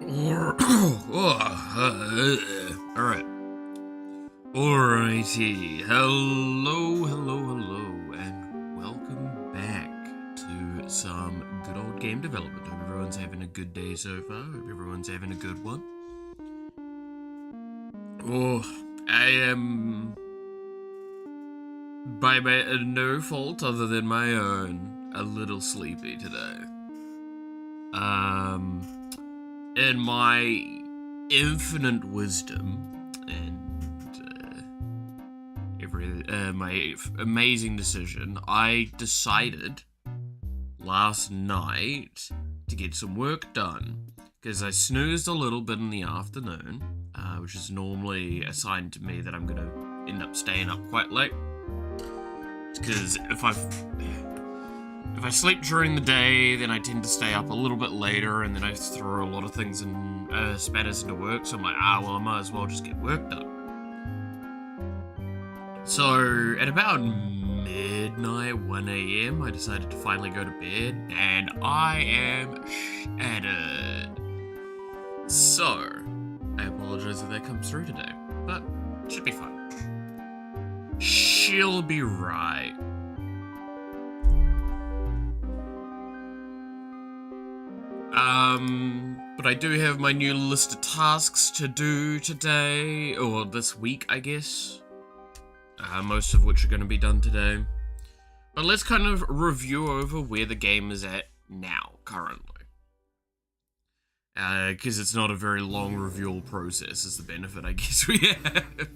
Alright. Alrighty. Hello, and welcome back to some good old game development. Hope everyone's having a good day so far. Hope everyone's having a good one. I am, by no fault other than my own, a little sleepy today. In my infinite wisdom and my amazing decision, I decided last night to get some work done because I snoozed a little bit in the afternoon, which is normally a sign to me that I'm gonna end up staying up quite late. Because if I sleep during the day, then I tend to stay up a little bit later, and then I throw a lot of things in spatters into work, so I'm like, well, I might as well just get work done. So, at about midnight, 1 a.m., I decided to finally go to bed, and I am shattered. So, I apologize if that comes through today, but it should be fine. She'll be right. But I do have my new list of tasks to do today, or this week, I guess. Most of which are going to be done today. But let's kind of review over where the game is at now, currently. Because it's not a very long reviewal process, is the benefit I guess we have.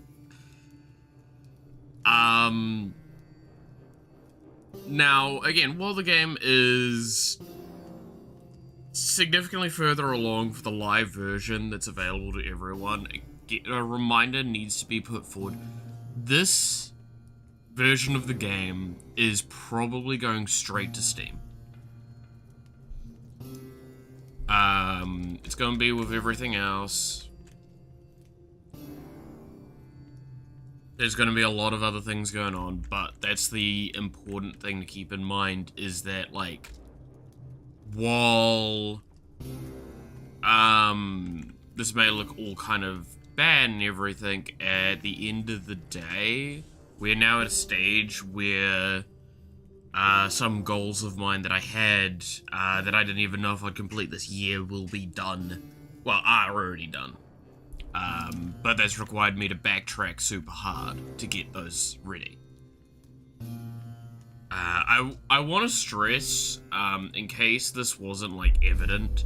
Now, again, while the game is significantly further along for the live version that's available to everyone, a reminder needs to be put forward. This version of the game is probably going straight to Steam. It's going to be with everything else. There's going to be a lot of other things going on, but that's the important thing to keep in mind, is that, like, while this may look all kind of bad and everything, at the end of the day, we're now at a stage where some goals of mine that I had that I didn't even know if I'd complete this year will be done. Well, are already done. But that's required me to backtrack super hard to get those ready. I want to stress, in case this wasn't, like, evident,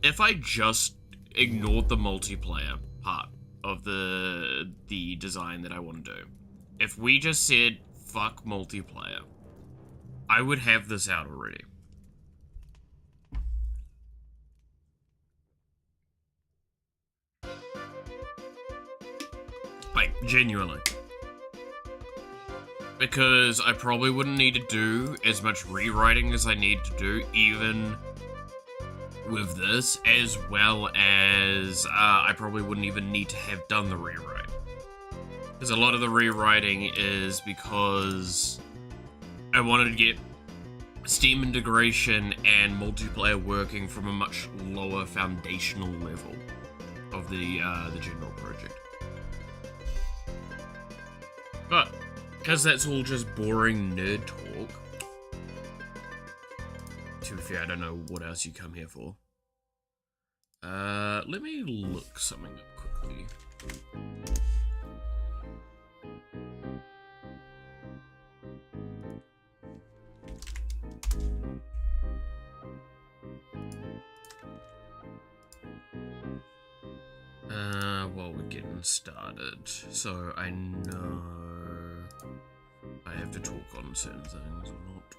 if I just ignored the multiplayer part of the design that I want to do, if we just said, fuck multiplayer, I would have this out already. Like, genuinely. Because I probably wouldn't need to do as much rewriting as I need to do, even with this, as well as I probably wouldn't even need to have done the rewrite. Because a lot of the rewriting is because I wanted to get Steam integration and multiplayer working from a much lower foundational level of the general project. But because that's all just boring nerd talk, to be fair, I don't know what else you come here for. Let me look something up quickly. While we're getting started, so I know I have to talk on certain things or not.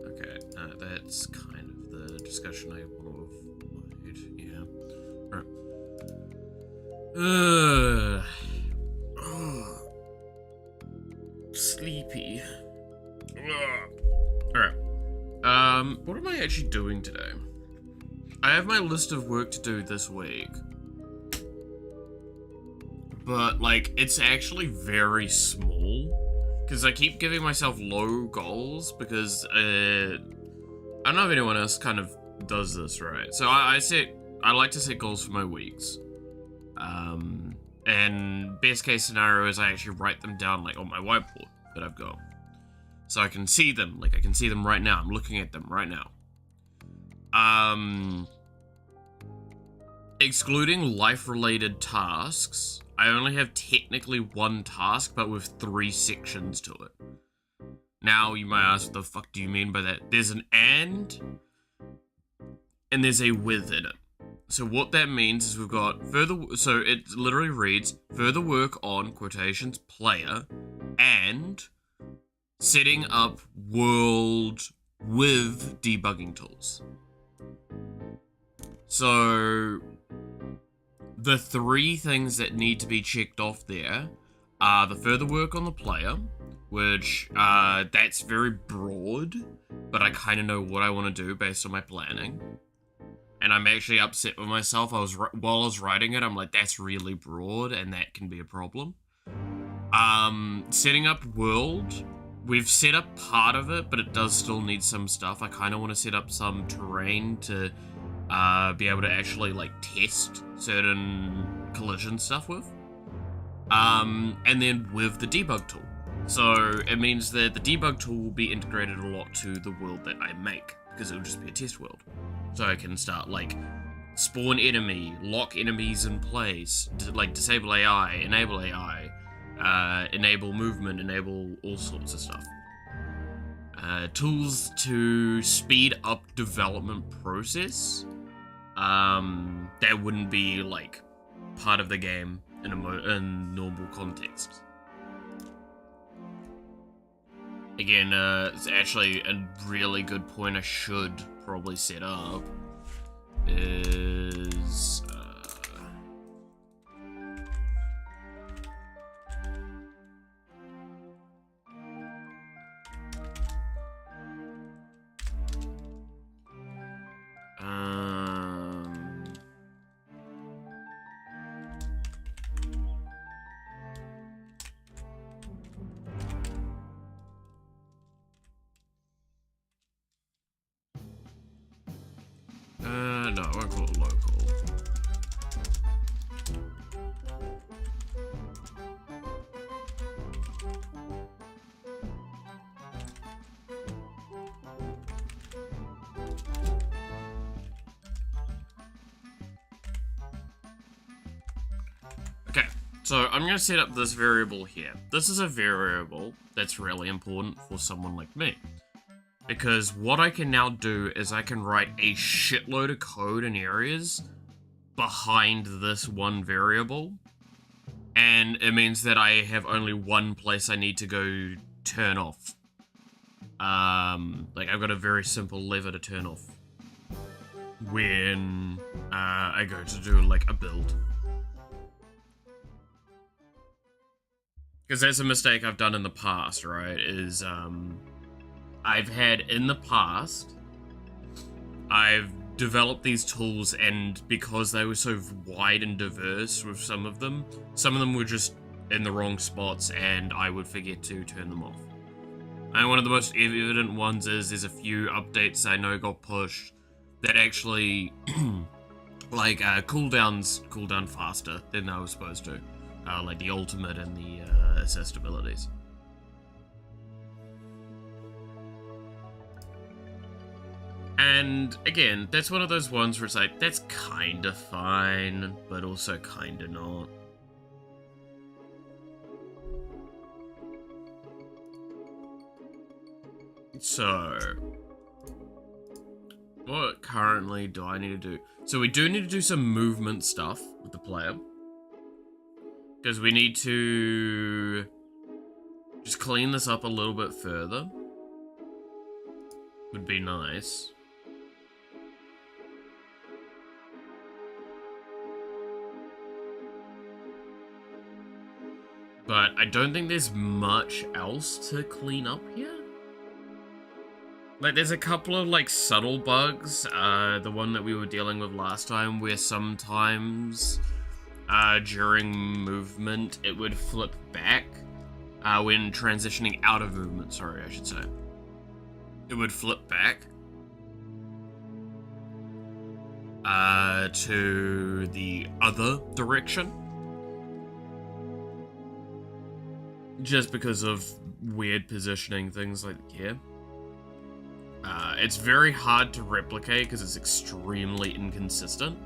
Okay, that's kind of the discussion I want to avoid. Yeah. Alright. Sleepy. Alright. What am I actually doing today? I have my list of work to do this week. But, like, it's actually very small. Because I keep giving myself low goals because, I don't know if anyone else kind of does this, right? So I like to set goals for my weeks. And best case scenario is I actually write them down, like, on my whiteboard that I've got. So I can see them, like, I can see them right now. I'm looking at them right now. Excluding life-related tasks, I only have technically one task, but with 3 sections to it. Now, you might ask, what the fuck do you mean by that? There's an and there's a with in it. So what that means is we've got so it literally reads, further work on, quotations, player, and setting up world with debugging tools. So the 3 things that need to be checked off there are the further work on the player, which that's very broad, but I kind of know what I want to do based on my planning. And I'm actually upset with myself. While I was writing it, I'm like, that's really broad, and that can be a problem. Setting up world. We've set up part of it, but it does still need some stuff. I kind of want to set up some terrain to be able to actually, like, test certain collision stuff with. And then with the debug tool. So it means that the debug tool will be integrated a lot to the world that I make, because it'll just be a test world. So I can start, like, spawn enemy, lock enemies in place, like disable AI, enable movement, enable all sorts of stuff. Tools to speed up development process. That wouldn't be, like, part of the game in normal context. Again, it's actually a really good point I should probably set up is no, I won't call it local. Okay, so I'm going to set up this variable here. This is a variable that's really important for someone like me. Because what I can now do is I can write a shitload of code in areas behind this one variable. And it means that I have only one place I need to go turn off. Like, I've got a very simple lever to turn off when I go to do, like, a build. Because that's a mistake I've done in the past, right? Is, I've had in the past, I've developed these tools, and because they were so wide and diverse with some of them were just in the wrong spots, and I would forget to turn them off. And one of the most evident ones is there's a few updates I know got pushed that actually, like, cooldowns cool down faster than they were supposed to. Like the ultimate and the assist abilities. And again, that's one of those ones where it's like, that's kind of fine, but also kind of not. So, what currently do I need to do? So we do need to do some movement stuff with the player. Because we need to just clean this up a little bit further. Would be nice. But I don't think there's much else to clean up here. Like, there's a couple of, like, subtle bugs. The one that we were dealing with last time, where sometimes during movement it would flip back. When transitioning out of movement, sorry, I should say. It would flip back to the other direction. Just because of weird positioning, things like here. It's very hard to replicate because it's extremely inconsistent.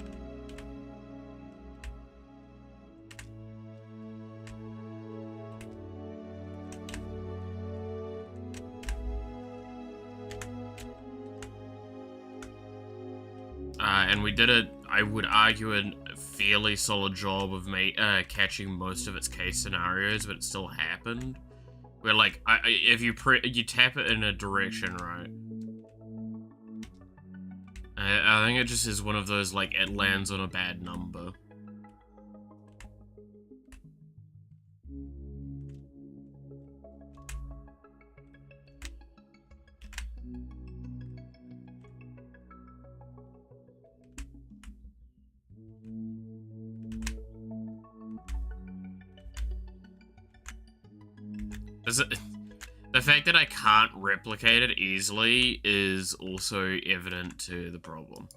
And we did it, I would argue, a fairly solid job of catching most of its case scenarios, but it still happened. Where, like, if you tap it in a direction, right? I think it just is one of those, like, it lands on a bad number. The fact that I can't replicate it easily is also evident to the problem.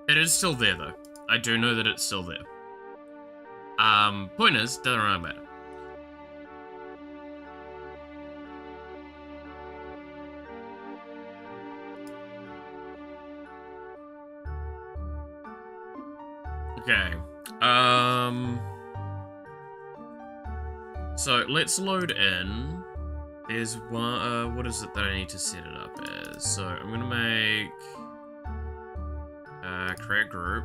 It is still there, though. I do know that it's still there. Point is, doesn't really matter. Okay, so let's load in. There's one, what is it that I need to set it up as? So I'm gonna make, create group.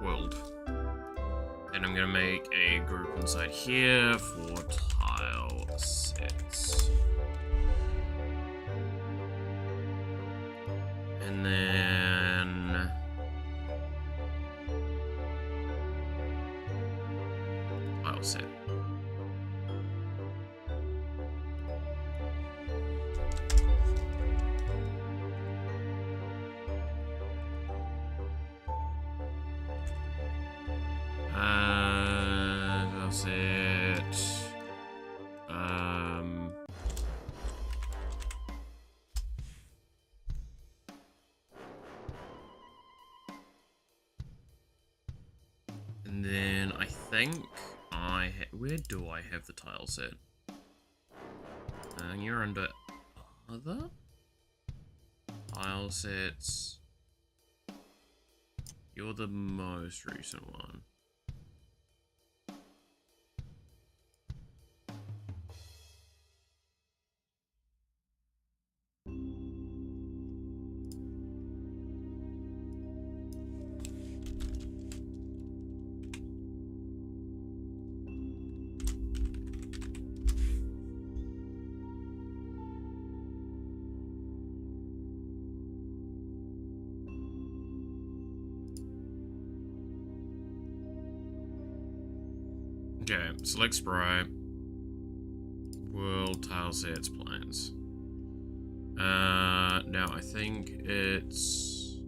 World. And I'm gonna make a group inside here for tile sets. And then tile set. That's it. And then I think where do I have the tile set? You're under other tile sets. You're the most recent one. Okay, select sprite. World tile sets planes. Now I think it's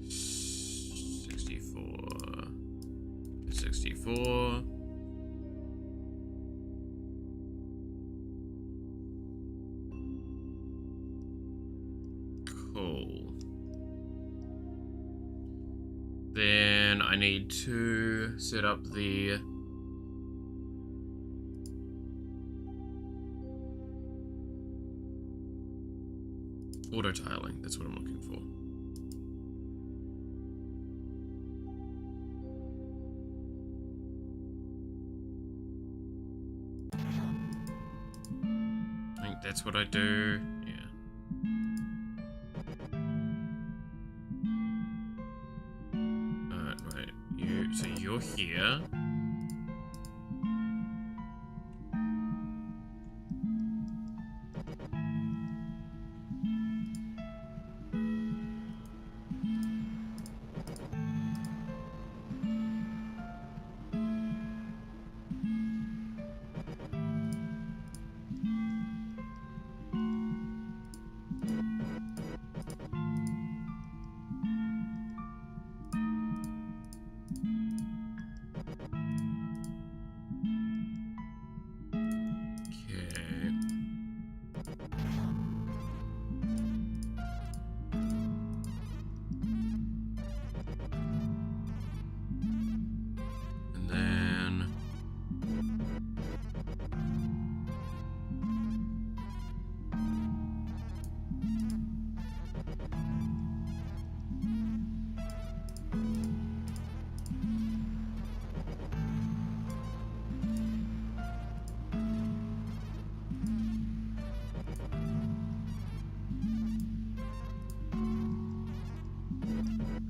64. 64. Cool. Then I need to set up the auto tiling. That's what I'm looking for. I think that's what I do. Yeah. Wait. So you're here.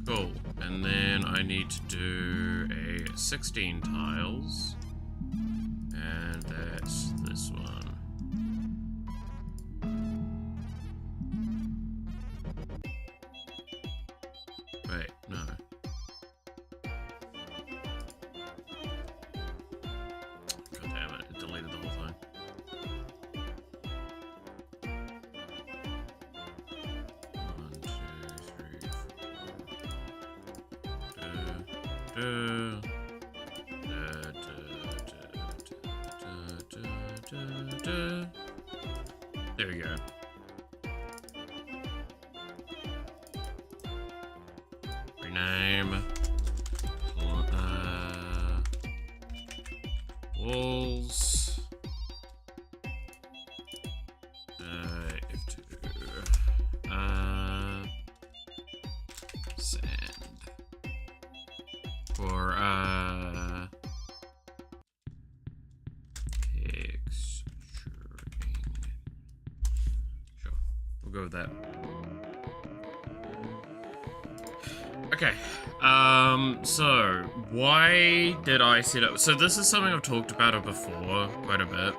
Cool, and then I need to do a 16 tiles, and that's this one. Wait, no. God damn it, it deleted the whole thing. There we go. Rename. Walls. F2. Sand. For texturing. Sure, we'll go with that. Okay, so why did I set up? So this is something I've talked about it before quite a bit.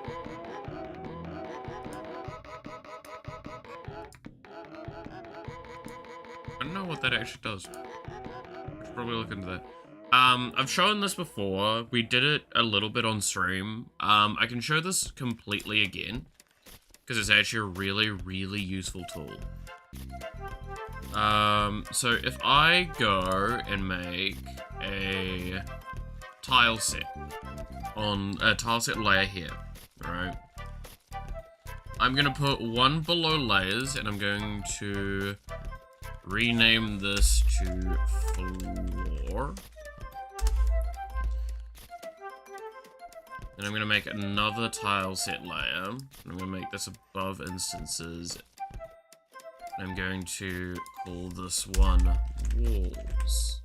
I don't know what that actually does. I should probably look into that. I've shown this before. We did it a little bit on stream. I can show this completely again, because it's actually a really, really useful tool. So if I go and make a tile set on a tile set layer here, right? I'm gonna put one below layers, and I'm going to rename this to floor. Then I'm going to make another tile set layer. I'm going to make this above instances. I'm going to call this one walls.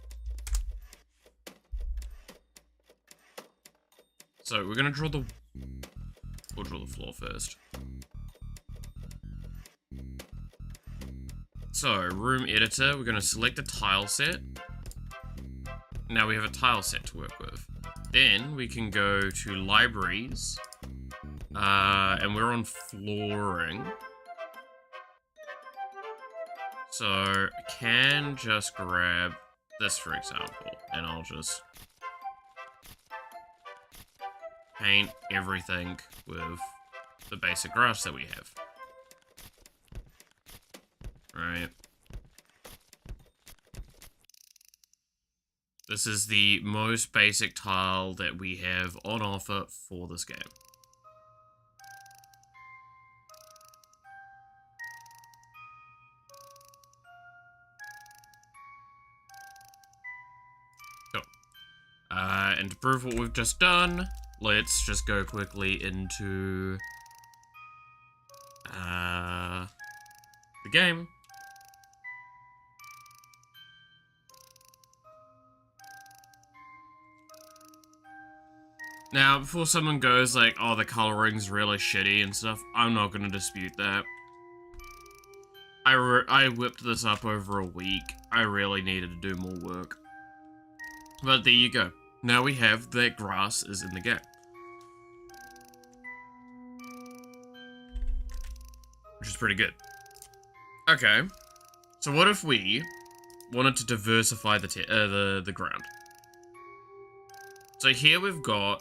So we're going to draw the... We'll draw the floor first. So, room editor, we're going to select a tile set. Now we have a tile set to work with. Then we can go to libraries, and we're on flooring. So I can just grab this, for example, and I'll just paint everything with the basic grass that we have. Right. This is the most basic tile that we have on offer for this game. And to prove what we've just done, let's just go quickly into the game. Now, before someone goes like, oh, the coloring's really shitty and stuff, I'm not gonna dispute that. I whipped this up over a week. I really needed to do more work. But there you go. Now we have that grass is in the game. Which is pretty good. Okay. So what if we wanted to diversify the ground? So here we've got,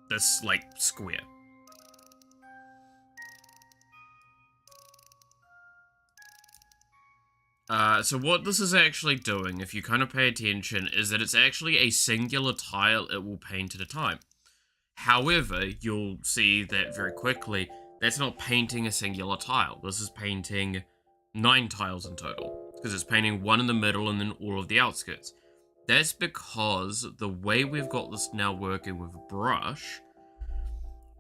this, like, square. So what this is actually doing, if you kind of pay attention, is that it's actually a singular tile it will paint at a time. However, you'll see that very quickly, that's not painting a singular tile. This is painting 9 tiles in total, because it's painting 1 in the middle and then all of the outskirts. That's because the way we've got this now working with a brush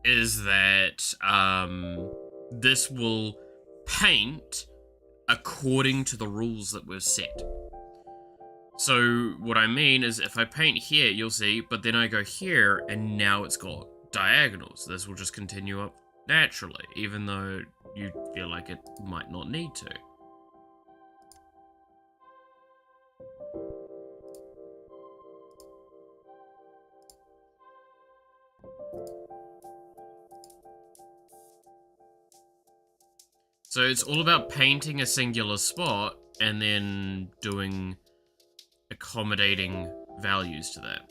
is that this will paint according to the rules that we've set. So what I mean is if I paint here, you'll see, but then I go here and now it's got diagonals. This will just continue up naturally, even though you feel like it might not need to. So it's all about painting a singular spot and then doing accommodating values to that.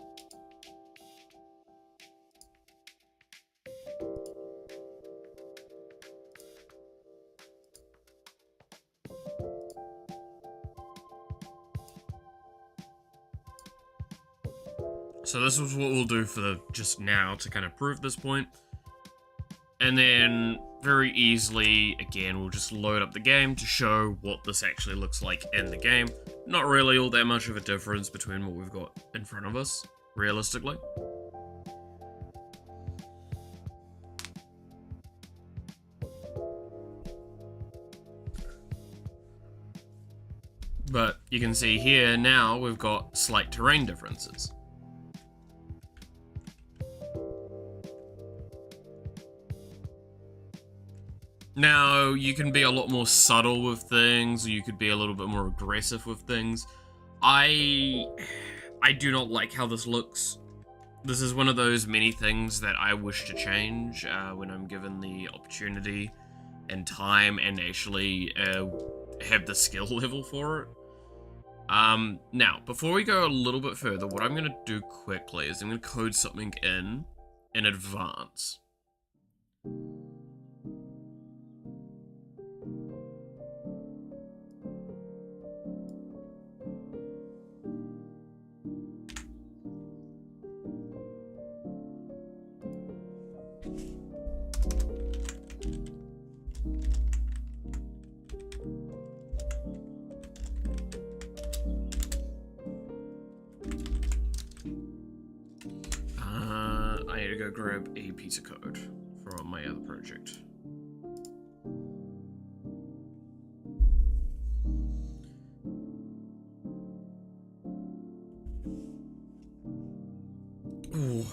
So this is what we'll do for just now to kind of prove this point. And then very easily, again, we'll just load up the game to show what this actually looks like in the game. Not really all that much of a difference between what we've got in front of us, realistically. But you can see here now we've got slight terrain differences. Now, you can be a lot more subtle with things, or you could be a little bit more aggressive with things. I do not like how this looks. This is one of those many things that I wish to change when I'm given the opportunity and time and actually have the skill level for it. Now, before we go a little bit further, what I'm going to do quickly is I'm going to code something in advance. I need to go grab a piece of code from my other project. Ooh.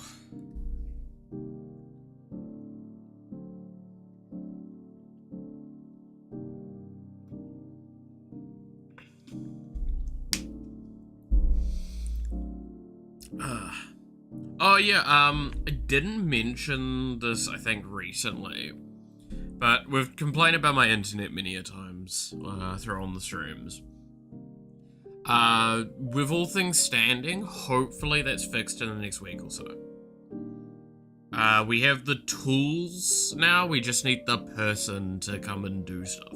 Oh yeah, I didn't mention this, I think, recently, but we've complained about my internet many a times through on the streams. With all things standing, hopefully that's fixed in the next week or so. We have the tools now, we just need the person to come and do stuff.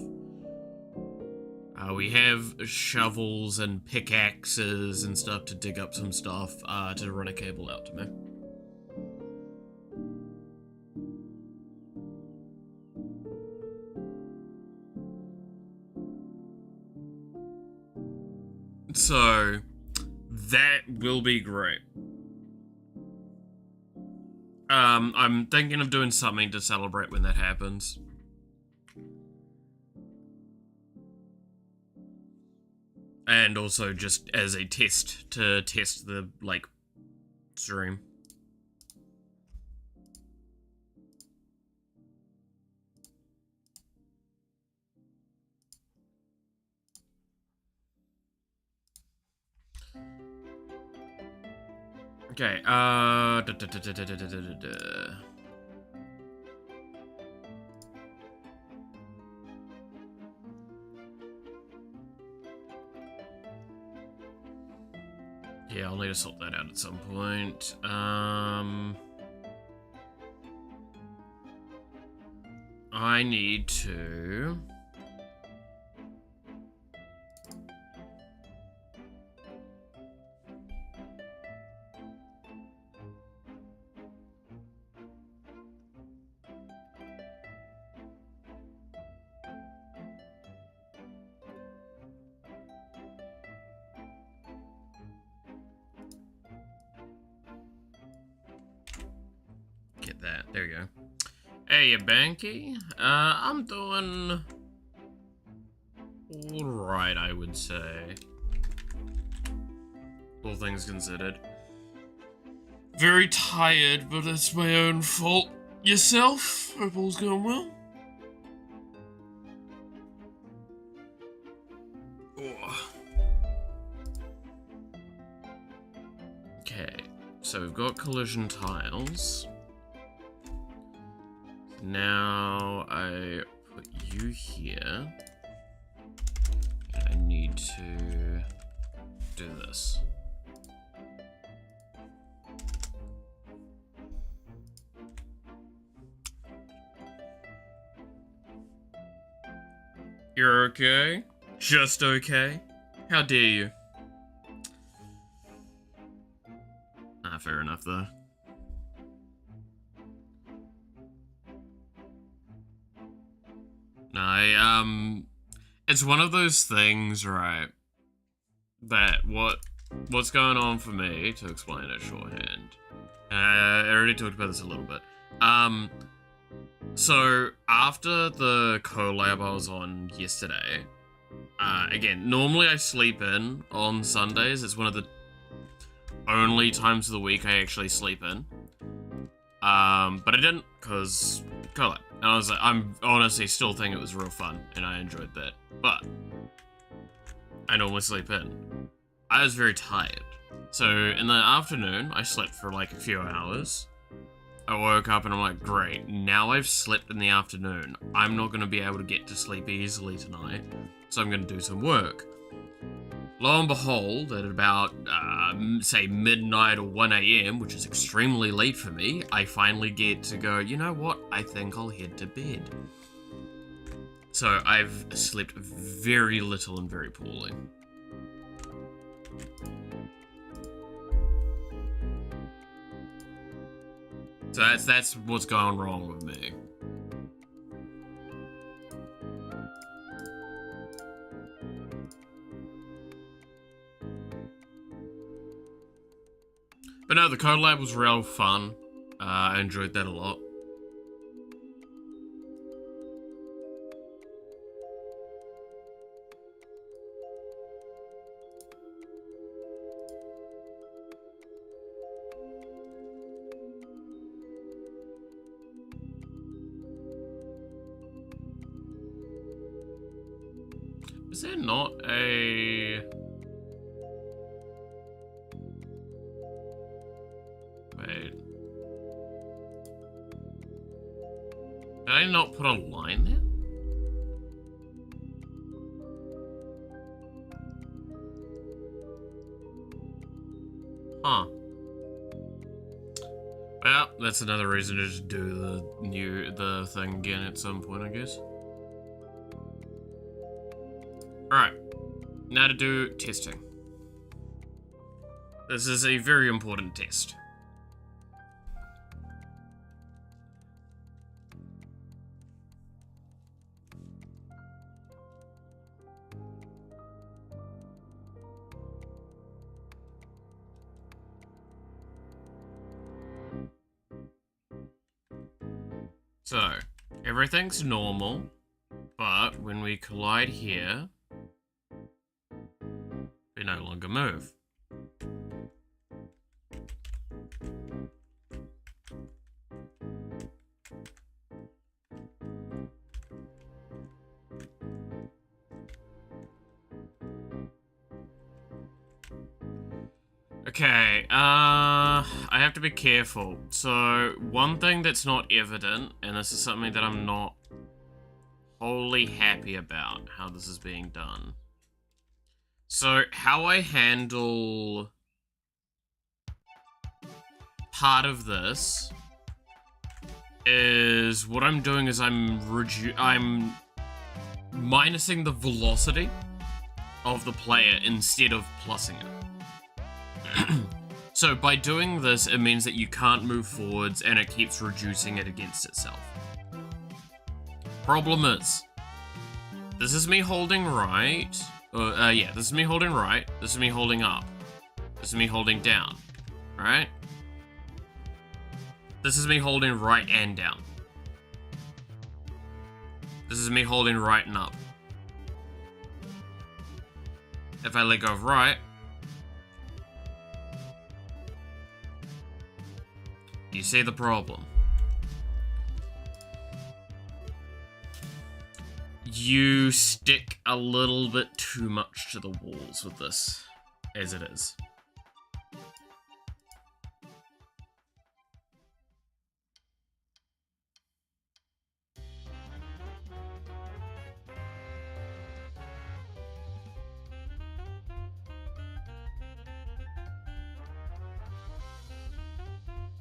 We have shovels and pickaxes and stuff to dig up some stuff to run a cable out to me. So, That will be great. I'm thinking of doing something to celebrate when that happens. And also just as a test, to test the, like, stream. Okay, yeah, I'll need to sort that out at some point. I need to... get that. There you go. Hey, Banky. I'm doing... alright, I would say. All things considered. Very tired, but that's my own fault. Yourself? Hope all's going well? Oh. Okay, so we've got collision tiles. Now I put you here. And I need to do this. You're okay? Just okay? How dare you? Ah, fair enough though. No, it's one of those things, right, that what's going on for me, to explain it shorthand. I already talked about this a little bit. So after the collab I was on yesterday, again, normally I sleep in on Sundays. It's one of the only times of the week I actually sleep in. But I didn't, cause collab. And I was like, I'm honestly still think it was real fun, and I enjoyed that. But I normally sleep in. I was very tired. So in the afternoon, I slept for like a few hours. I woke up and I'm like, great, now I've slept in the afternoon. I'm not gonna be able to get to sleep easily tonight, so I'm gonna do some work. Lo and behold, at about, say midnight or 1 AM, which is extremely late for me, I finally get to go, you know what, I think I'll head to bed. So I've slept very little and very poorly. So that's what's going wrong with me. But no, the collab was real fun. I enjoyed that a lot. Is there not a... Wait. Did I not put a line there? Huh. Well, that's another reason to just do the thing again at some point, I guess. Alright. Now to do testing. This is a very important test. So, everything's normal, but when we collide here, we no longer move. Okay, I have to be careful. So, one thing that's not evident, and this is something that I'm not wholly happy about, how this is being done. So, how I handle part of this is what I'm doing is I'm minusing the velocity of the player instead of plussing it. So by doing this, it means that you can't move forwards and it keeps reducing it against itself. Problem is, this is me holding right. Yeah, this is me holding right. This is me holding up. This is me holding down. Alright? This is me holding right and down. This is me holding right and up. If I let go of right, you see the problem. You stick a little bit too much to the walls with this, as it is.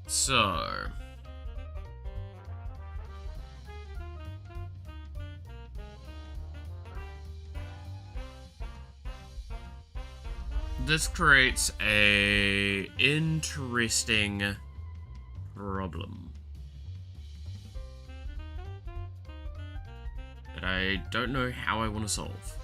So, this creates a interesting problem that I don't know how I want to solve.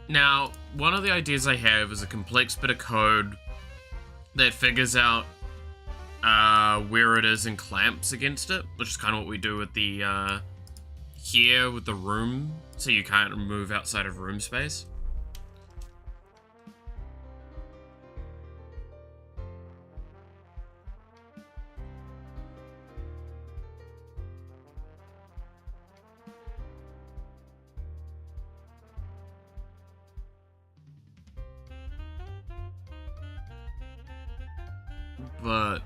Now, one of the ideas I have is a complex bit of code that figures out where it is and clamps against it, which is kind of what we do with the here with the room, so you can't move outside of room space. But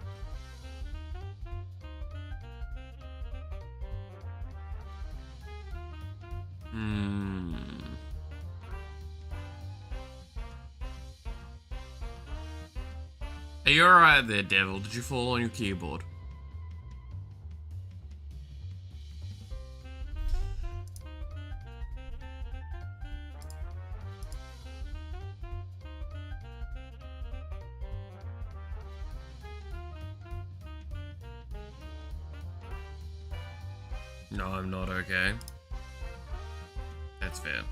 are you alright there, Devil? Did you fall on your keyboard? No, I'm not okay. That's fair.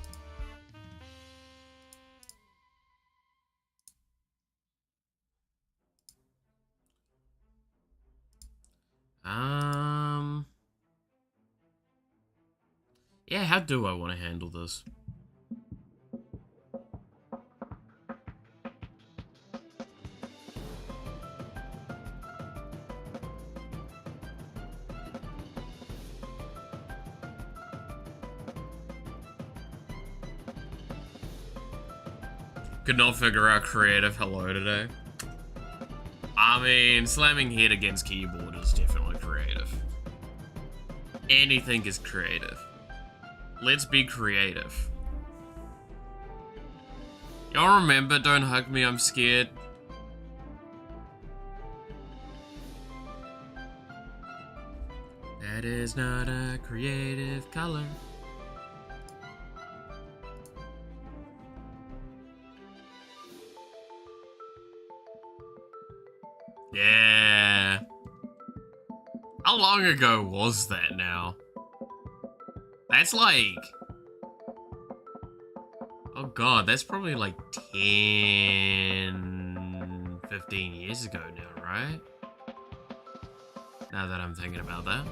Yeah, how do I want to handle this? Could not figure out creative hello today. I mean, slamming head against keyboard is definitely creative. Anything is creative. Let's be creative. Y'all remember, don't hug me, I'm scared? That is not a creative color. Yeah. How long ago was that now? That's like... oh god, that's probably like 10 15 years ago now, right? Now that I'm thinking about that.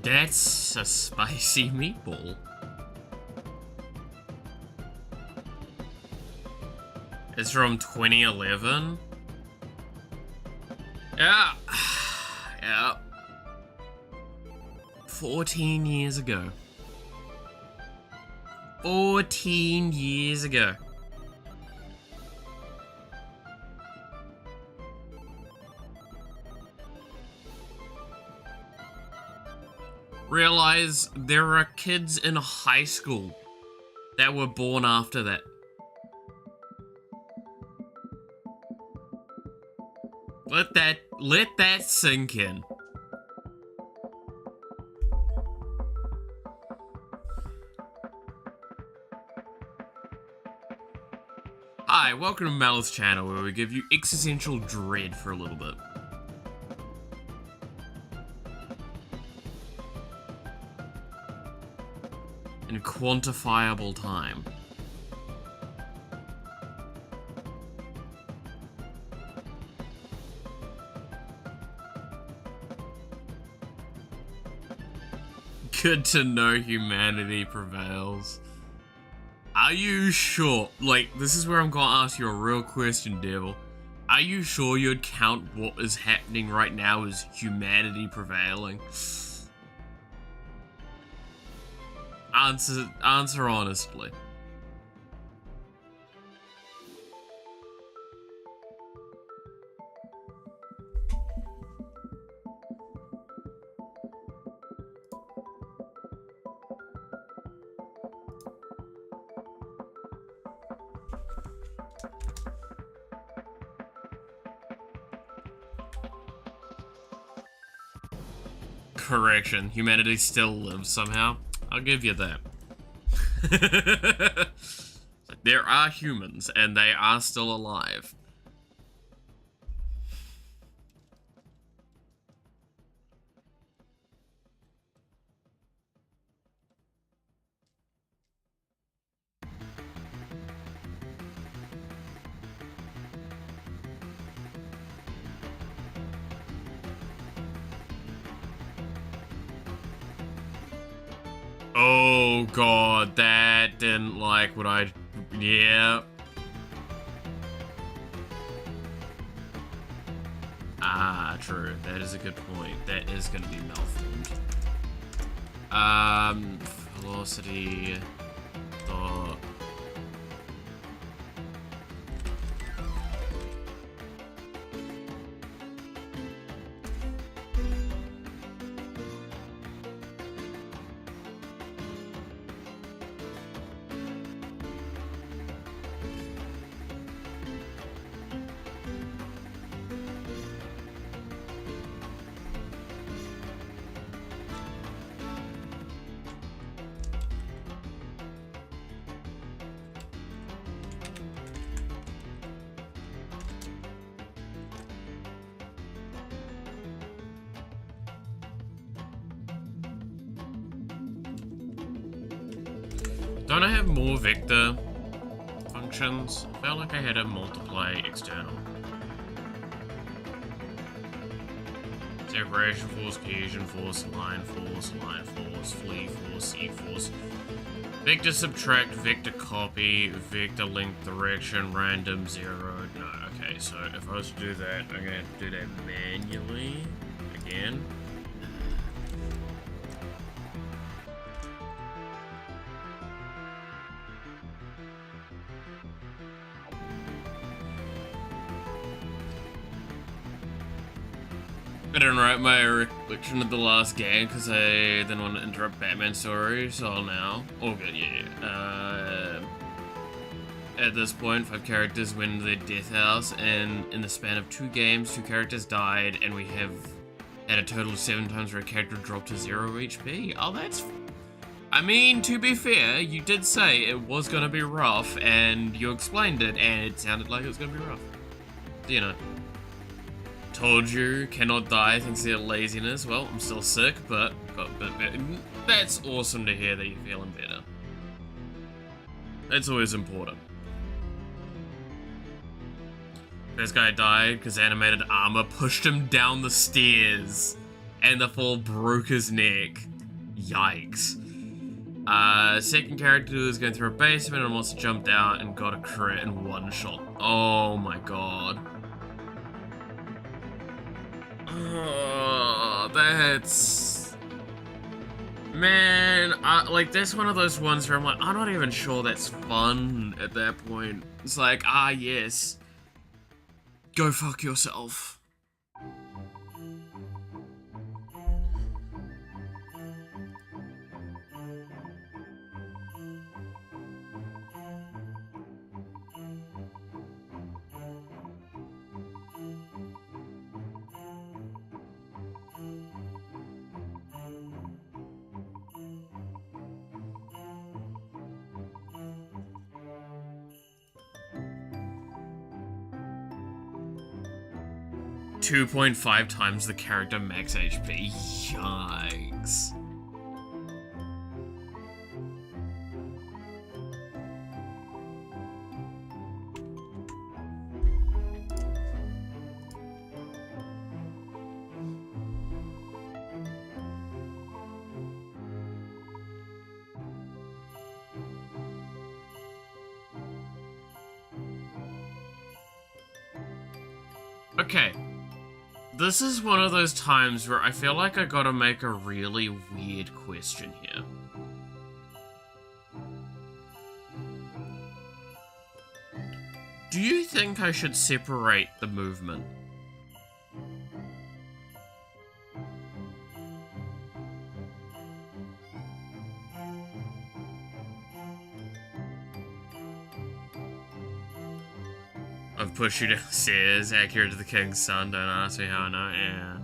That's a spicy meatball. It's from 2011. Yeah. Yeah. 14 years ago. 14 years ago. Realize there are kids in high school that were born after that. Let that sink in. Hi, welcome to Mal's channel, where we give you existential dread for a little bit. In quantifiable time. Good to know humanity prevails. Are you sure? Like, this is where I'm gonna ask you a real question, Devil. Are you sure you'd count what is happening right now as humanity prevailing? Answer honestly. Correction, humanity still lives somehow. I'll give you that. There are humans, and they are still alive. Oh god, that didn't like what I... Yeah. Ah, true. That is a good point. That is gonna be malformed. Velocity... Thought... Don't I have more vector functions? I felt like I had a multiply external. Separation force, cohesion force, line force, flee force, C force. Vector subtract, vector copy, vector length direction, random, zero. No, okay, so if I was to do that, I'm gonna have to do that manually again. I didn't write my recollection of the last game because I didn't want to interrupt Batman's story, so I'll now. All good, yeah. At this point, 5 characters went into their death house, and in the span of 2 games, 2 characters died, and we have had a total of 7 times where a character dropped to 0 HP. Oh, that's... I mean, to be fair, you did say it was gonna be rough, and you explained it, and it sounded like it was gonna be rough. You know. Told you, cannot die thanks to your laziness. Well, I'm still sick, but that's awesome to hear that you're feeling better. That's always important. This guy died because animated armor pushed him down the stairs and the fall broke his neck. Yikes. Second character was going through a basement and almost jumped out and got a crit in one shot. Oh my god. Oh, that's... Man, like, that's one of those ones where I'm like, I'm not even sure that's fun at that point. It's like, yes. Go fuck yourself. .5 times the character max HP. Yikes. Okay. This is one of those times where I feel like I gotta make a really weird question here. Do you think I should separate the movement? I've pushed you downstairs, accurate to the king's son, don't ask me how I know, yeah.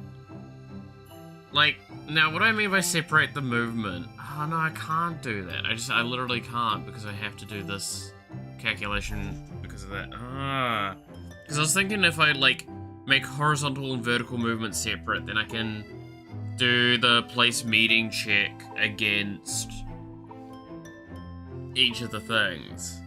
Like, now what do I mean by separate the movement? Oh no, I can't do that. I literally can't because I have to do this calculation because of that. Because I was thinking if I, like, make horizontal and vertical movements separate, then I can do the place meeting check against each of the things.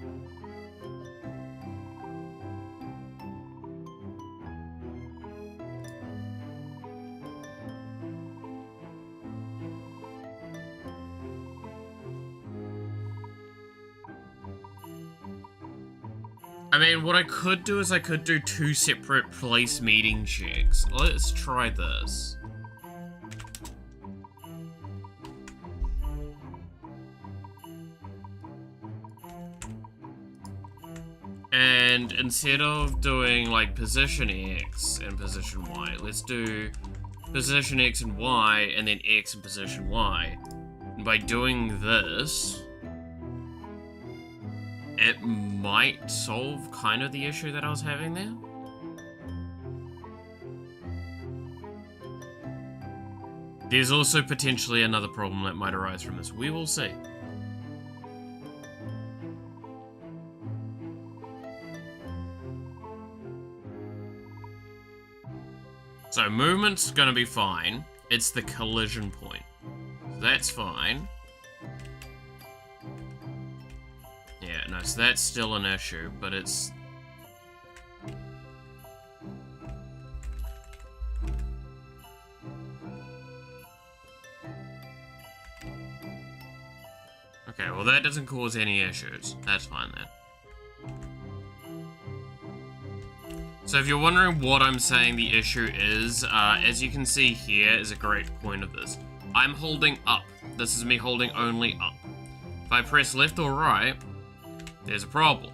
I mean, what I could do is I could do 2 separate place meeting checks. Let's try this. And instead of doing like position X and position Y, let's do position X and Y and then X and position Y. And by doing this, it might solve kind of the issue that I was having there. There's also potentially another problem that might arise from this. We will see. So movement's gonna be fine. It's the collision point. So that's fine. Yeah, no, so that's still an issue, but it's... Okay, well that doesn't cause any issues. That's fine then. So if you're wondering what I'm saying the issue is, as you can see here is a great point of this. I'm holding up. This is me holding only up. If I press left or right, there's a problem.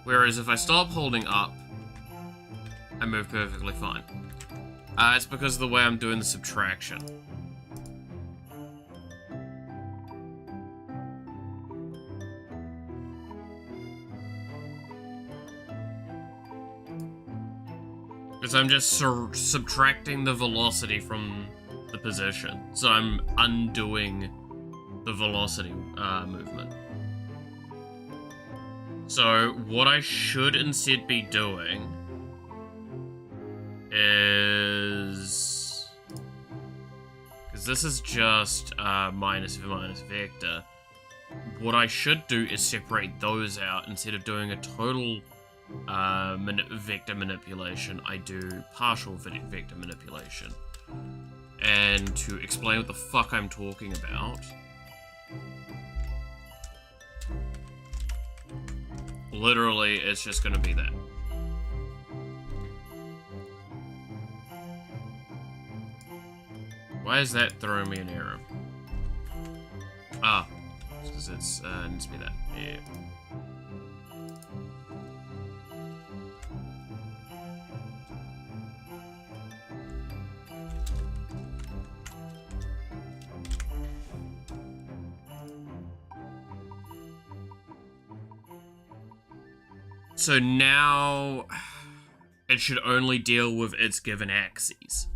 Whereas if I stop holding up, I move perfectly fine. It's because of the way I'm doing the subtraction. Because I'm just subtracting the velocity from the position. So I'm undoing the velocity movement. So what I should instead be doing is... because this is just minus vector. What I should do is separate those out. Instead of doing a total vector manipulation, I do partial vector manipulation. And to explain what the fuck I'm talking about, literally, it's just gonna be that. Why is that throwing me an error? Ah, because it's needs to be that. Yeah. So now it should only deal with its given axes.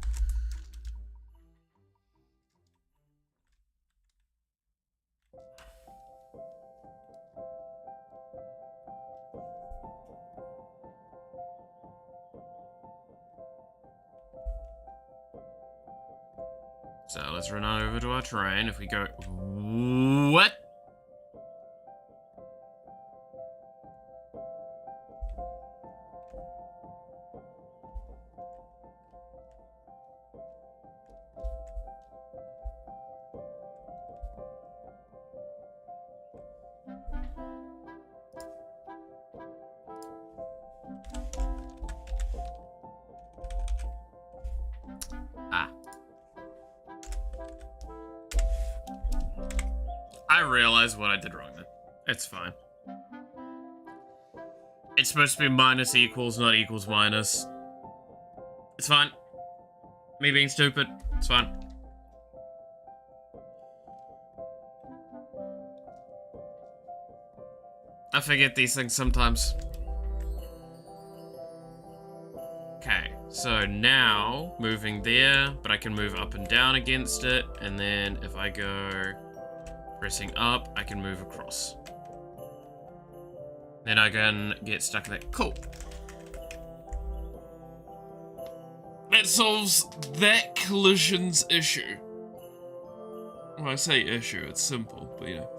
So let's run over to our terrain. If we go... What? I realized what I did wrong then. It's fine. It's supposed to be minus equals, not equals minus. It's fine. Me being stupid. It's fine. I forget these things sometimes. Okay, so now moving there, but I can move up and down against it, and then if I go pressing up, I can move across. Then I can get stuck in that. Cool. That solves that collisions issue. When I say issue, it's simple, but you know.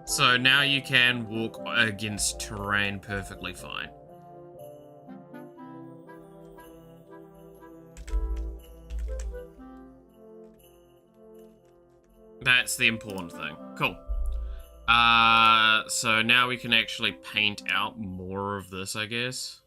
So now you can walk against terrain perfectly fine. That's the important thing. Cool. So now we can actually paint out more of this, I guess.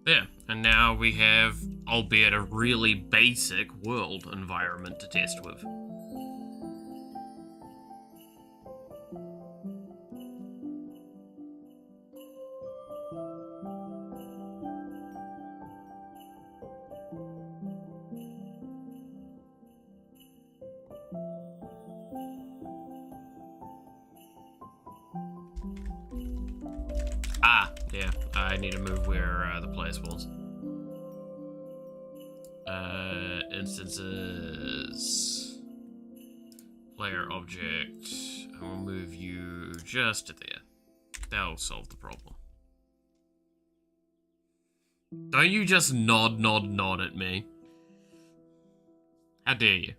There, and now we have, albeit a really basic world environment to test with. Ah, yeah, I need to move where the player spawns. Instances. Player object. I will move you just to there. That'll solve the problem. Don't you just nod at me. How dare you?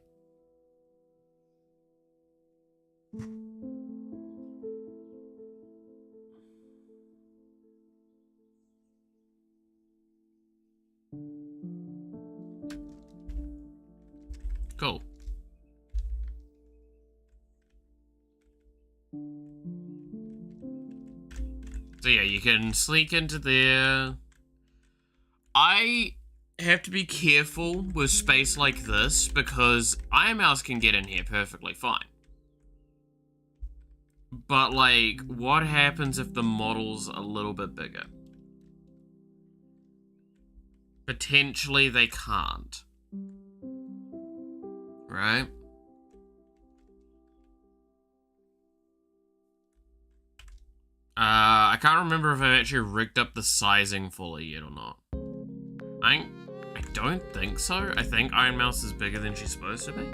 Cool. So yeah, you can sneak into there. I have to be careful with space like this because Iron Mouse can get in here perfectly fine. But, like, what happens if the model's a little bit bigger? Potentially they can't. Right? I can't remember if I've actually rigged up the sizing fully yet or not. I don't think so. I think Iron Mouse is bigger than she's supposed to be.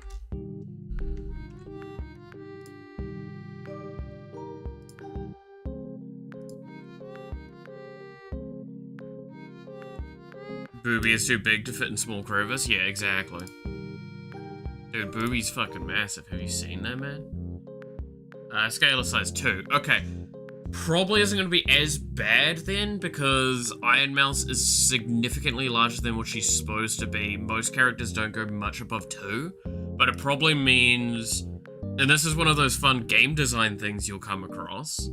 Booby is too big to fit in small crevice? Yeah, exactly. Dude, Booby's fucking massive. Have you seen that, man? Scale of size 2. Okay. Probably isn't going to be as bad then, because Iron Mouse is significantly larger than what she's supposed to be. Most characters don't go much above 2, but it probably means, and this is one of those fun game design things you'll come across,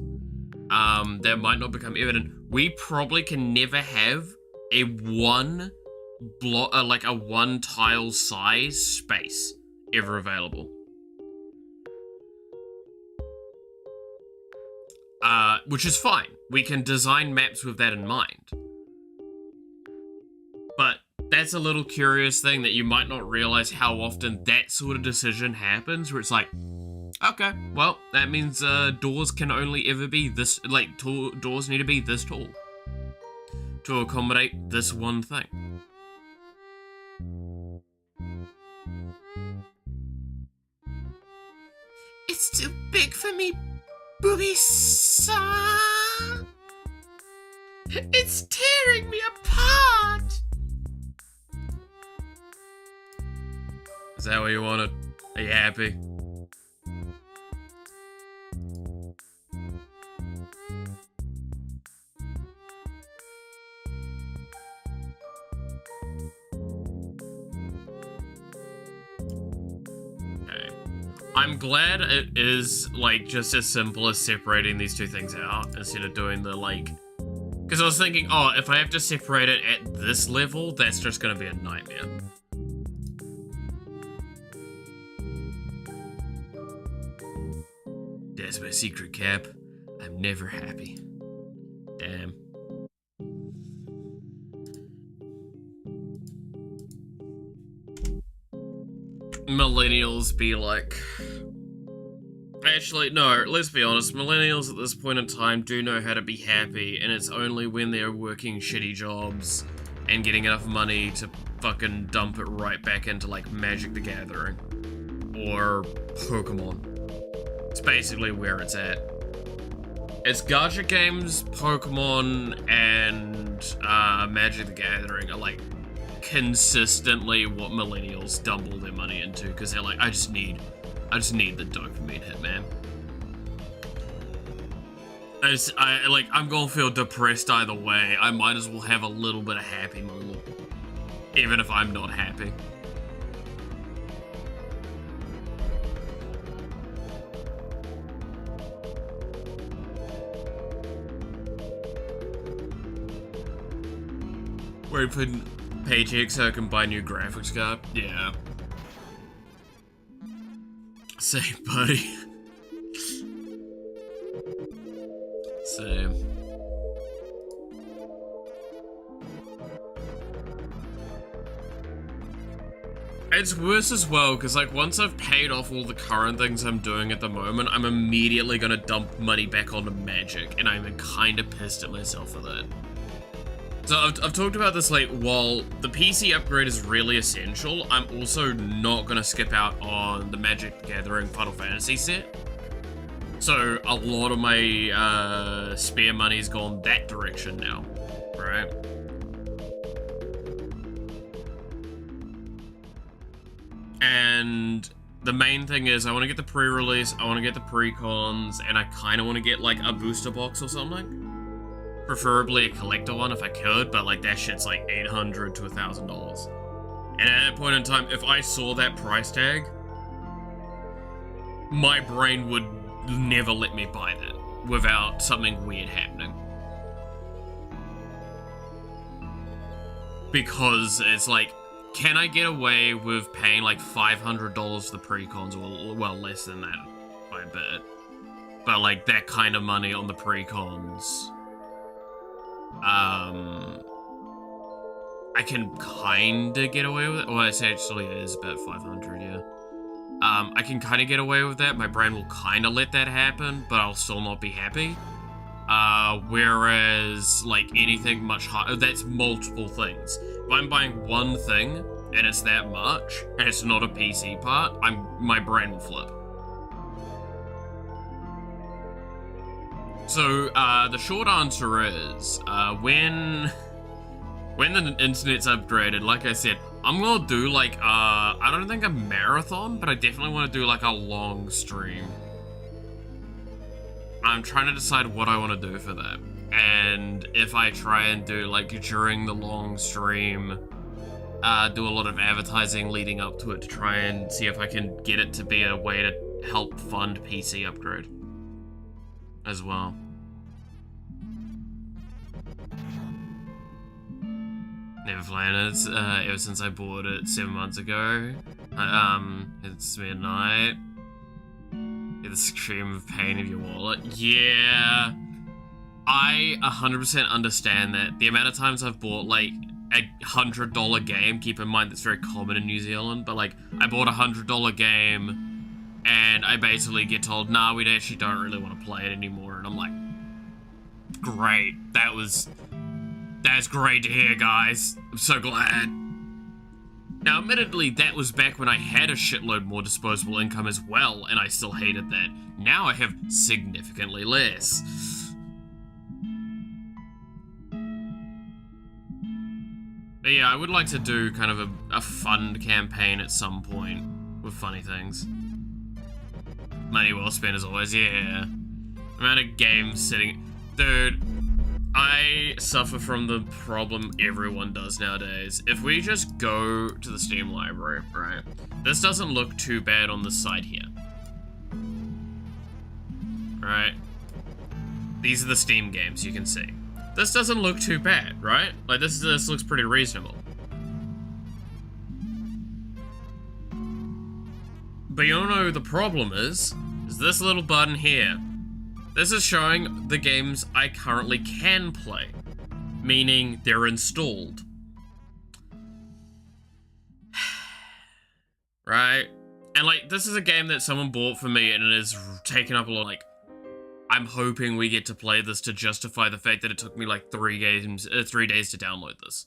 that might not become evident. We probably can never have a one tile size space ever available. Which is fine. We can design maps with that in mind. But that's a little curious thing that you might not realize how often that sort of decision happens, where it's like, okay, well, that means doors can only ever be this, like, doors need to be this tall to accommodate this one thing. It's too big for me, Booby-san. It's tearing me apart. Is that what you wanted? Are you happy? I'm glad it is, like, just as simple as separating these two things out instead of doing the, like... Because I was thinking, oh, if I have to separate it at this level, that's just going to be a nightmare. That's my secret, Cap. I'm never happy. Damn. Millennials be like... Actually, no, let's be honest, millennials at this point in time do know how to be happy, and it's only when they're working shitty jobs and getting enough money to fucking dump it right back into, like, Magic the Gathering. Or Pokemon. It's basically where it's at. It's gacha games, Pokemon, and Magic the Gathering are, like, consistently what millennials dumble their money into, because they're like, I just need the dopamine hit, man. I'm gonna feel depressed either way. I might as well have a little bit of happy moment, even if I'm not happy. Wait for paycheck so I can buy new graphics card? Yeah. Same, buddy. Same. It's worse as well, because, like, once I've paid off all the current things I'm doing at the moment, I'm immediately gonna dump money back onto Magic, and I'm kind of pissed at myself for that. So I've talked about this, like, while the PC upgrade is really essential, I'm also not going to skip out on the Magic the Gathering Final Fantasy set. So a lot of my spare money's gone that direction now, right? And the main thing is I want to get the pre-release, I want to get the pre-cons, and I kind of want to get, like, a booster box or something. Preferably a collector one if I could, but, like, that shit's like $800 to $1,000. And at that point in time, if I saw that price tag, my brain would never let me buy that without something weird happening. because it's like, can I get away with paying like $500 for the pre-cons, or well, less than that by a bit, but like that kind of money on the pre-cons, I can kinda get away with it. Well, it's actually, it is about 500, yeah. I can kinda get away with that. My brain will kinda let that happen, but I'll still not be happy. Whereas, like, anything much higher, that's multiple things. If I'm buying one thing, and it's that much, and it's not a PC part, my brain will flip. So, the short answer is, when the internet's upgraded, like I said, I'm gonna do, like, I don't think a marathon, but I definitely want to do, like, a long stream. I'm trying to decide what I want to do for that. And if I try and do, like, during the long stream, do a lot of advertising leading up to it to try and see if I can get it to be a way to help fund PC upgrade as well. Never playing it ever since I bought it 7 months ago. It's midnight. Get the scream of pain of your wallet. Yeah, I 100% understand that. The amount of times I've bought like a $100 game, keep in mind that's very common in New Zealand, but like I bought a $100 game and I basically get told, nah, we actually don't really want to play it anymore, and I'm like, great, that's great to hear, guys. I'm so glad. Now, admittedly, that was back when I had a shitload more disposable income as well, and I still hated that. Now I have significantly less. But yeah, I would like to do kind of a fund campaign at some point with funny things. Money well spent as always, yeah. Amount of games sitting... Dude, I suffer from the problem everyone does nowadays. If we just go to the Steam library, right? This doesn't look too bad on this side here. Right? These are the Steam games, you can see. This doesn't look too bad, right? Like, this looks pretty reasonable. But you know the problem is this little button here. This is showing the games I currently can play, meaning they're installed. Right? And like, this is a game that someone bought for me and it has taken up a lot. Like, I'm hoping we get to play this to justify the fact that it took me like 3 days to download this.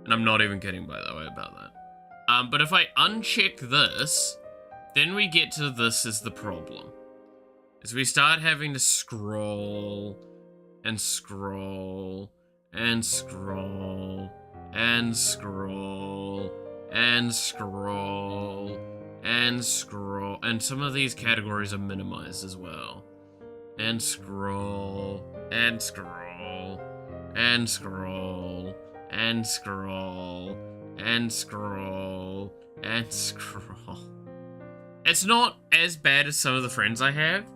And I'm not even kidding, by the way, about that. But if I uncheck this, then we get to this is the problem. Is we start having to scroll and scroll and scroll and scroll and scroll and scroll, and some of these categories are minimized as well. And scroll and scroll and scroll and scroll and scroll and scroll. It's not as bad as some of the friends I have.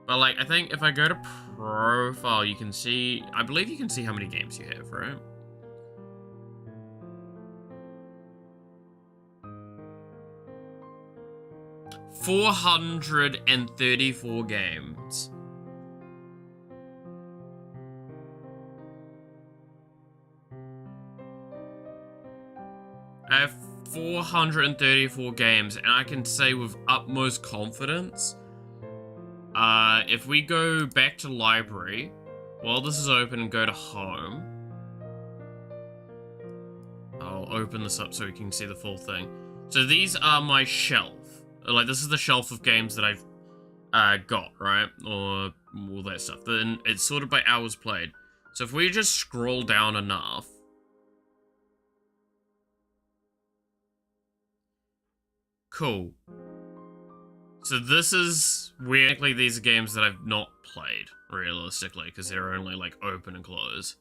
But, like, I think if I go to profile, you can see... I believe you can see how many games you have, right? $434 games. I have 434 games, and I can say with utmost confidence... if we go back to library, while this is open and go to home, I'll open this up so we can see the full thing. So these are my shelf. Like, this is the shelf of games that I've got, right? Or all that stuff. Then it's sorted by hours played. So if we just scroll down enough, cool. So this is weirdly these are games that I've not played, realistically, because they're only like open and close.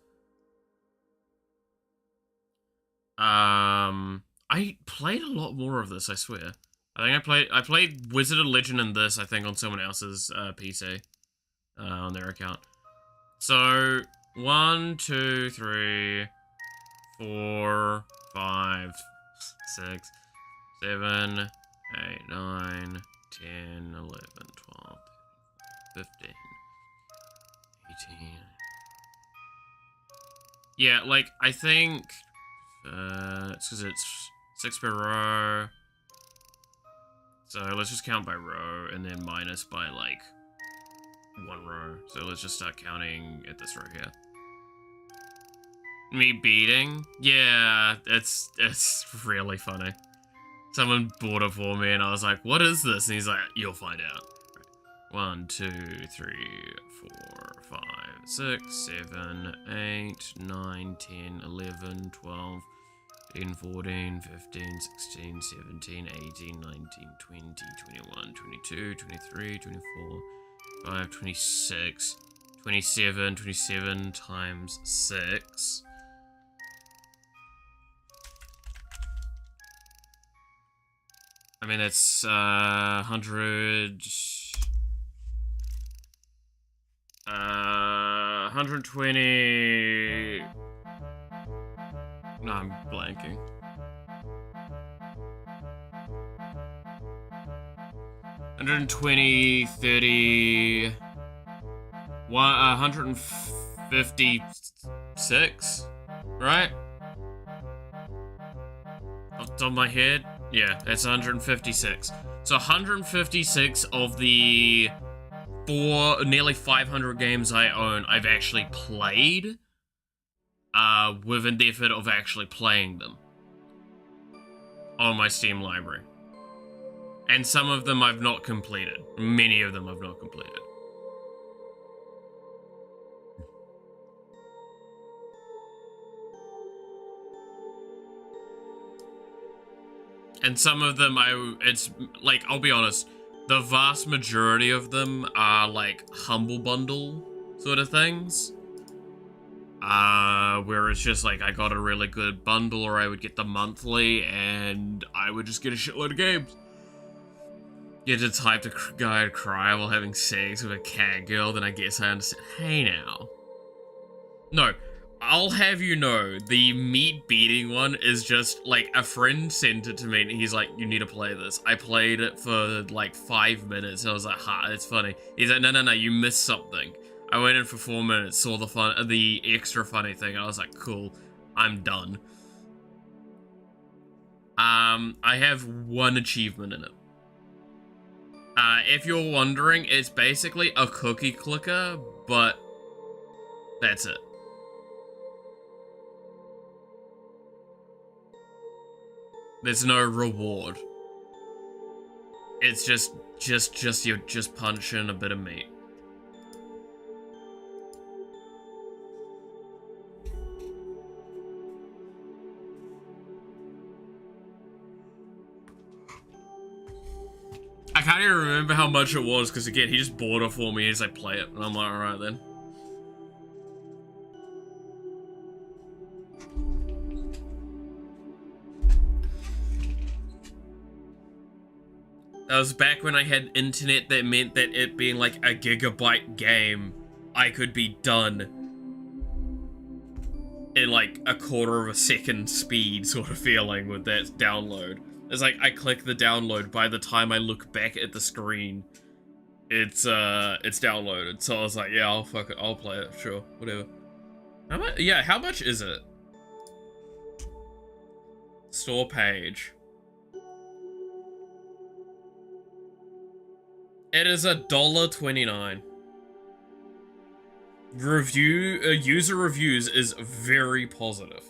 I played a lot more of this, I swear. I think I played Wizard of Legend and this, I think, on someone else's PC. On their account. So 1, 2, 3, 4, 5, 6, 7, 8, 9, 10, 11, 12, 15, 18. Yeah, like, I think it's because it's 6 per row. So let's just count by row and then minus by, like, 1 row. So let's just start counting at this row here. Me beating? Yeah, it's really funny. Someone bought it for me and I was like, what is this? And he's like, you'll find out. 1, 2, 3, 4, 5, 6, 7, 8, 9, 10, 11, 12, 13, 14, 15, 16, 17, 18, 19, 20, 21, 22, 23, 24, 25, 26, 27, 27 times 6. I mean, it's 100... 120... No, I'm blanking. 120, 30... 156, right? Off the top of my head? Yeah, it's 156. So 156 of the nearly 500 games I own, I've actually played, within the effort of actually playing them on my Steam library. And some of them I've not completed. Many of them I've not completed. And some of them, it's, like, I'll be honest, the vast majority of them are, like, Humble Bundle sort of things. Where it's just, like, I got a really good bundle, or I would get the monthly, and I would just get a shitload of games. You had to type the guy to cry while having sex with a cat girl, then I guess I understand. Hey, now. No. I'll have you know, the meat beating one is just, like, a friend sent it to me and he's like, you need to play this. I played it for, like, 5 minutes and I was like, ha, it's funny. He's like, no, you missed something. I went in for 4 minutes, saw the extra funny thing, and I was like, cool, I'm done. I have 1 achievement in it. If you're wondering, it's basically a cookie clicker, but that's it. There's no reward. It's just you're just punching a bit of meat. I can't even remember how much it was, because again, he just bought it for me, he's like, play it, and I'm like, alright then. That was back when I had internet that meant that it being like a gigabyte game, I could be done in like a quarter of a second speed sort of feeling with that download. It's like I click the download, by the time I look back at the screen, it's downloaded. So I was like, yeah, I'll play it, sure, whatever. How much? Yeah, how much is it? Store page. It is $1.29. User reviews is very positive.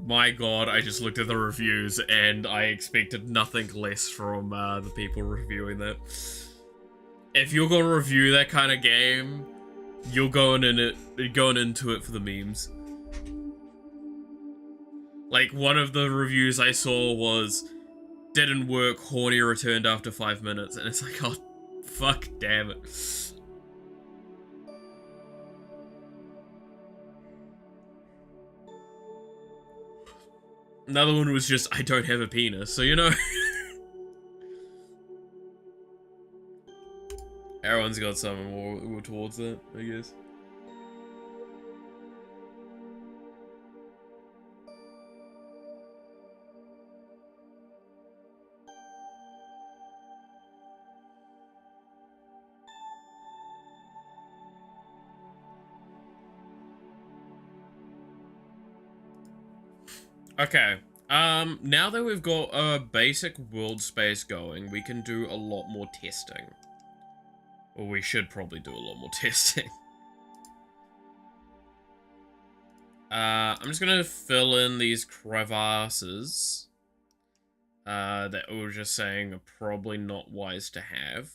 My god, I just looked at the reviews and I expected nothing less from the people reviewing that. If you're gonna review that kind of game, you're going into it for the memes. Like, one of the reviews I saw was, didn't work, horny returned after 5 minutes, and it's like, oh, fuck damn it. Another one was just, I don't have a penis, so you know. Everyone's got something more towards that, I guess. Okay, now that we've got a basic world space going, we can do a lot more testing. Or we should probably do a lot more testing. I'm just gonna fill in these crevasses that we were just saying are probably not wise to have.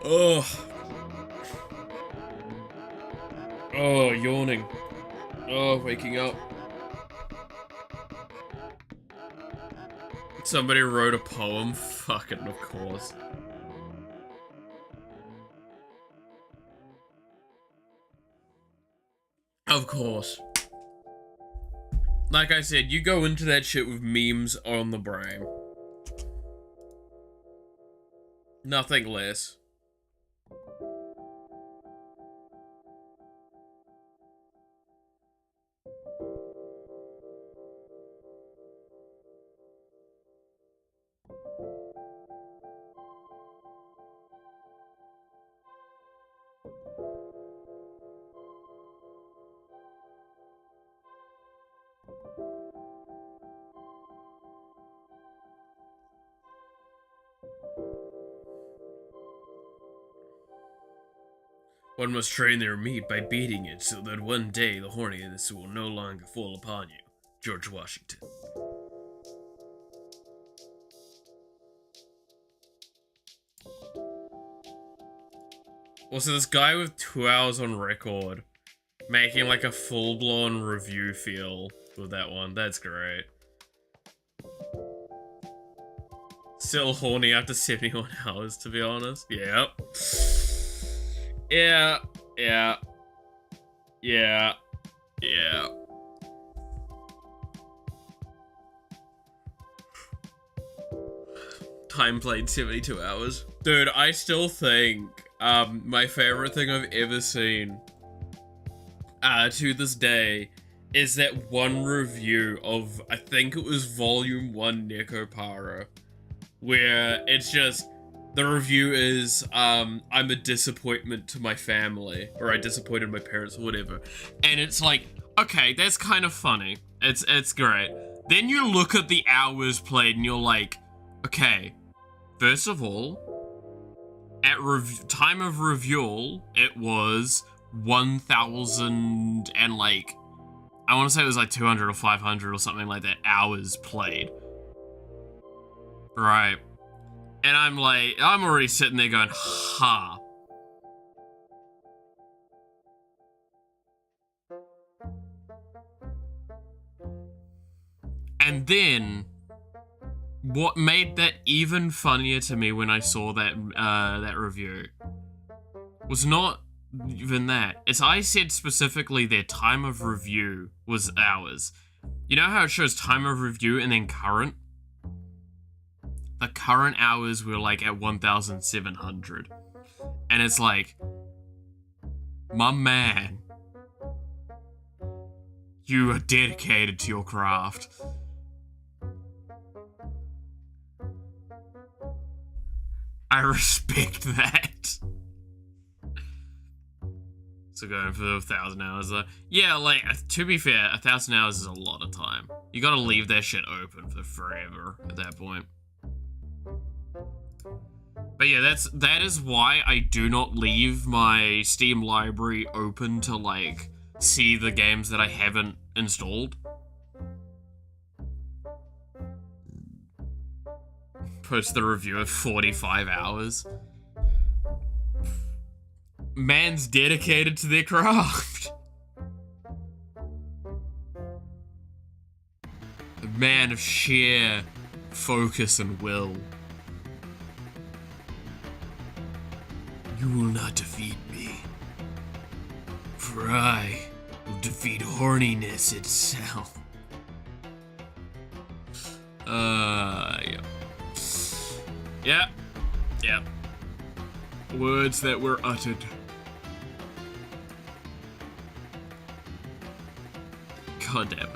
Ugh. Oh, yawning. Oh, waking up. Somebody wrote a poem? Fucking of course. Of course. Like I said, you go into that shit with memes on the brain. Nothing less. One must train their meat by beating it so that one day the horniness will no longer fall upon you. George Washington. Also, this guy with 2 hours on record making like a full-blown review feel with that one. That's great. Still horny after 71 hours, to be honest. Yep. Yeah. Yeah. Yeah. Yeah. Time played 72 hours. Dude, I still think my favorite thing I've ever seen to this day is that one review of, I think it was Volume 1 Nekopara, where it's just, the review is, I'm a disappointment to my family, or I disappointed my parents, or whatever. And it's like, okay, that's kind of funny. It's great. Then you look at the hours played and you're like, okay, first of all, at time of review, it was 1,000 and like, I want to say it was like 200 or 500 or something like that hours played. Right. And I'm like, I'm already sitting there going, ha. And then, what made that even funnier to me when I saw that that review was not even that. It's I said specifically their time of review was hours. You know how it shows time of review and then current? The current hours were like at 1,700. And it's like, my man, you are dedicated to your craft. I respect that. So going for 1,000 hours though. Yeah, like, to be fair, 1,000 hours is a lot of time. You gotta leave that shit open for forever at that point. But yeah, that is why I do not leave my Steam library open to, like, see the games that I haven't installed. Post the review of 45 hours. Man's dedicated to their craft. man of sheer focus and will. You will not defeat me, for I will defeat horniness itself. Yeah. Yeah. Words that were uttered. God damn it.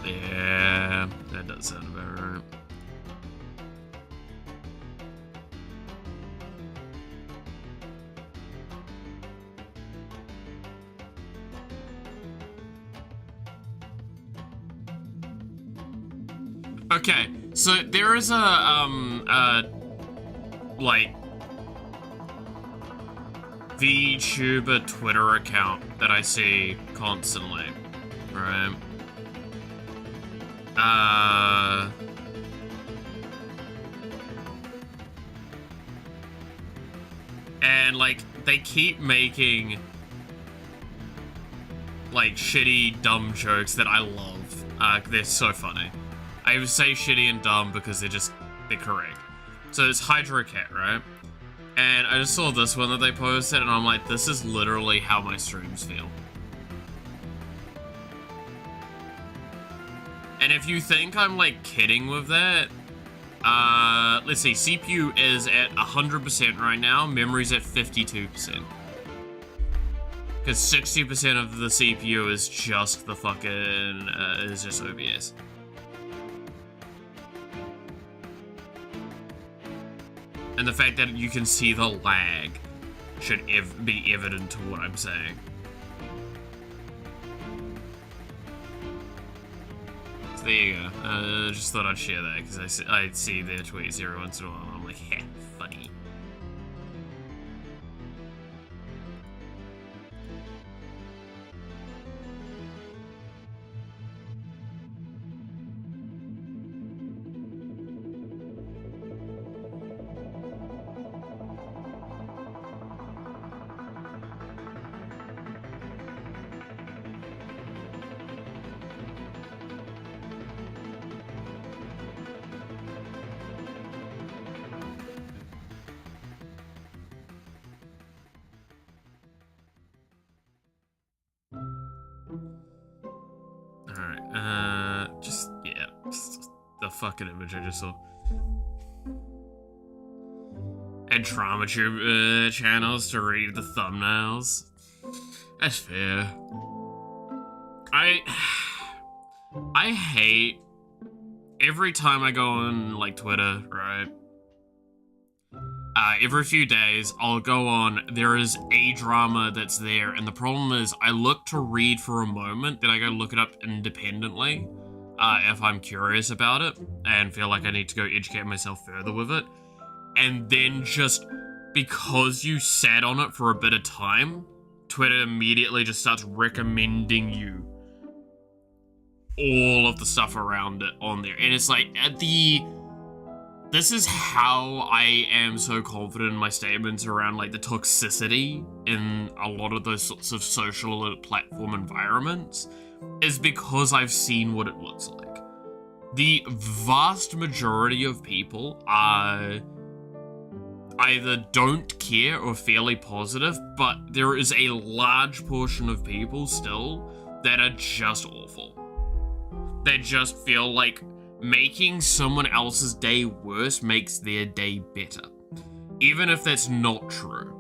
Yeah, that does sound about right. Okay, so there is like VTuber Twitter account that I see constantly, right? And like they keep making like shitty, dumb jokes that I love. They're so funny. I would say shitty and dumb because they're correct. So it's Hydra Cat, right? And I just saw this one that they posted, and I'm like, this is literally how my streams feel. And if you think I'm, like, kidding with that, let's see, CPU is at 100% right now, memory's at 52%. Because 60% of the CPU is just the fucking, is just OBS. And the fact that you can see the lag should be evident to what I'm saying. So there you go. Just thought I'd share that because I see their tweets every once in a while and I'm like, heh, funny. Just the fucking image I just saw. And DramaTube channels to read the thumbnails. That's fair. I hate every time I go on like Twitter, right? Every few days I'll go on, there is a drama that's there, and the problem is I look to read for a moment, then I go look it up independently. If I'm curious about it and feel like I need to go educate myself further with it. And then just because you sat on it for a bit of time, Twitter immediately just starts recommending you all of the stuff around it on there. And it's like, this is how I am so confident in my statements around like the toxicity in a lot of those sorts of social platform environments, is because I've seen what it looks like. The vast majority of people are either don't care or fairly positive, but there is a large portion of people still that are just awful. They just feel like making someone else's day worse makes their day better. Even if that's not true.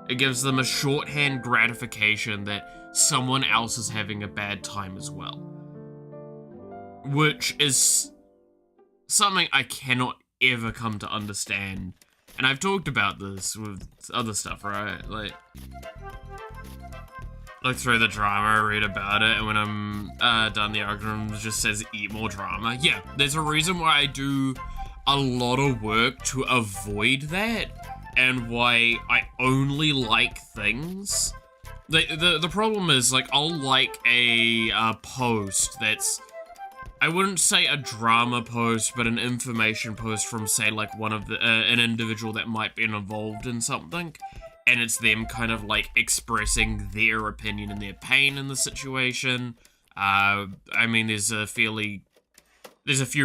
It gives them a shorthand gratification that someone else is having a bad time as well. Which is something I cannot ever come to understand. And I've talked about this with other stuff, right? Like, look through the drama, read about it, and when I'm done, the algorithm just says eat more drama. Yeah, there's a reason why I do a lot of work to avoid that, and why I only like things. The problem is, like, I'll like a post that's, I wouldn't say a drama post, but an information post from, say, like, one of the, an individual that might be involved in something, and it's them kind of, like, expressing their opinion and their pain in the situation. I mean, there's a few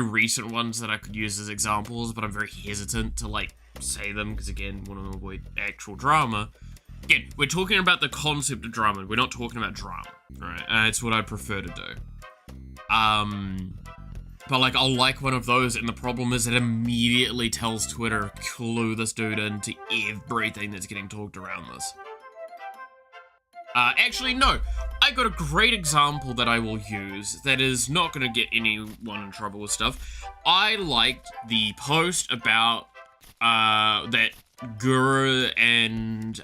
recent ones that I could use as examples, but I'm very hesitant to, like, say them, because, again, want to avoid actual drama. Again, we're talking about the concept of drama, we're not talking about drama, right? It's what I prefer to do. But, like, I'll like one of those, and the problem is it immediately tells Twitter, clue this dude into everything that's getting talked around this. Actually, no. I got a great example that I will use that is not going to get anyone in trouble with stuff. I liked the post about, that Guru and,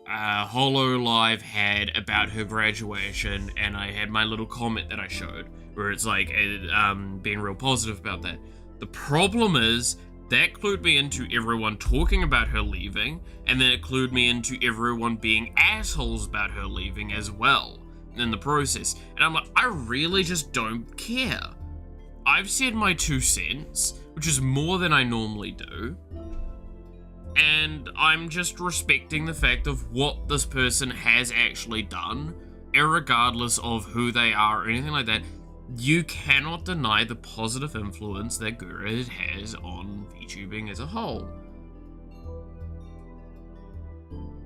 Hololive had about her graduation, and I had my little comment that I showed, where it's like, being real positive about that. The problem is, that clued me into everyone talking about her leaving, and then it clued me into everyone being assholes about her leaving as well, in the process. And I'm like, I really just don't care. I've said my 2 cents, which is more than I normally do, and I'm just respecting the fact of what this person has actually done, irregardless of who they are or anything like that. You cannot deny the positive influence that Guru has on VTubing as a whole.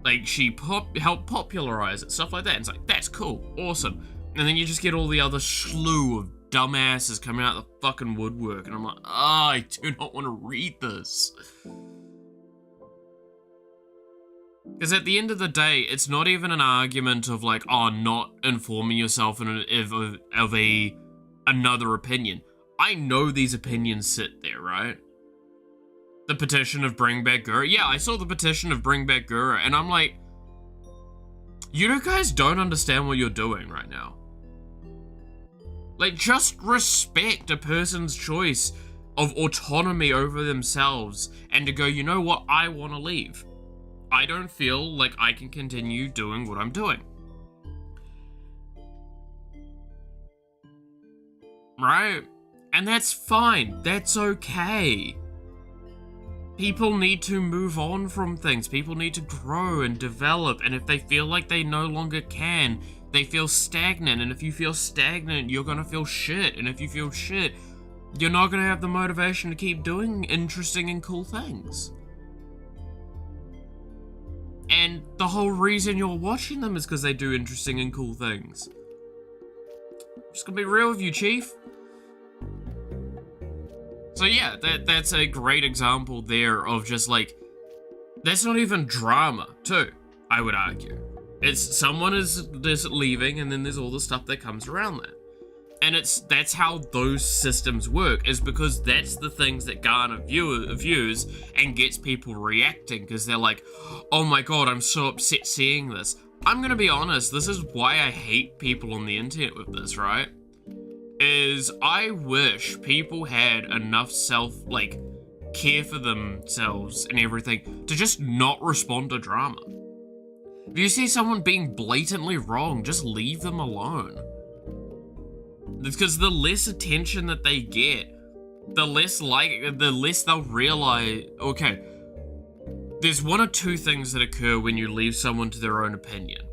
Like, she helped popularize it, stuff like that. And it's like, that's cool, awesome. And then you just get all the other slew of dumbasses coming out of the fucking woodwork, and I'm like, I do not want to read this. Because at the end of the day, it's not even an argument of, like, oh, not informing yourself of another opinion. I know these opinions sit there, right? The petition of Bring Back Guru. Yeah, I saw the petition of Bring Back Guru, and I'm like, you guys don't understand what you're doing right now. Like, just respect a person's choice of autonomy over themselves, and to go, you know what, I want to leave. I don't feel like I can continue doing what I'm doing. Right? And that's fine. That's okay. People need to move on from things. People need to grow and develop. And if they feel like they no longer can, they feel stagnant. And if you feel stagnant, you're gonna feel shit. And if you feel shit, you're not gonna have the motivation to keep doing interesting and cool things. And the whole reason you're watching them is because they do interesting and cool things. Just gonna be real with you, Chief. So yeah, that's a great example there of just like, that's not even drama, too, I would argue. It's someone is just leaving, and then there's all the stuff that comes around that. And that's how those systems work, is because that's the things that garner views and gets people reacting, because they're like, oh my god, I'm so upset seeing this. I'm gonna be honest, this is why I hate people on the internet with this, right? Is I wish people had enough care for themselves and everything to just not respond to drama. If you see someone being blatantly wrong, just leave them alone. Because the less attention that they get, the less they'll realize, okay, there's one or two things that occur when you leave someone to their own opinion.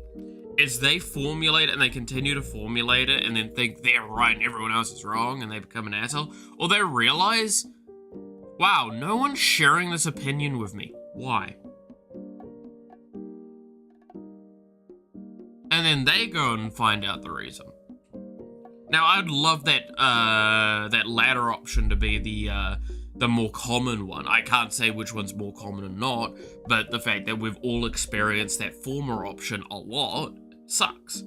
Is they formulate it and they continue to formulate it and then think they're right and everyone else is wrong and they become an asshole. Or they realize, wow, no one's sharing this opinion with me. Why? And then they go and find out the reason. Now, I'd love that that latter option to be the more common one. I can't say which one's more common or not, but the fact that we've all experienced that former option a lot sucks.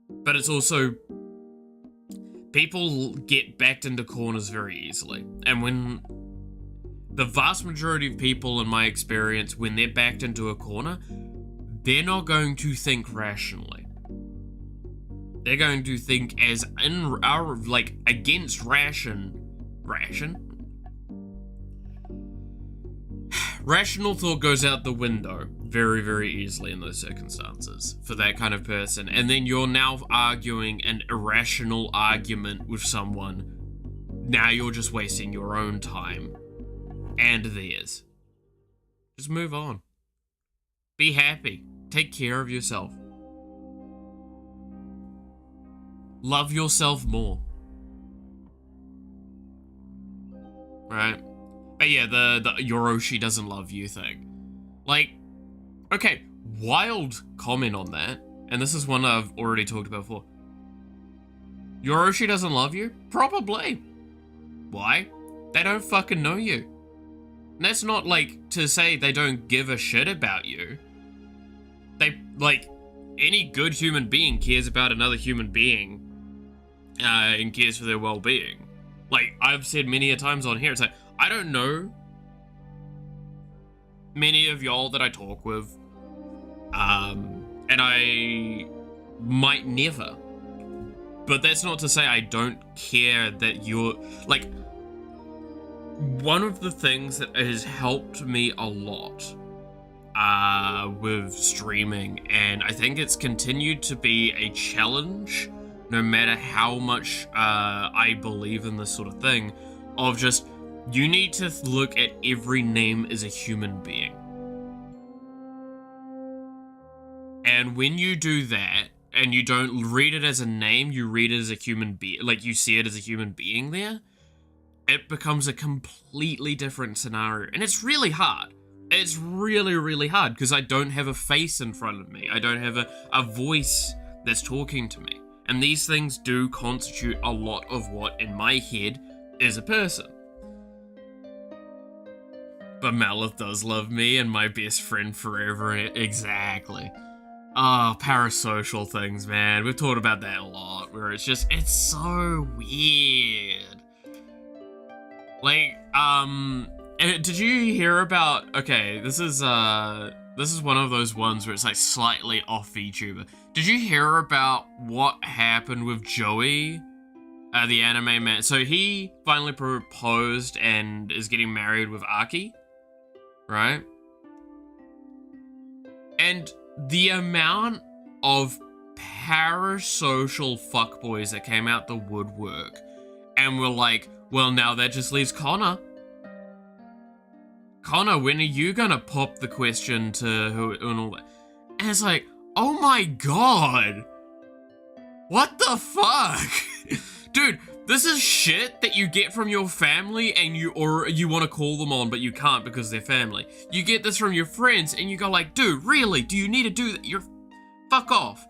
But it's also, people get backed into corners very easily. And when the vast majority of people, in my experience, when they're backed into a corner, they're not going to think rationally. They're going to think as in our, like, against ration. Rational thought goes out the window very, very easily in those circumstances for that kind of person. And then you're now arguing an irrational argument with someone. Now you're just wasting your own time and theirs. Just move on. Be happy. Take care of yourself. Love yourself more. Right? But yeah, the Yoroshi doesn't love you thing. Like, okay, wild comment on that. And this is one I've already talked about before. Yoroshi doesn't love you? Probably. Why? They don't fucking know you. And that's not like to say they don't give a shit about you. They, like, any good human being cares about another human being and cares for their well-being. Like, I've said many a times on here, it's like, I don't know many of y'all that I talk with, and I might never. But that's not to say I don't care that you're, like, one of the things that has helped me a lot with streaming, and I think it's continued to be a challenge, no matter how much I believe in this sort of thing, of just, you need to look at every name as a human being. And when you do that, and you don't read it as a name, you read it as a human being, like you see it as a human being there, it becomes a completely different scenario. And it's really hard. It's really, really hard, because I don't have a face in front of me. I don't have a voice that's talking to me. And these things do constitute a lot of what, in my head, is a person. But Malith does love me and my best friend forever. Exactly. Oh, parasocial things, man. We've talked about that a lot, where it's just, it's so weird. Like, did you hear about, okay, this is one of those ones where it's like slightly off VTuber. Did you hear about what happened with Joey, the anime man? So he finally proposed and is getting married with Aki, right? And the amount of parasocial fuckboys that came out the woodwork and were like, well, now that just leaves Connor. Connor, when are you gonna pop the question to who and all that? And it's like, oh my god. What the fuck? Dude, this is shit that you get from your family and you want to call them on, but you can't because they're family. You get this from your friends and you go like, dude, really? Do you need to do that? You're fuck off.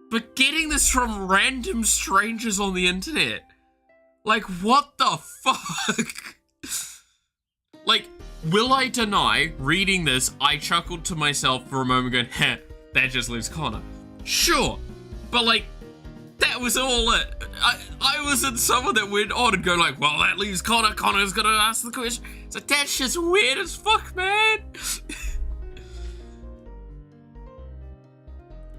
But getting this from random strangers on the internet, like, what the fuck? Like, will I deny reading this? I chuckled to myself for a moment going, heh, that just leaves Connor. Sure, but like, that was all it. I wasn't someone that went on and go like, well, that leaves Connor. Connor's gonna ask the question. It's like, that's just weird as fuck, man.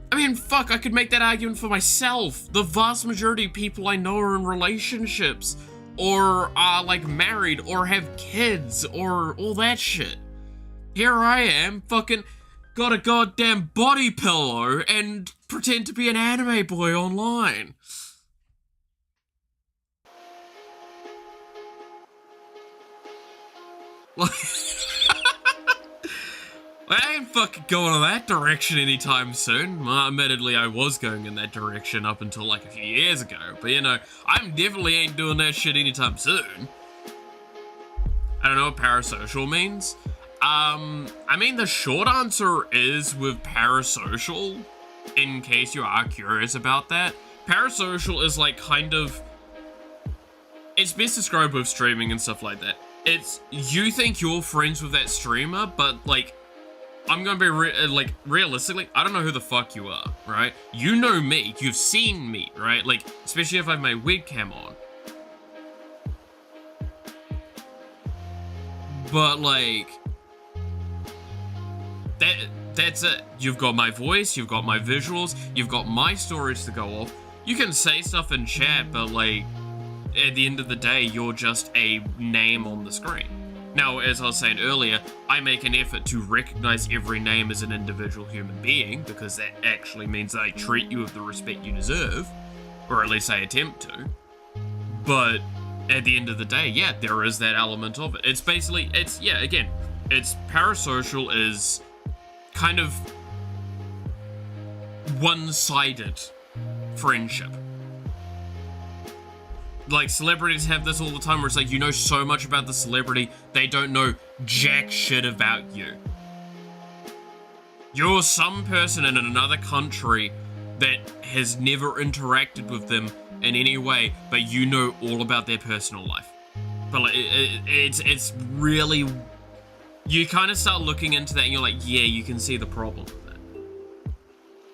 I mean, fuck, I could make that argument for myself. The vast majority of people I know are in relationships, or are like married, or have kids, or all that shit. Here I am, fucking got a goddamn body pillow and pretend to be an anime boy online. Like, I ain't fucking going in that direction anytime soon. Well, admittedly, I was going in that direction up until like a few years ago, but you know, I definitely ain't doing that shit anytime soon. I don't know what parasocial means. I mean, the short answer is with parasocial, in case you are curious about that. Parasocial is like kind of, it's best described with streaming and stuff like that. It's, you think you're friends with that streamer, but like, I'm gonna be realistically, I don't know who the fuck you are, right? You know me, you've seen me, right? Like, especially if I've my webcam on. But like, that that's it. You've got my voice, you've got my visuals, you've got my stories to go off. You can say stuff in chat, but like, at the end of the day, you're just a name on the screen. Now, as I was saying earlier, I make an effort to recognize every name as an individual human being, because that actually means that I treat you with the respect you deserve, or at least I attempt to. But at the end of the day, yeah, there is that element of it. It's basically, it's parasocial is kind of one-sided friendship. Like, celebrities have this all the time where it's like, you know so much about the celebrity, they don't know jack shit about you. You're some person in another country that has never interacted with them in any way, but you know all about their personal life. But like, it's really, you kind of start looking into that and you're like, yeah, you can see the problem with that.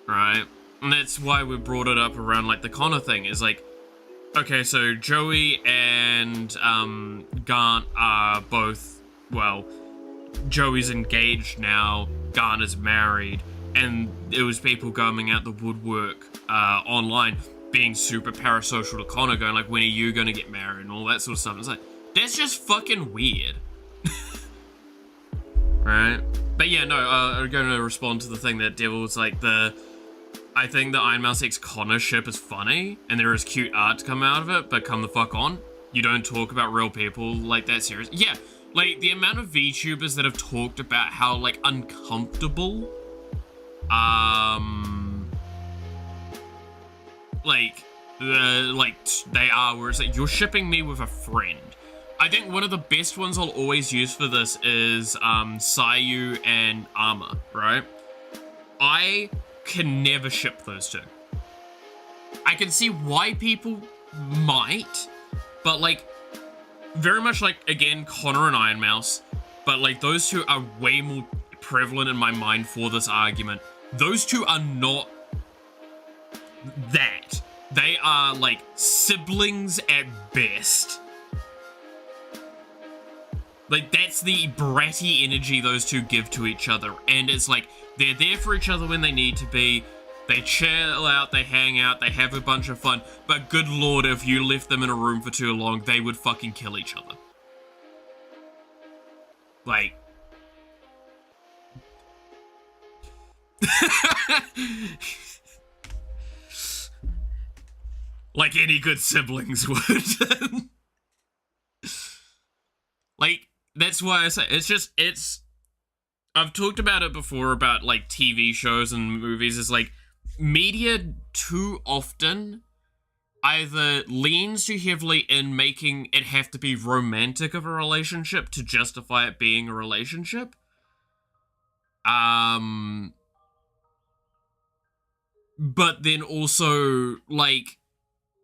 Right? And that's why we brought it up around like the Connor thing, is like, okay, so Joey and Garnt are both, well, Joey's engaged now, Garnt is married, and it was people coming out the woodwork online being super parasocial to Connor, going like, when are you gonna get married and all that sort of stuff. It's like, that's just fucking weird. Right? But yeah, no, I'm going to respond to the thing that Devil was like, I think the Iron Mouse X Connor ship is funny, and there is cute art to come out of it, but come the fuck on. You don't talk about real people like that serious. Yeah, like, the amount of VTubers that have talked about how, like, uncomfortable, they are, where it's like, you're shipping me with a friend. I think one of the best ones I'll always use for this is, Sayu and Arma, right? I can never ship those two. I can see why people might, but like, very much like, again, Connor and Iron Mouse, but like, those two are way more prevalent in my mind for this argument. Those two are not that. They are like siblings at best. Like, that's the bratty energy those two give to each other, and it's like, they're there for each other when they need to be, they chill out, they hang out, they have a bunch of fun, but good lord, if you left them in a room for too long, they would fucking kill each other. Like... like any good siblings would. Like, that's why I say, I've talked about it before about, like, TV shows and movies. It's like, media too often either leans too heavily in making it have to be romantic of a relationship to justify it being a relationship. But then also, like,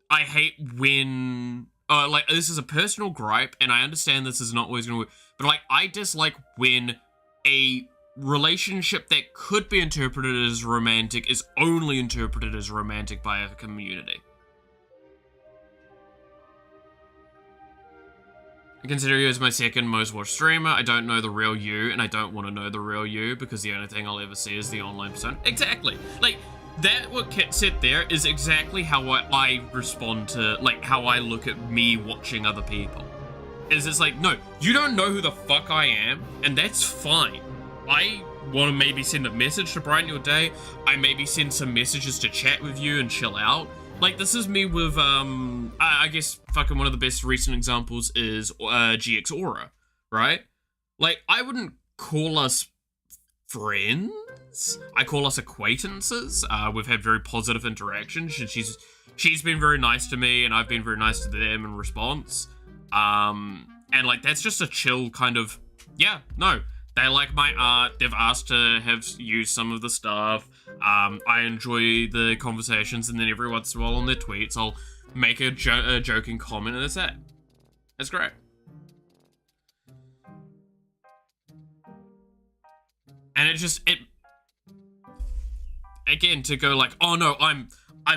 I hate when... like, this is a personal gripe, and I understand this is not always going to work, but, like, I dislike when a relationship that could be interpreted as romantic is only interpreted as romantic by a community. I consider you as my second most watched streamer. I don't know the real you, and I don't want to know the real you, because the only thing I'll ever see is the online persona. Exactly! Like, that, what Kit said there, is exactly how I respond to, like, how I look at me watching other people. Is it's like, no, you don't know who the fuck I am, and that's fine. I want to maybe send a message to brighten your day. I maybe send some messages to chat with you and chill out. Like, this is me with, I guess fucking one of the best recent examples is GX Aura, right? Like, I wouldn't call us friends. I call us acquaintances. We've had very positive interactions. She's been very nice to me, and I've been very nice to them in response. And like, that's just a chill kind of, yeah, no, they like my art. They've asked to have used some of the stuff. I enjoy the conversations, and then every once in a while on their tweets, I'll make a joking comment, and that's that. That's great. And it again, to go like, oh no, I'm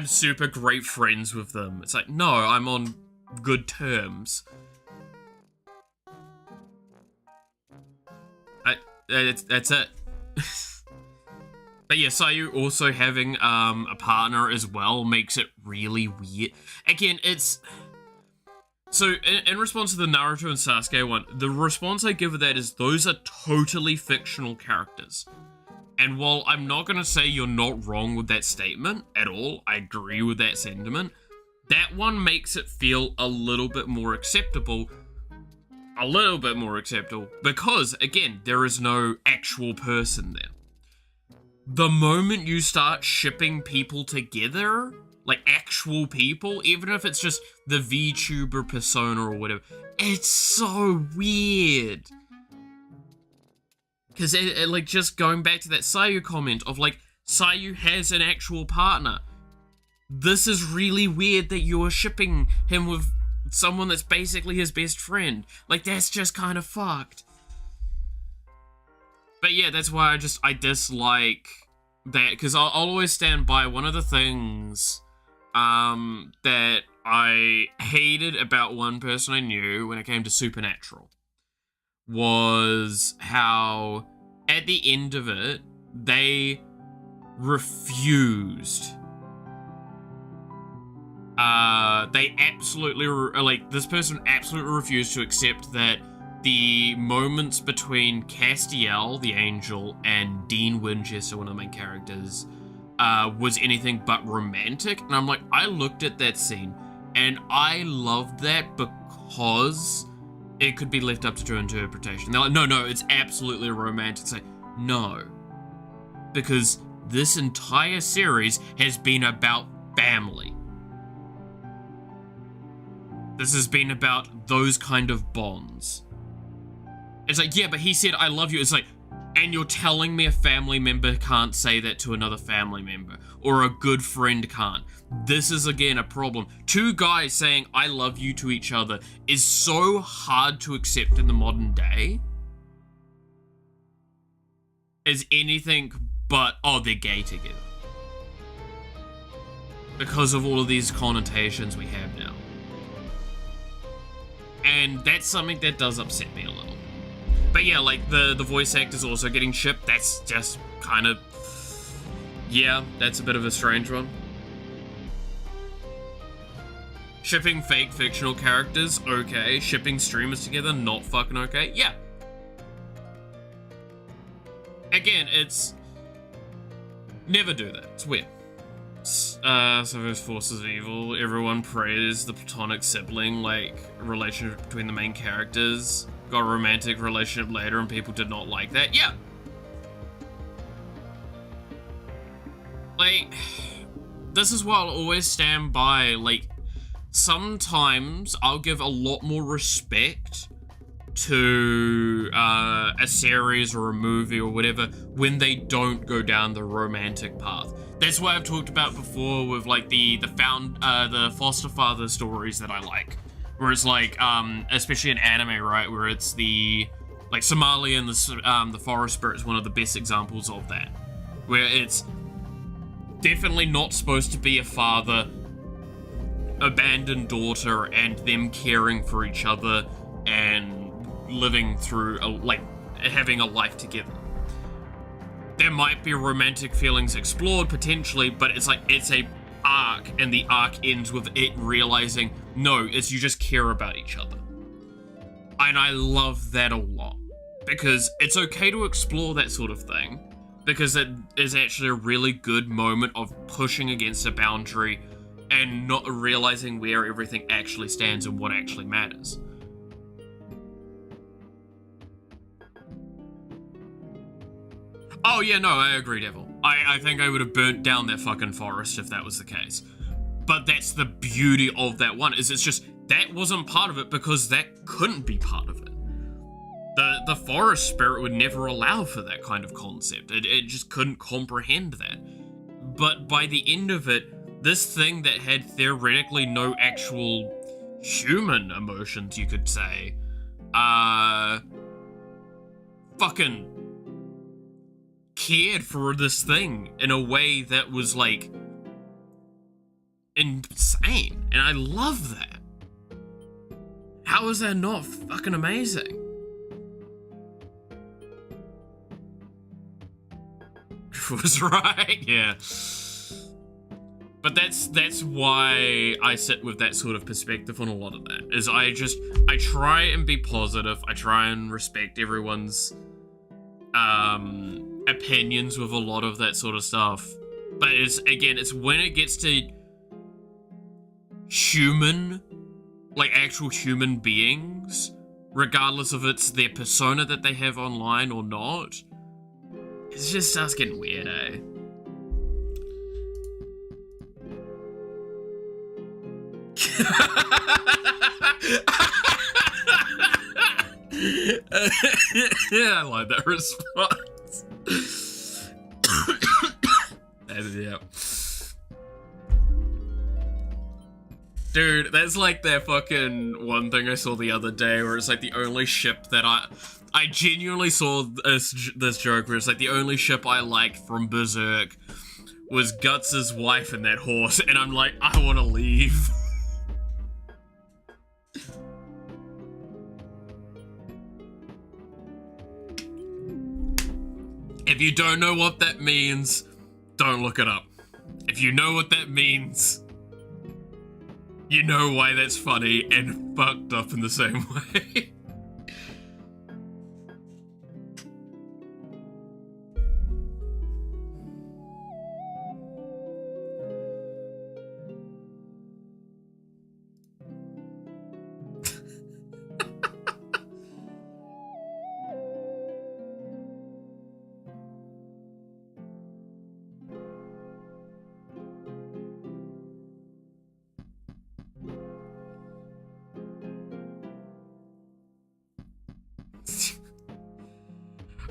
super great friends with them. It's like, no, I'm on good terms. That's it. But yeah, Sayu also having a partner as well makes it really weird. Again, it's... So, in response to the Naruto and Sasuke one, the response I give to that is those are totally fictional characters. And while I'm not going to say you're not wrong with that statement at all, I agree with that sentiment, that one makes it feel a little bit more acceptable. Because, again, there is no actual person there. The moment you start shipping people together, like actual people, even if it's just the VTuber persona or whatever, it's so weird. Because, like, just going back to that Sayu comment of, like, Sayu has an actual partner. This is really weird that you're shipping him with someone that's basically his best friend. Like, that's just kind of fucked. But yeah, that's why I dislike that, because I'll always stand by one of the things that I hated about one person I knew when it came to Supernatural was how at the end of it, they refused. They absolutely, this person absolutely refused to accept that the moments between Castiel, the angel, and Dean Winchester, one of the main characters, was anything but romantic. And I'm like, I looked at that scene, and I loved that because it could be left up to true interpretation. They're like, no, it's absolutely romantic. It's like, no. Because this entire series has been about family. This has been about those kind of bonds. It's like, yeah, but he said, I love you. It's like, and you're telling me a family member can't say that to another family member, or a good friend can't. This is, again, a problem. Two guys saying, I love you to each other is so hard to accept in the modern day as anything but, oh, they're gay together. Because of all of these connotations we have now. And that's something that does upset me a little. But yeah, like, the voice actors also getting shipped, that's just kind of... Yeah, that's a bit of a strange one. Shipping fake fictional characters, okay. Shipping streamers together, not fucking okay. Yeah. Again, it's... Never do that. It's weird. So there's forces of evil. Everyone praised the platonic sibling, like, relationship between the main characters. Got a romantic relationship later and people did not like that. Yeah. Like, this is what I'll always stand by. Like, sometimes I'll give a lot more respect to a series or a movie or whatever when they don't go down the romantic path. That's what I've talked about before with, like, the foster father stories that I like. Where it's like, especially in anime, right, where it's the, like, Somalia and the Forest Spirit is one of the best examples of that. Where it's definitely not supposed to be a father, abandoned daughter, and them caring for each other and living through, having a life together. There might be romantic feelings explored, potentially, but it's like, it's a arc, and the arc ends with it realizing, no, it's you just care about each other. And I love that a lot, because it's okay to explore that sort of thing, because it is actually a really good moment of pushing against a boundary and not realizing where everything actually stands and what actually matters. Oh yeah, no, I agree, Devil. I think I would have burnt down that fucking forest if that was the case. But that's the beauty of that one, is it's just, that wasn't part of it because that couldn't be part of it. The forest spirit would never allow for that kind of concept. It just couldn't comprehend that. But by the end of it, this thing that had theoretically no actual human emotions, you could say, fucking cared for this thing in a way that was, like, insane. And I love that. How is that not fucking amazing? was right, yeah. But that's why I sit with that sort of perspective on a lot of that, is I try and be positive, I try and respect everyone's opinions with a lot of that sort of stuff. But it's when it gets to human, like actual human beings, regardless of it's their persona that they have online or not, it just starts getting weird, eh? Yeah, I like that response. Yeah. Dude, that's like that fucking one thing I saw the other day where it's like the only ship that I genuinely saw this joke where it's like the only ship I liked from Berserk was Guts' wife and that horse, and I'm like, I want to leave. If you don't know what that means, don't look it up. If you know what that means, you know why that's funny and fucked up in the same way.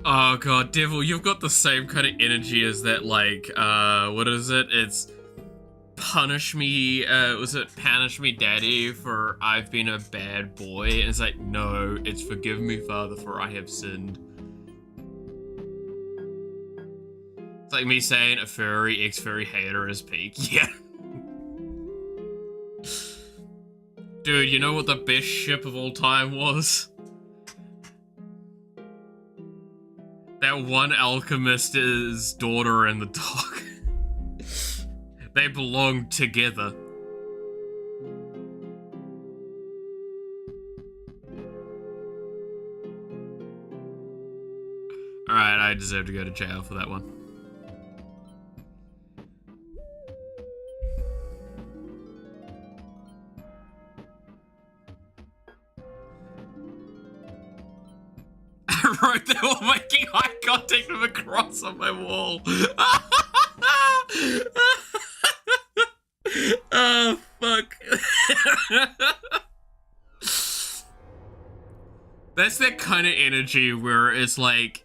Oh god, Devil, you've got the same kind of energy as that, like, what is it? It's punish me, punish me daddy for I've been a bad boy? And it's like, no, it's forgive me father for I have sinned. It's like me saying a furry ex-furry hater is peak. Yeah. Dude, you know what the best ship of all time was? That one alchemist's daughter and the dog. They belong together. Alright, I deserve to go to jail for that one. I wrote that while making eye contact with a cross on my wall. Oh, fuck. That's that kind of energy where it's like,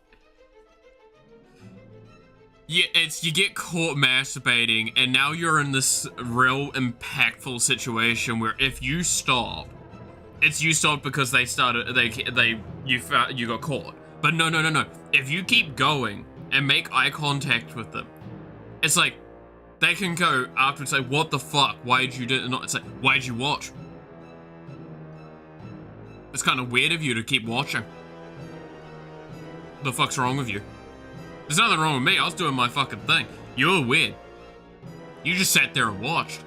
yeah, you get caught masturbating, and now you're in this real impactful situation where if you stop, it's you stopped because they started, you got caught. But no. If you keep going and make eye contact with them, it's like, they can go after and say, what the fuck? Why did you do it? It's like, why did you watch? It's kind of weird of you to keep watching. What the fuck's wrong with you? There's nothing wrong with me. I was doing my fucking thing. You were weird. You just sat there and watched.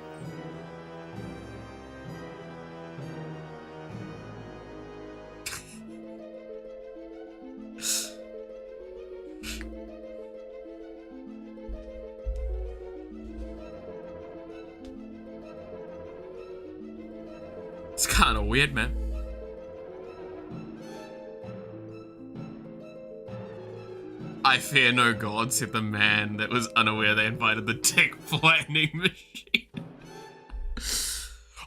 It's kind of weird, man. I fear no god, said the man that was unaware they invited the dick flattening machine.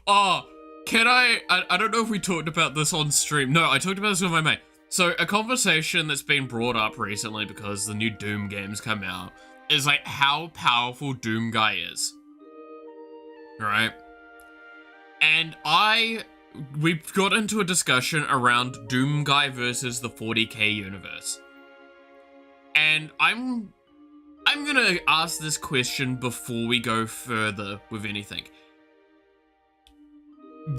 Oh, can I don't know if we talked about this on stream. No, I talked about this with my mate. So a conversation that's been brought up recently because the new Doom games come out is like how powerful Doom Guy is. Right? And we've got into a discussion around Doom Guy versus the 40k universe. And I'm gonna ask this question before we go further with anything.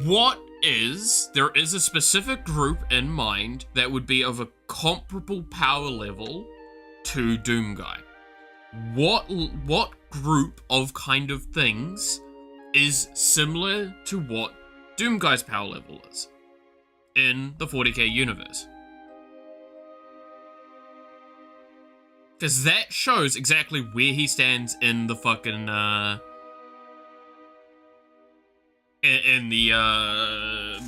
There is a specific group in mind that would be of a comparable power level to Doom Guy. what group of kind of things is similar to what Doomguy's power level is in the 40k universe? Because that shows exactly where he stands in the fucking, in the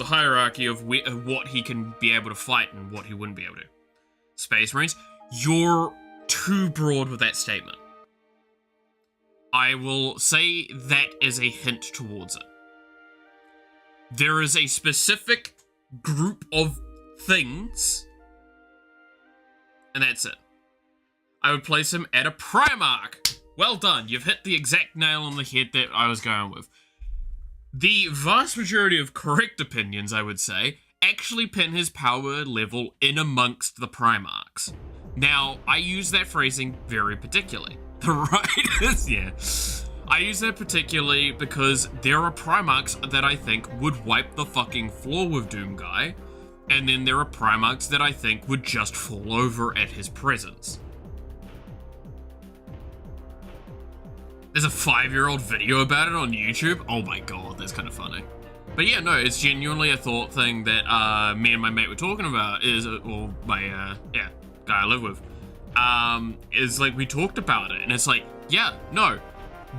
hierarchy of what he can be able to fight and what he wouldn't be able to. Space Marines, you're too broad with that statement. I will say that as a hint towards it. There is a specific group of things, and that's it. I would place him at a Primarch. Well done, you've hit the exact nail on the head that I was going with. The vast majority of correct opinions, I would say, actually pin his power level in amongst the Primarchs. Now, I use that phrasing very particularly. The writers, yeah. I use that particularly because there are Primarchs that I think would wipe the fucking floor with Doomguy, and then there are Primarchs that I think would just fall over at his presence. There's a 5-year-old video about it on YouTube. Oh my god, that's kind of funny. But yeah, no, it's genuinely a thought thing that me and my mate were talking about, or my, guy I live with, is like, we talked about it, and it's like, yeah, no,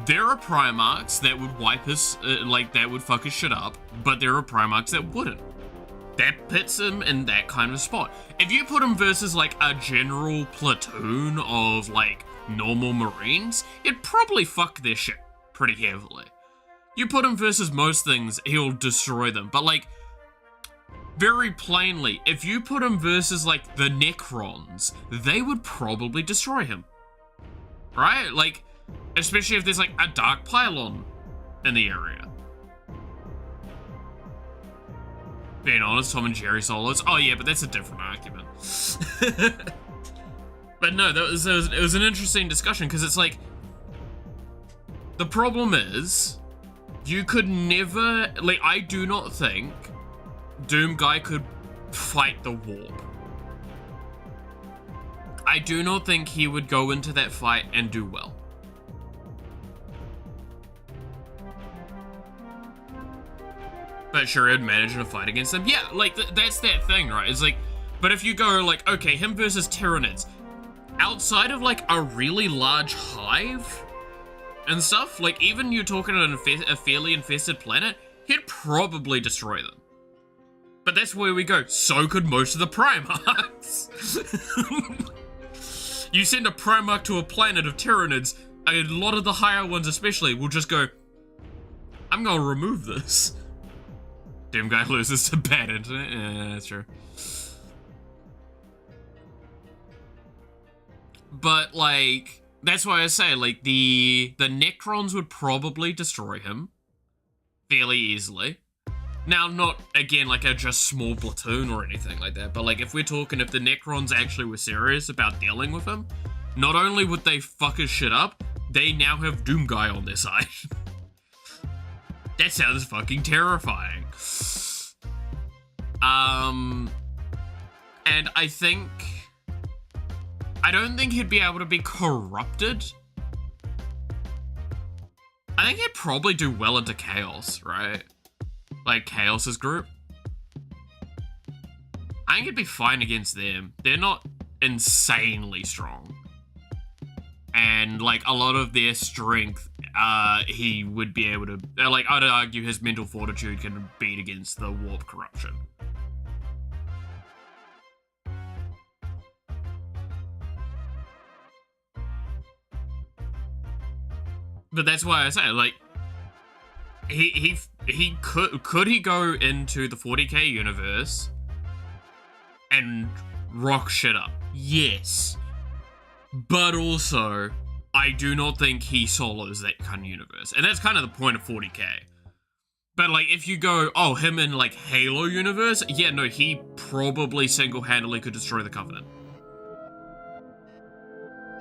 there are Primarchs that would wipe his, that would fuck his shit up, but there are Primarchs that wouldn't. That puts him in that kind of spot. If you put him versus, like, a general platoon of, like, normal Marines, he'd probably fuck their shit pretty heavily. You put him versus most things, he'll destroy them. But, like, very plainly, if you put him versus, like, the Necrons, they would probably destroy him. Right? Like, especially if there's, like, a Dark Pylon in the area. Being honest, Tom and Jerry solos. Oh yeah, but that's a different argument. But no, it was an interesting discussion, because it's like, the problem is, you could never, like, I do not think Doomguy could fight the warp. I do not think he would go into that fight and do well. But sure, he'd manage in a fight against them. Yeah, like, that's that thing, right? It's like, but if you go, like, okay, him versus Tyranids, outside of, like, a really large hive and stuff, like, even you're talking on a fairly infested planet, he'd probably destroy them. But that's where we go. So could most of the Primarchs. You send a Primarch to a planet of Tyranids, a lot of the higher ones especially will just go, I'm gonna remove this. Doomguy loses to bad internet. Yeah, that's true. But, like, that's why I say, like, the Necrons would probably destroy him fairly easily. Now, not, again, like a just small platoon or anything like that, but, like, if we're talking, if the Necrons actually were serious about dealing with him, not only would they fuck his shit up, they now have Doomguy on their side. That sounds fucking terrifying. And I don't think he'd be able to be corrupted. I think he'd probably do well into Chaos, right? Like, Chaos's group. I think he'd be fine against them. They're not insanely strong. And, like, a lot of their strength, he would be able to, like, I'd argue his mental fortitude can beat against the warp corruption. But that's why I say, like, he could he go into the 40k universe and rock shit up? Yes. But also, I do not think he solos that kind of universe. And that's kind of the point of 40k. But, like, if you go, oh, him in, like, Halo universe, yeah, no, he probably single-handedly could destroy the Covenant.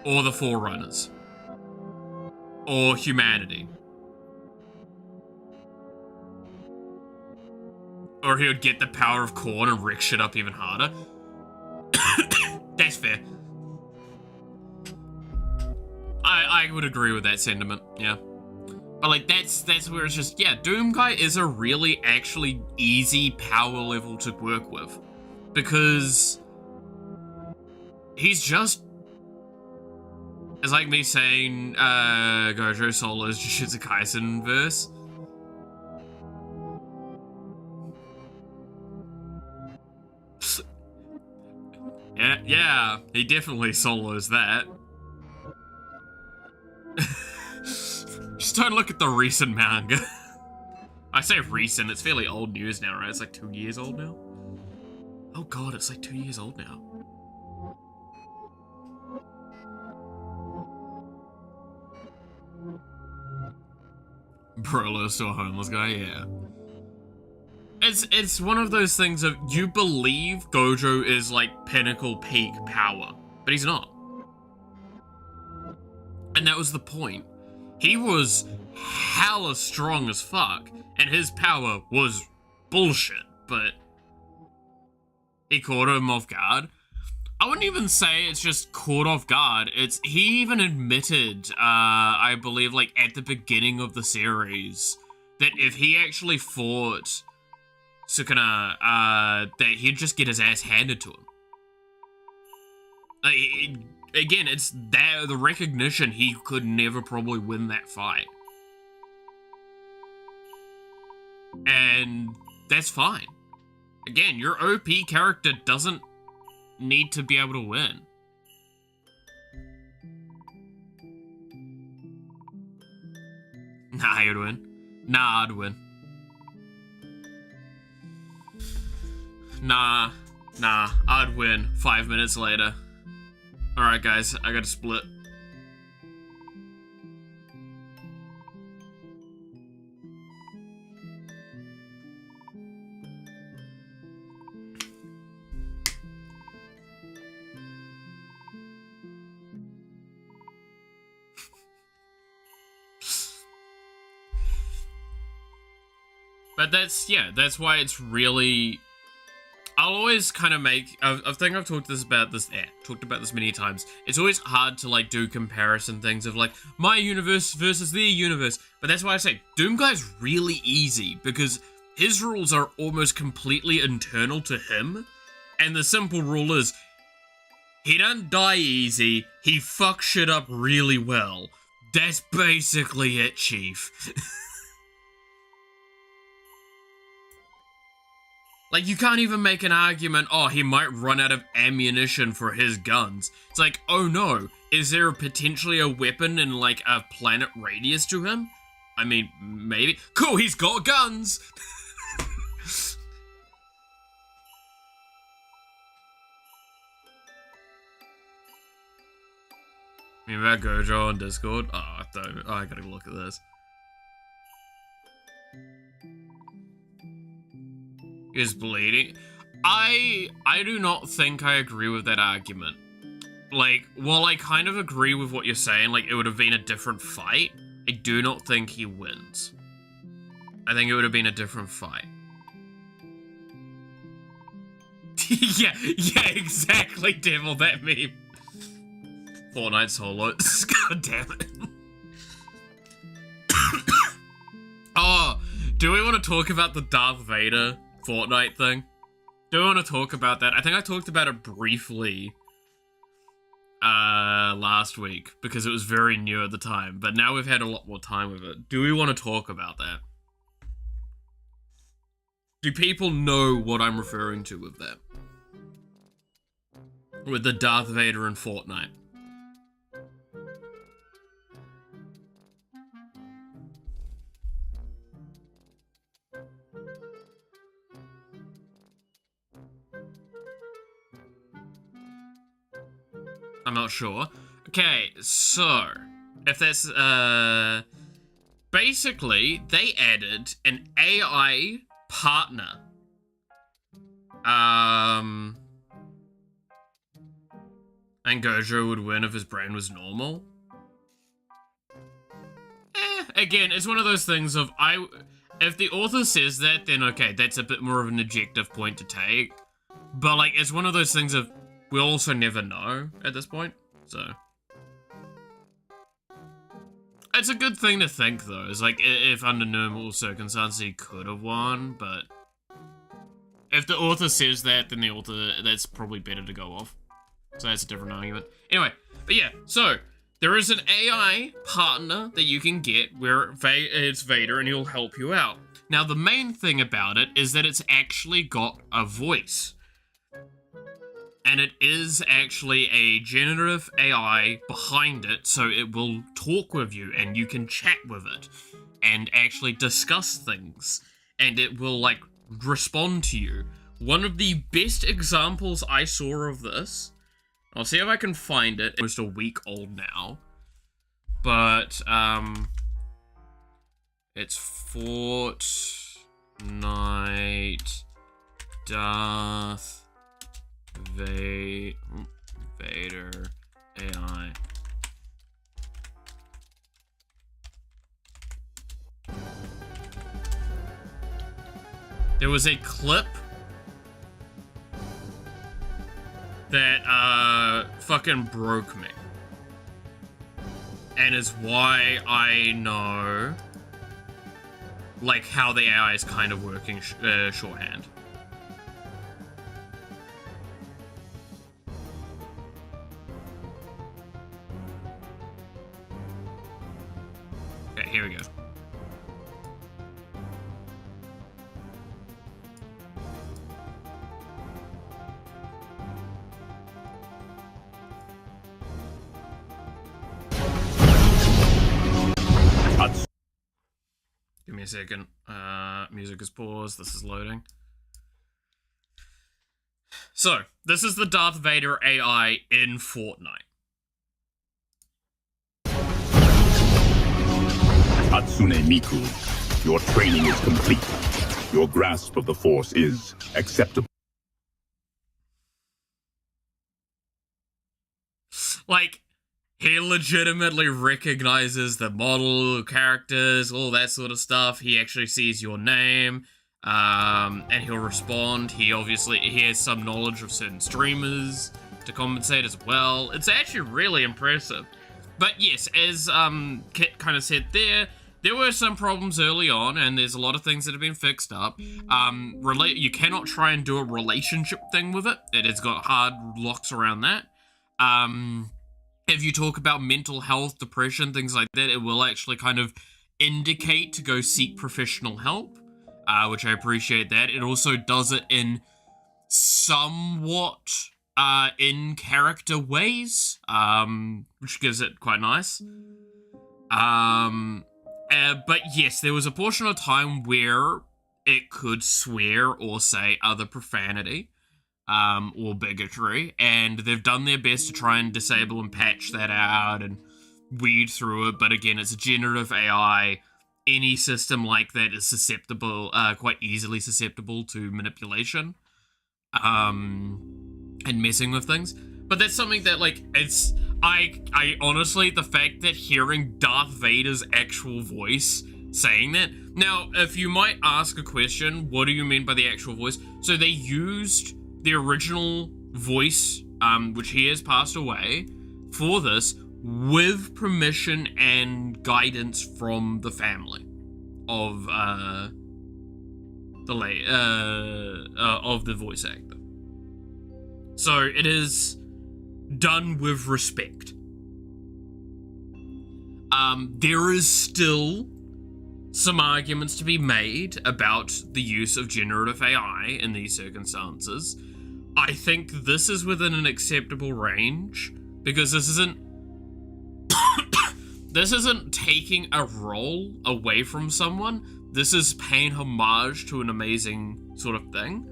Or the Forerunners. Or humanity. Or he would get the power of Khorne and wreck shit up even harder. That's fair. I would agree with that sentiment, yeah. But like that's where it's just, yeah, Doomguy is a really actually easy power level to work with. Because he's just, it's like me saying Gojo Solo's Jujutsu Kaisen verse. Yeah, he definitely solos that. Just don't look at the recent manga. I say recent, it's fairly old news now, right? It's like 2 years old now. Oh god, it's like 2 years old now. Brolo to a homeless guy, yeah. It's one of those things of, you believe Gojo is like pinnacle peak power, but he's not. And that was the point. He was hella strong as fuck, and his power was bullshit, but he caught him off guard. I wouldn't even say it's just caught off guard. He even admitted, I believe, like at the beginning of the series, that if he actually fought Sukuna, that he'd just get his ass handed to him. Again, it's the recognition he could never probably win that fight. And that's fine. Again, your OP character doesn't need to be able to win. Nah, you'd win. Nah, I'd win. Nah, I'd win 5 minutes later. Alright guys, I gotta split. But that's why it's really, I'll always kind of make, I think I've talked about this many times. It's always hard to like do comparison things of like my universe versus their universe. But that's why I say Doomguy's really easy, because his rules are almost completely internal to him. And the simple rule is, he doesn't die easy, he fucks shit up really well. That's basically it, Chief. Like, you can't even make an argument, oh, he might run out of ammunition for his guns. It's like, oh no, is there potentially a weapon in, like, a planet radius to him? I mean, maybe. Cool, he's got guns! You mean about Gojo on Discord? Oh, I gotta look at this. Is bleeding. I do not think I agree with that argument. Like, while I kind of agree with what you're saying, like, it would have been a different fight, I do not think he wins. I think it would have been a different fight. yeah, exactly, Devil, that meme. Fortnite solo. God damn it. Oh, do we want to talk about the Darth Vader Fortnite thing? Do I want to talk about that? I think I talked about it briefly last week because it was very new at the time, but now we've had a lot more time with it. Do we want to talk about that? Do people know what I'm referring to with that? With the Darth Vader and Fortnite? I'm not sure. Okay, so if that's basically they added an AI partner. And Gojo would win if his brain was normal. Again, it's one of those things of if the author says that, then okay, that's a bit more of an objective point to take. But like, it's one of those things of, we'll also never know at this point, so. it's a good thing to think, though. It's like, if under normal circumstances he could have won, but if the author says that, then the author, that's probably better to go off. So that's a different argument. Anyway, but yeah, so there is an AI partner that you can get where it's Vader and he'll help you out. Now, the main thing about it is that it's actually got a voice. And it is actually a generative AI behind it, so it will talk with you and you can chat with it and actually discuss things. And it will, like, respond to you. One of the best examples I saw of this, I'll see if I can find it. It's almost a week old now. But, it's Fortnite Darth Vader AI. There was a clip that fucking broke me. And is why I know, like, how the AI is kind of working shorthand. Okay, here we go. Give me a second. Music is paused. This is loading. So, this is the Darth Vader AI in Fortnite. Hatsune Miku, your training is complete. Your grasp of the Force is acceptable. Like, he legitimately recognizes the model, characters, all that sort of stuff. He actually sees your name, and he'll respond. He has some knowledge of certain streamers to compensate as well. It's actually really impressive. But yes, as Kit kind of said there were some problems early on, and there's a lot of things that have been fixed up. You cannot try and do a relationship thing with it. It has got hard locks around that. If you talk about mental health, depression, things like that, it will actually kind of indicate to go seek professional help, which I appreciate that. It also does it in somewhat in-character ways, which gives it quite nice. But yes, there was a portion of time where it could swear or say other profanity. Or bigotry, and they've done their best to try and disable and patch that out and weed through it, but again, it's a generative AI. Any system like that is susceptible, quite easily susceptible to manipulation, and messing with things. But that's something that, like, I honestly, the fact that hearing Darth Vader's actual voice saying that. Now, if you might ask a question, what do you mean by the actual voice? So they used the original voice, which he has passed away, for this, with permission and guidance from the family of the voice actor. So it is done with respect. There is still some arguments to be made about the use of generative AI in these circumstances. I think this is within an acceptable range, because this isn't this isn't taking a role away from someone. This is paying homage to an amazing sort of thing.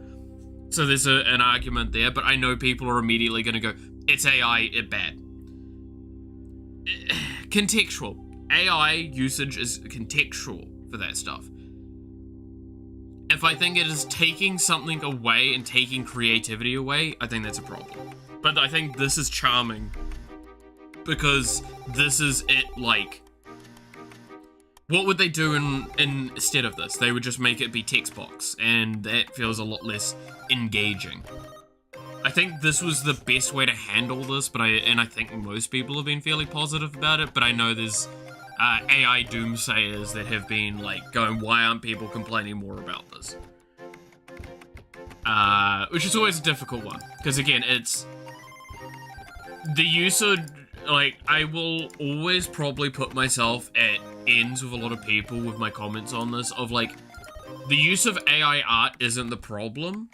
So there's an argument there, but I know people are immediately going to go, it's AI, it's bad. Contextual. AI usage is contextual for that stuff. If I think it is taking something away and taking creativity away, I think that's a problem. But I think this is charming, because this is it, like, what would they do instead of this? They would just make it be text box, and that feels a lot less engaging. I think this was the best way to handle this, but I think most people have been fairly positive about it, but I know there's AI doomsayers that have been like going, why aren't people complaining more about this? Which is always a difficult one, because again, it's the use of, like, I will always probably put myself at ends with a lot of people with my comments on this, of like, the use of AI art isn't the problem.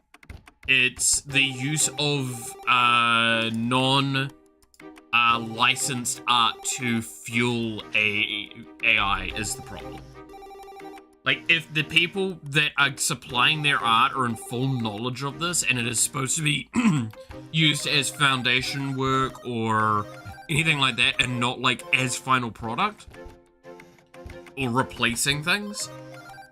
It's the use of non-licensed art to fuel AI is the problem. Like, if the people that are supplying their art are in full knowledge of this, and it is supposed to be used as foundation work or anything like that, and not like as final product, or replacing things,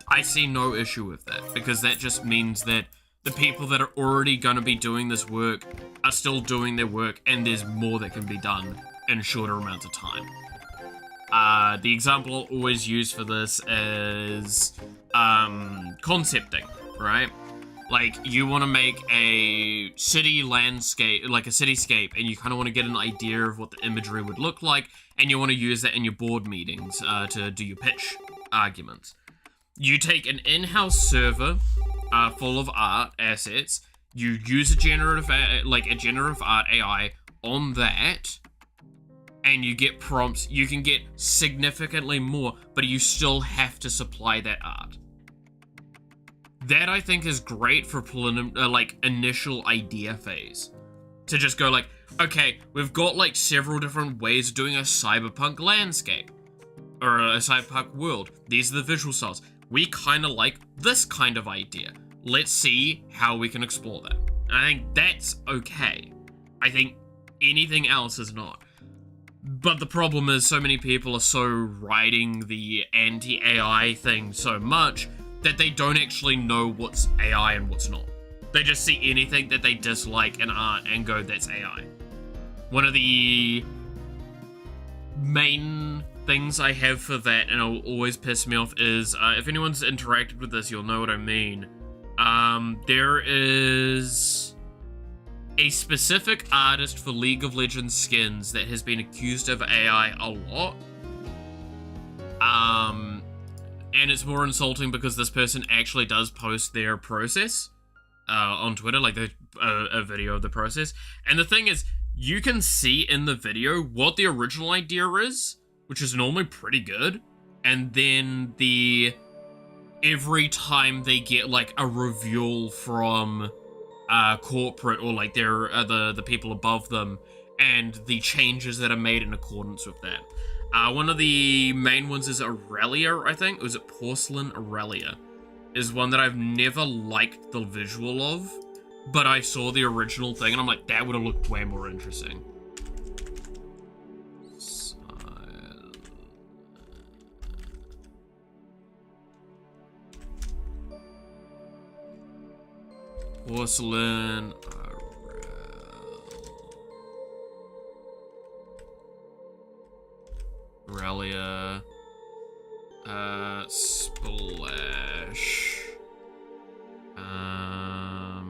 I see no issue with that, because that just means that the people that are already going to be doing this work are still doing their work, and there's more that can be done in shorter amounts of time. The example I'll always use for this is concepting, right? Like, you want to make a city landscape, like a cityscape, and you kind of want to get an idea of what the imagery would look like, and you want to use that in your board meetings to do your pitch arguments. You take an in-house server full of art assets, you use a generative art AI on that, and you get prompts. You can get significantly more, but you still have to supply that art. That, I think, is great for initial idea phase. To just go like, okay, we've got like several different ways of doing a cyberpunk landscape, or a cyberpunk world. These are the visual styles. We kind of like this kind of idea. Let's see how we can explore that. And I think that's okay. I think anything else is not. But the problem is, so many people are so riding the anti-AI thing so much that they don't actually know what's AI and what's not. They just see anything that they dislike in art and go, that's AI. One of the main things I have for that, and it'll always piss me off, is, if anyone's interacted with this, you'll know what I mean. There is a specific artist for League of Legends skins that has been accused of AI a lot. And it's more insulting because this person actually does post their process on Twitter, like a video of the process. And the thing is, you can see in the video what the original idea is, which is normally pretty good, and then every time they get like a reveal from corporate or like their the people above them, and the changes that are made in accordance with that. One of the main ones is Aurelia, I think. Was it Porcelain Aurelia? Is one that I've never liked the visual of, but I saw the original thing and I'm like, that would have looked way more interesting. Porcelain Aurelia Splash art.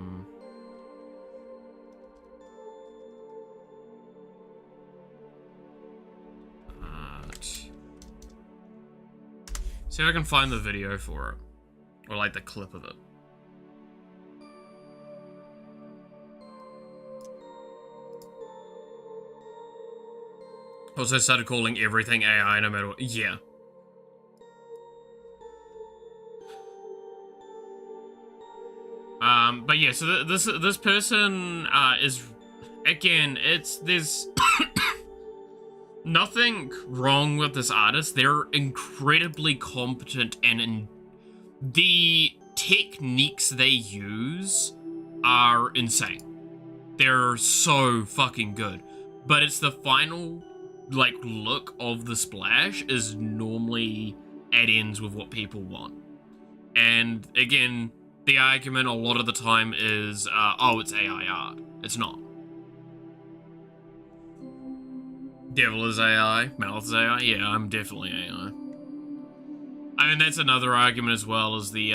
See if I can find the video for it, or like the clip of it. Also started calling everything AI no matter what. Yeah. But yeah, so this person is, again, there's nothing wrong with this artist. They're incredibly competent, and the techniques they use are insane. They're so fucking good. But it's the final like look of the splash is normally at ends with what people want. And again, the argument a lot of the time is, oh, it's AI art. It's not. Devil is AI, Mouth is AI. Yeah, I'm definitely AI. I mean, that's another argument as well, as the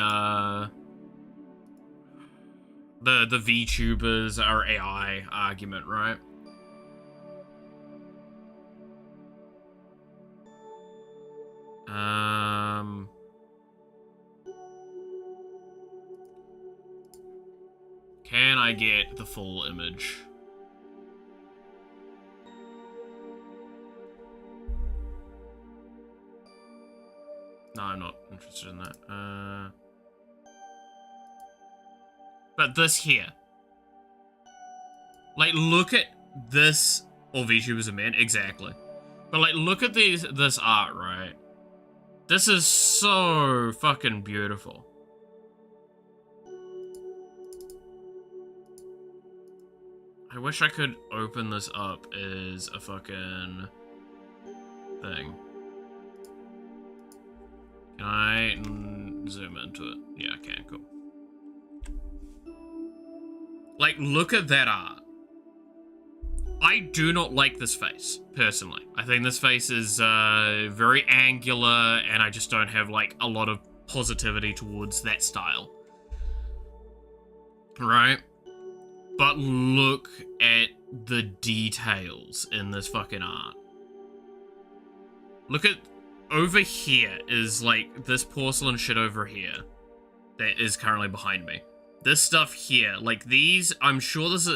VTubers are AI argument, right? Can I get the full image? No, I'm not interested in that. But this here. Like, look at this. All VTubers are men, exactly. But like, look at this art, right? This is so fucking beautiful. I wish I could open this up as a fucking thing. Can I zoom into it? Yeah, I can, cool. Like, look at that art. I do not like this face, personally. I think this face is very angular, and I just don't have, like, a lot of positivity towards that style. Right? But look at the details in this fucking art. Look at... Over here is, like, this porcelain shit over here that is currently behind me. This stuff here, like these, I'm sure this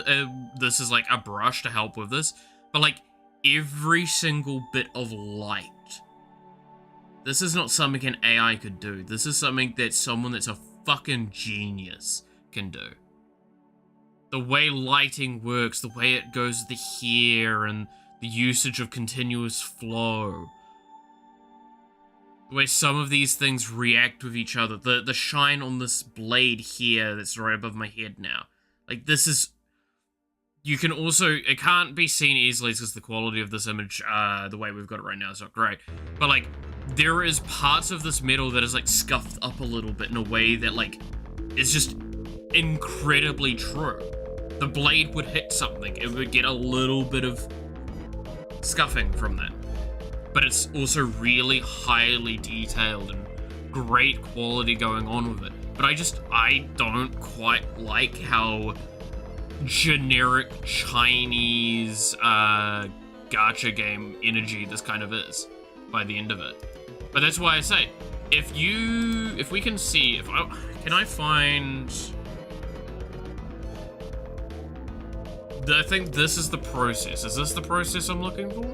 is like a brush to help with this, but like every single bit of light. This is not something an AI could do. This is something that someone that's a fucking genius can do. The way lighting works, the way it goes to here, and the usage of continuous flow. The way some of these things react with each other. The shine on this blade here that's right above my head now. Like, this is... You can also... It can't be seen easily because the quality of this image, the way we've got it right now, is not great. But, like, there is parts of this metal that is, like, scuffed up a little bit in a way that, like, is just incredibly true. The blade would hit something. It would get a little bit of scuffing from that. But it's also really highly detailed and great quality going on with it. But I don't quite like how generic Chinese gacha game energy this kind of is by the end of it. But that's why I say, if we can see, can I find... I think this is the process. Is this the process I'm looking for?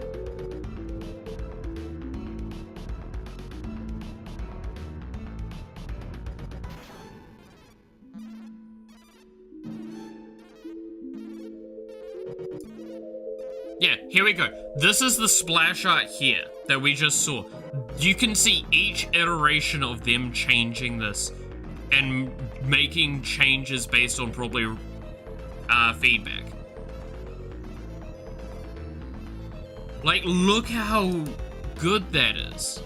Yeah, here we go. This is the splash art here that we just saw. You can see each iteration of them changing this and making changes based on probably feedback. Like, look how good that is.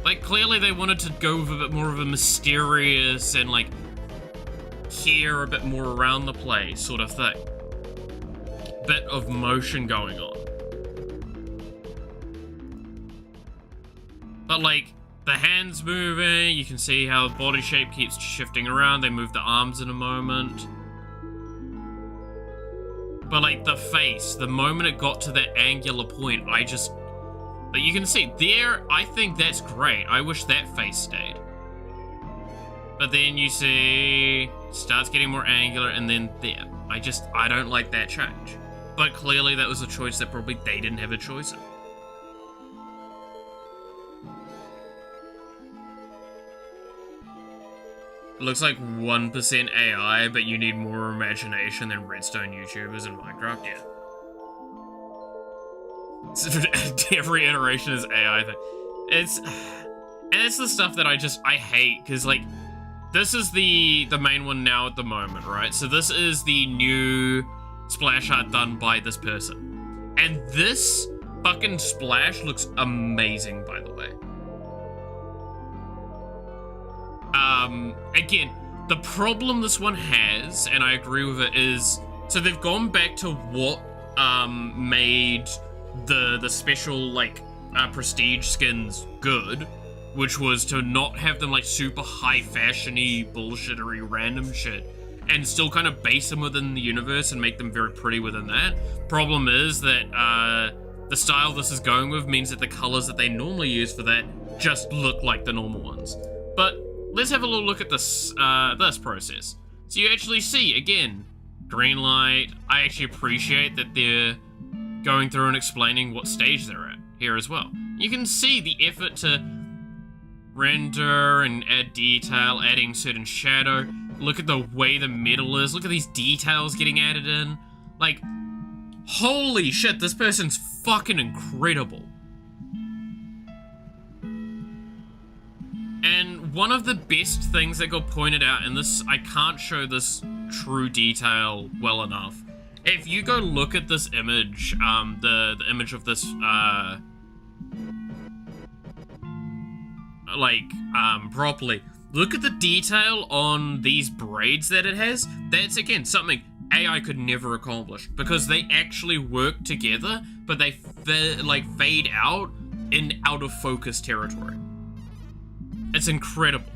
Like, clearly they wanted to go with a bit more of a mysterious and, like, here a bit more around the place sort of thing. Bit of motion going on. But, like, the hands moving, you can see how the body shape keeps shifting around. They move the arms in a moment. But, like, the face, the moment it got to that angular point, but you can see there, I think that's great. I wish that face stayed. But then you see, starts getting more angular, and then there. I don't like that change. But clearly that was a choice that probably they didn't have a choice in. It looks like 1% AI, but you need more imagination than redstone YouTubers in Minecraft, yeah. Every iteration is AI thing. And it's the stuff that I hate, because, like, this is the main one now at the moment, right? So this is the new splash art done by this person. And this fucking splash looks amazing, by the way. Again, the problem this one has, and I agree with it, is, so they've gone back to what, made the special, like, prestige skins good, which was to not have them, like, super high fashion-y, bullshittery, random shit, and still kind of base them within the universe and make them very pretty within that. Problem is that, The style this is going with means that the colors that they normally use for that just look like the normal ones. But let's have a little look at this this process. So you actually see, again, green light. I actually appreciate that they're going through and explaining what stage they're at here as well. You can see the effort to render and add detail, adding certain shadow. Look at the way the metal is. Look at these details getting added in. Like, holy shit, this person's fucking incredible. And one of the best things that got pointed out in this, I can't show this true detail well enough. If you go look at this image, the image of this, properly, look at the detail on these braids that it has. That's, again, something AI could never accomplish, because they actually work together, but they fade out in out of focus territory. It's incredible.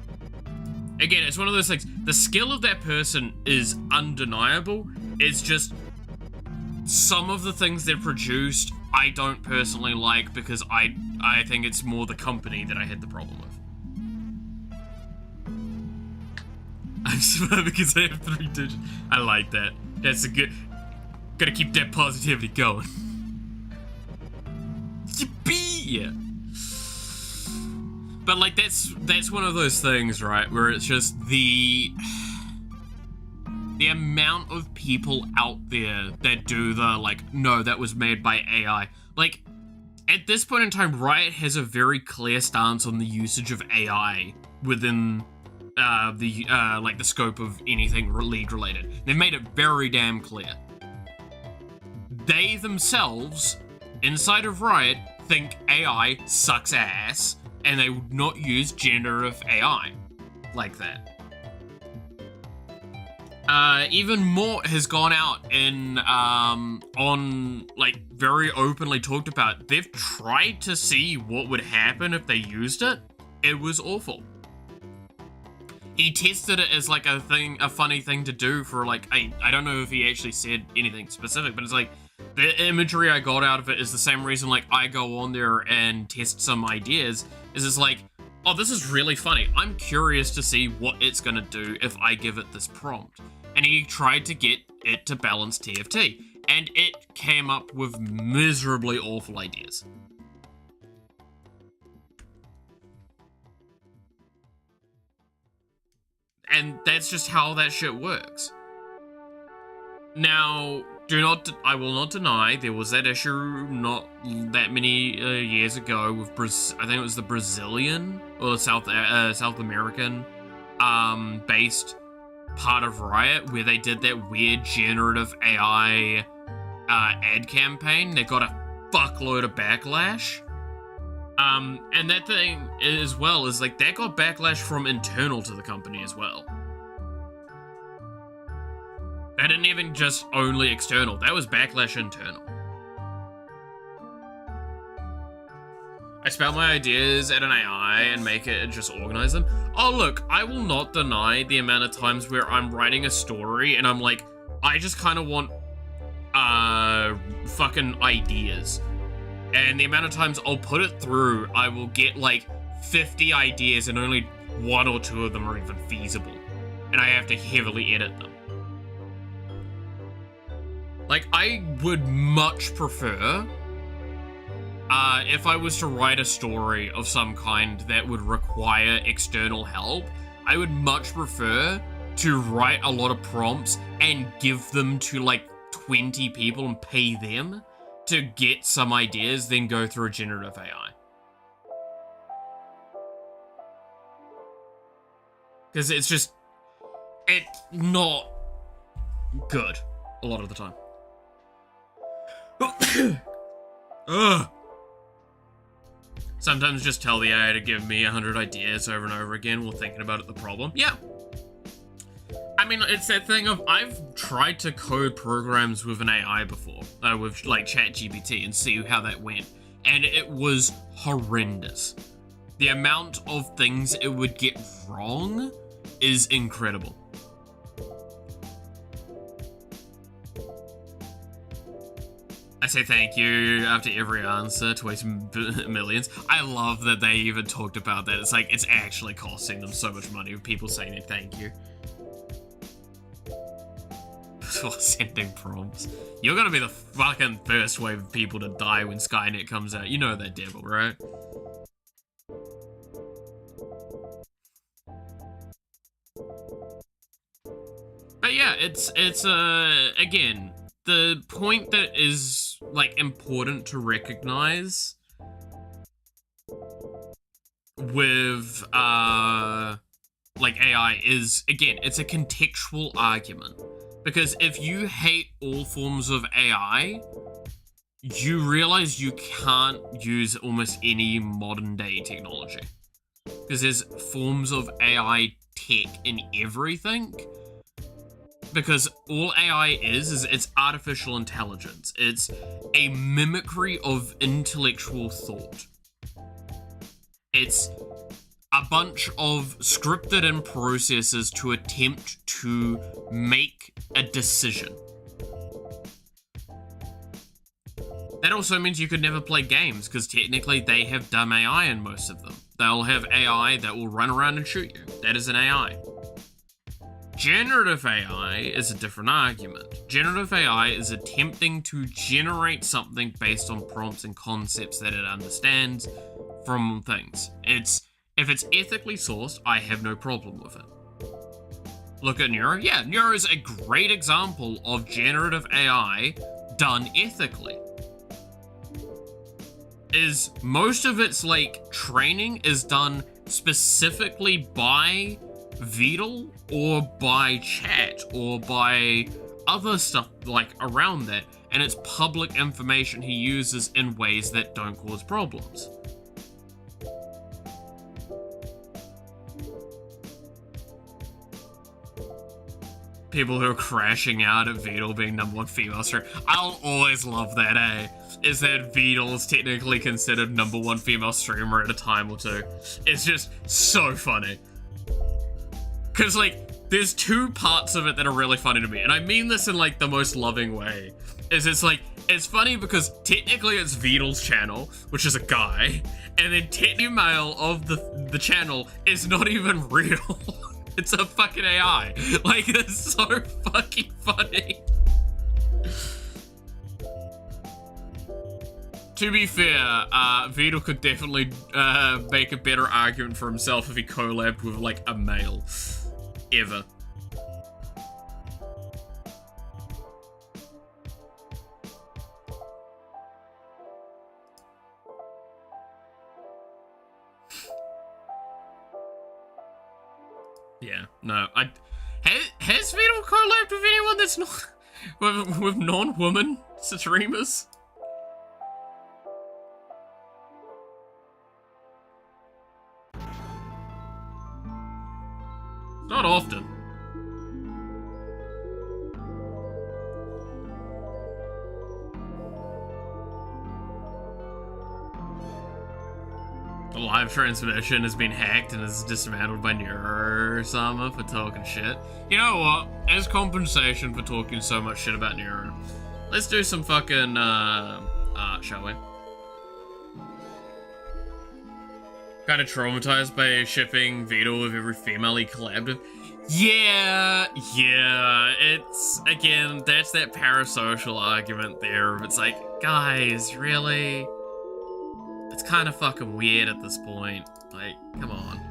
Again, it's one of those things. The skill of that person is undeniable. It's just some of the things they've produced I don't personally like, because I think it's more the company that I had the problem with. I'm smart because I have 3 digits. I like that. That's a good... Gotta keep that positivity going. Yippee! Yeah. But, like, that's one of those things, right, where it's just the amount of people out there that do the, like, no, that was made by AI. Like, at this point in time, Riot has a very clear stance on the usage of AI within the scope of anything League related. They've made it very damn clear. They themselves, inside of Riot, think AI sucks ass, and they would not use generative AI like that. Even Mort has gone out and, very openly talked about, they've tried to see what would happen if they used it. It was awful. He tested it as, like, a funny thing to do for, like, I don't know if he actually said anything specific, but it's like, the imagery I got out of it is the same reason, like, I go on there and test some ideas, is it's like, oh, this is really funny. I'm curious to see what it's gonna do if I give it this prompt. And he tried to get it to balance TFT, and it came up with miserably awful ideas. And that's just how that shit works. Now, I will not deny there was that issue not that many years ago with I think it was the Brazilian or the South American based part of Riot, where they did that weird generative AI ad campaign that got a fuckload of backlash. And that thing as well is like, that got backlash from internal to the company as well. That didn't even just only external, that was backlash internal. I spell my ideas at an AI and make it just organize them. Oh look, I will not deny the amount of times where I'm writing a story and I'm like, I just kind of want fucking ideas. And the amount of times I'll put it through, I will get like 50 ideas and only 1 or 2 of them are even feasible. And I have to heavily edit them. Like, I would much prefer, if I was to write a story of some kind that would require external help, I would much prefer to write a lot of prompts and give them to like 20 people and pay them to get some ideas, then go through a generative AI. Because it's not good a lot of the time. Ugh. Sometimes just tell the AI to give me 100 ideas over and over again while thinking about the problem. Yeah. I mean, it's that thing of, I've tried to code programs with an AI before, with like ChatGPT, and see how that went. And it was horrendous. The amount of things it would get wrong is incredible. I say thank you after every answer to waste millions. I love that they even talked about that. It's like, it's actually costing them so much money with people saying thank you. For sending prompts. You're gonna be the fucking first wave of people to die when Skynet comes out. You know that, devil, right? But yeah, it's again, the point that is, like, important to recognize with, like, AI is, again, it's a contextual argument. Because if you hate all forms of AI, you realize you can't use almost any modern day technology. Because there's forms of AI tech in everything. Because all AI is it's artificial intelligence. It's a mimicry of intellectual thought. It's a bunch of scripted in processes to attempt to make a decision. That also means you could never play games, because technically they have dumb AI in most of them. They'll have AI that will run around and shoot you. That is an AI. Generative AI is a different argument. Generative AI is attempting to generate something based on prompts and concepts that it understands from things. If it's ethically sourced, I have no problem with it. Look at Neuro. Yeah, Neuro is a great example of generative AI done ethically. Is most of its, like, training is done specifically by VTubers or by chat or by other stuff, like, around that, and it's public information he uses in ways that don't cause problems. People who are crashing out at VTubers being #1 female streamer. I'll always love that, eh? Is that VTubers is technically considered #1 female streamer at a time or two. It's just so funny. Because, like, there's two parts of it that are really funny to me, and I mean this in, like, the most loving way. It's like, it's funny because technically it's VTubers' channel, which is a guy, and then technically male of the channel is not even real. It's a fucking AI. Like, it's so fucking funny. To be fair, Vito could definitely make a better argument for himself if he collabed with, like, a male. Ever. Yeah, no, has Vito collabed with anyone that's not with non-woman streamers? Not often. The live transmission has been hacked and is dismantled by Neuro-sama for talking shit. You know what? As compensation for talking so much shit about Neuro, let's do some fucking art, shall we? Kind of traumatized by shipping Vito with every female he collabed with. Yeah, it's, again, that's that parasocial argument there. It's like, guys, really? It's kind of fucking weird at this point. Like, come on.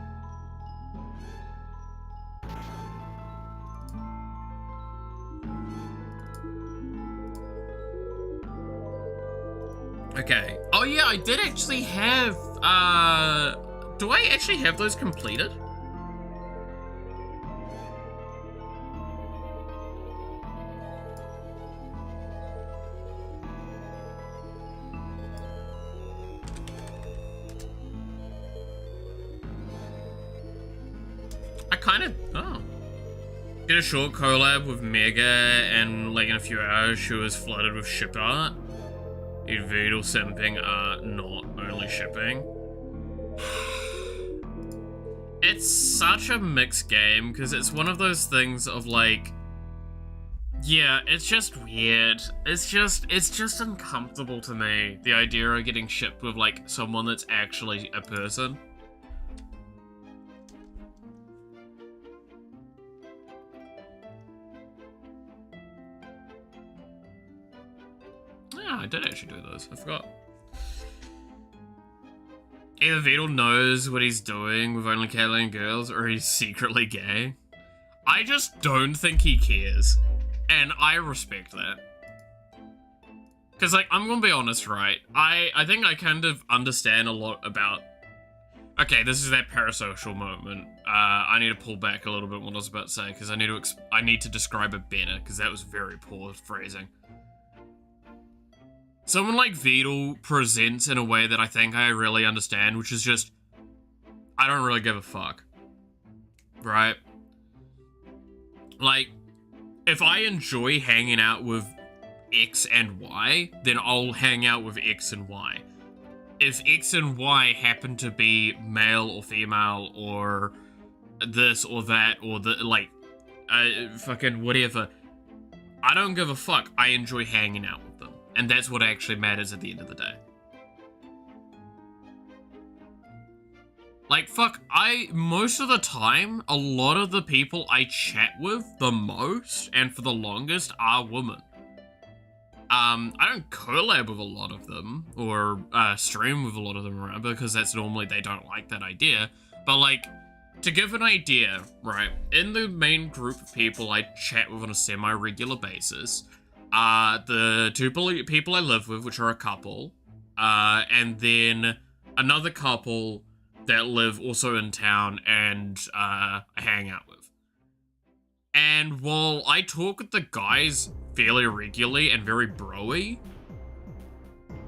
Okay. Oh yeah, I did actually have, do I actually have those completed? I kind of, oh. Did a short collab with Mega, and like in a few hours she was flooded with ship art. Individual simping art, not only shipping. It's such a mixed game, because it's one of those things of like, Yeah, it's just weird. It's just uncomfortable to me, the idea of getting shipped with, like, someone that's actually a person. Yeah, I did actually do those. I forgot. Either Beetle knows what he's doing with only Catalan girls, or he's secretly gay. I just don't think he cares. And I respect that. Because, like, I'm gonna be honest, right? I think I kind of understand a lot about... Okay, this is that parasocial moment. I need to pull back a little bit what I was about to say, because I need to describe it better, because that was very poor phrasing. Someone like Vedal presents in a way that I think I really understand, which is just, I don't really give a fuck. Right? Like, if I enjoy hanging out with X and Y, then I'll hang out with X and Y. If X and Y happen to be male or female, or this or that, or fucking whatever, I don't give a fuck. I enjoy hanging out with them. And that's what actually matters at the end of the day. Like, fuck, most of the time, a lot of the people I chat with the most, and for the longest, are women. I don't collab with a lot of them, or stream with a lot of them around, because that's normally, they don't like that idea. But, like, to give an idea, right, in the main group of people I chat with on a semi-regular basis, the two people I live with, which are a couple, and then another couple that live also in town and I hang out with. And while I talk with the guys fairly regularly and very bro-y,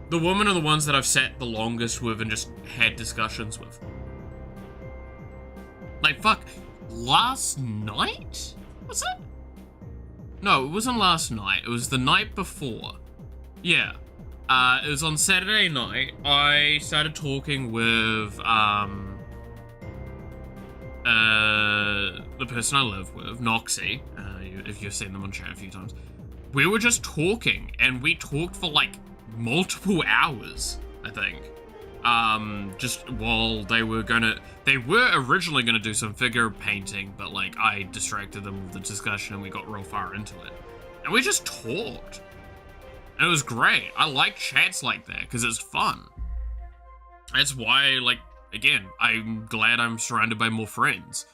the women are the ones that I've sat the longest with and just had discussions with. Like, fuck, last night? Was it? No, it wasn't last night. It was the night before. Yeah. It was on Saturday night. I started talking with, the person I live with, Noxie, if you've seen them on chat a few times. We were just talking, and we talked for, like, multiple hours, I think. Just while they were originally gonna do some figure painting, but, like, I distracted them with the discussion and we got real far into it. And we just talked. And it was great. I like chats like that, because it's fun. That's why, like, again, I'm glad I'm surrounded by more friends.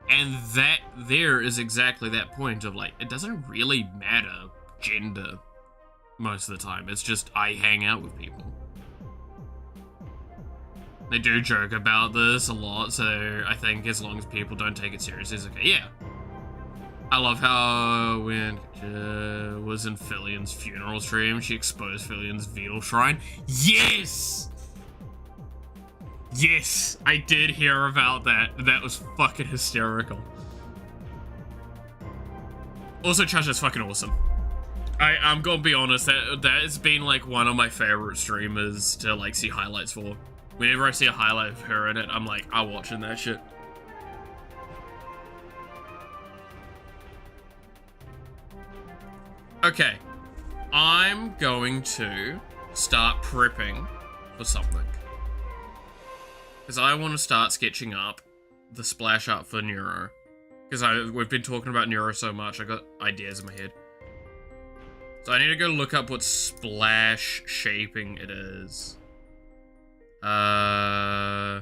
And that there is exactly that point of, like, it doesn't really matter gender most of the time. It's just I hang out with people. They do joke about this a lot, so I think as long as people don't take it seriously, it's okay. Yeah. I love how when was in Fillion's funeral stream, she exposed Fillion's Vedal shrine. Yes! Yes! I did hear about that. That was fucking hysterical. Also, Chasha's fucking awesome. I'm gonna be honest, that has been like one of my favorite streamers to like see highlights for. Whenever I see a highlight of her in it, I'm like, I'm watching that shit. Okay, I'm going to start prepping for something. Because I want to start sketching up the splash art for Neuro. Because we've been talking about Neuro so much, I got ideas in my head. So I need to go look up what splash shaping it is. Okay,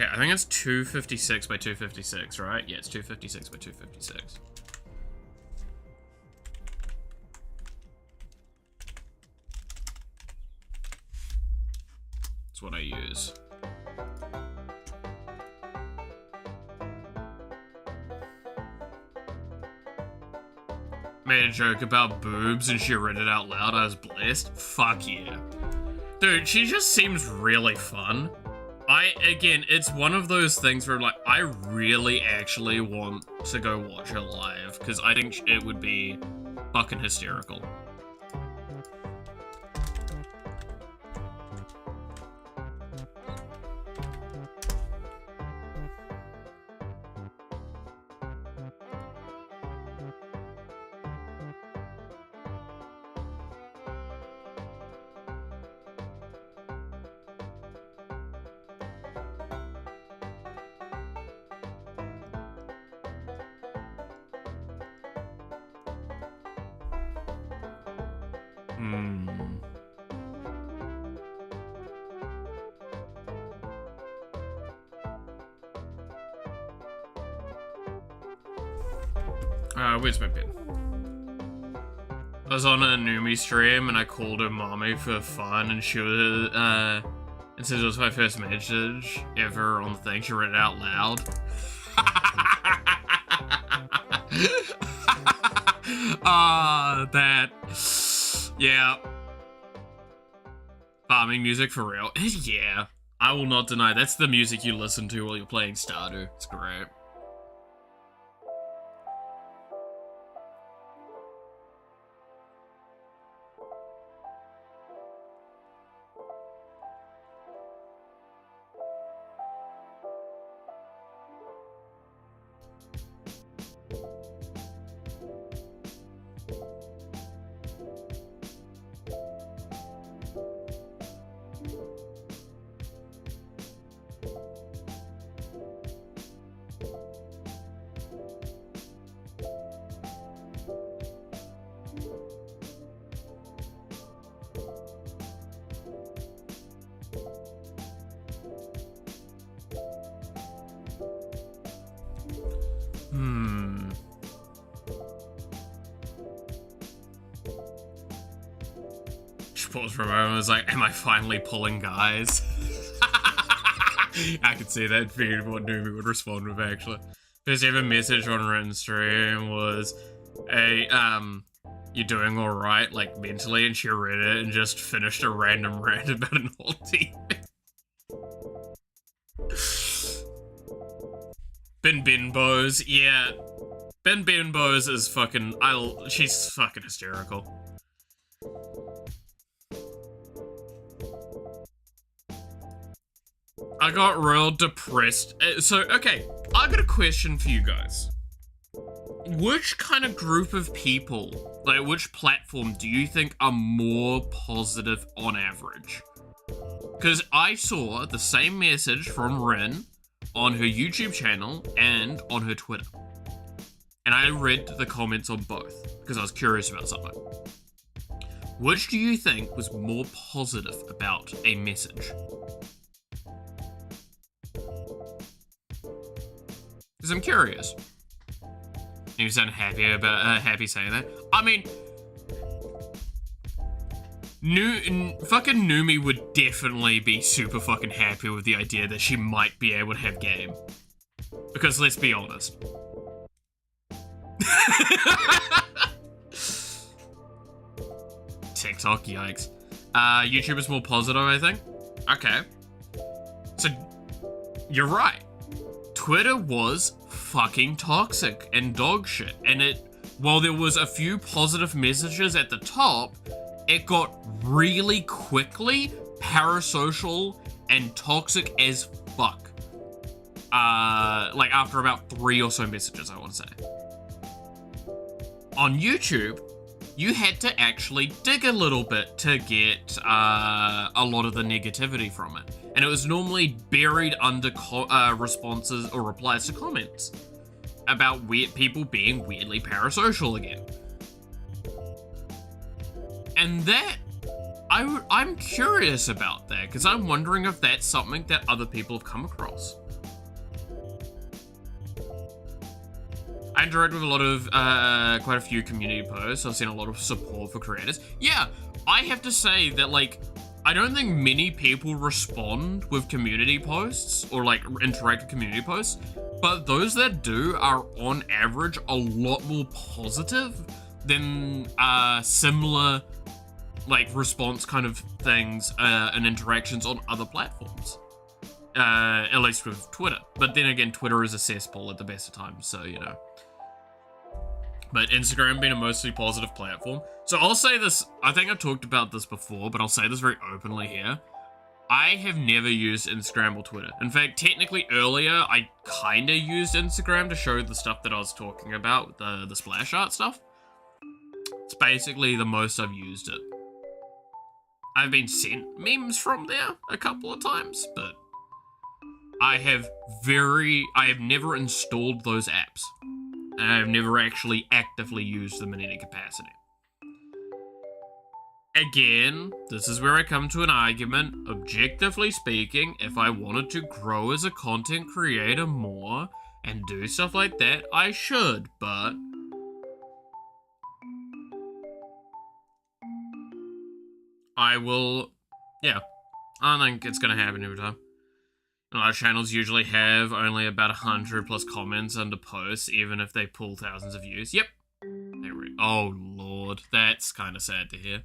I think it's 256 by 256, right? Yeah, it's 256 by 256. That's what I use. Made a joke about boobs and she read it out loud. I was blessed. Fuck yeah. Dude, she just seems really fun. Again, it's one of those things where, like, I really actually want to go watch her live, because I think it would be fucking hysterical. Where's my pen? I was on a Numi stream and I called her mommy for fun, and she was, and since it was my first message ever on the thing, she read it out loud. Yeah. Farming music for real. Yeah. I will not deny that's the music you listen to while you're playing Stardew. It's great. Paused for a moment and was like, am I finally pulling guys? I could see that being what Numi would respond with, actually. First ever message on written stream was, hey, you doing alright, like, mentally? And she read it and just finished a random rant about an old team. Binbos, yeah. Binbos is fucking, she's fucking hysterical. I got real depressed. So, okay, I got a question for you guys. Which kind of group of people, like which platform do you think are more positive on average? Because I saw the same message from Rin on her YouTube channel and on her Twitter. And I read the comments on both because I was curious about something. Which do you think was more positive about a message? Because I'm curious. You sound happy about happy saying that. I mean, fucking Numi would definitely be super fucking happy with the idea that she might be able to have game. Because let's be honest. TikTok, yikes. YouTube is more positive, I think. Okay. So, you're right. Twitter was fucking toxic and dog shit. And while there was a few positive messages at the top, it got really quickly parasocial and toxic as fuck. Like after about 3 or so messages, I want to say. On YouTube, you had to actually dig a little bit to get a lot of the negativity from it. And it was normally buried under responses or replies to comments about weird people being weirdly parasocial again. And that, I'm curious about that, because I'm wondering if that's something that other people have come across. I interact with a lot of, quite a few community posts. I've seen a lot of support for creators. Yeah, I have to say that, like, I don't think many people respond with community posts or, like, interact with community posts, but those that do are, on average, a lot more positive than, similar, like, response kind of things, and interactions on other platforms. At least with Twitter. But then again, Twitter is a cesspool at the best of times, so, you know. But Instagram being a mostly positive platform. So I'll say this, I think I've talked about this before, but I'll say this very openly here. I have never used Instagram or Twitter. In fact, technically earlier, I kinda used Instagram to show the stuff that I was talking about, the splash art stuff. It's basically the most I've used it. I've been sent memes from there a couple of times, but I have never installed those apps. And I've never actually actively used them in any capacity. Again, this is where I come to an argument. Objectively speaking, if I wanted to grow as a content creator more and do stuff like that, I should, but I will, yeah, I don't think it's gonna happen every time. Our channels usually have only about 100 plus comments under posts, even if they pull thousands of views. Yep. Oh, Lord. That's kind of sad to hear.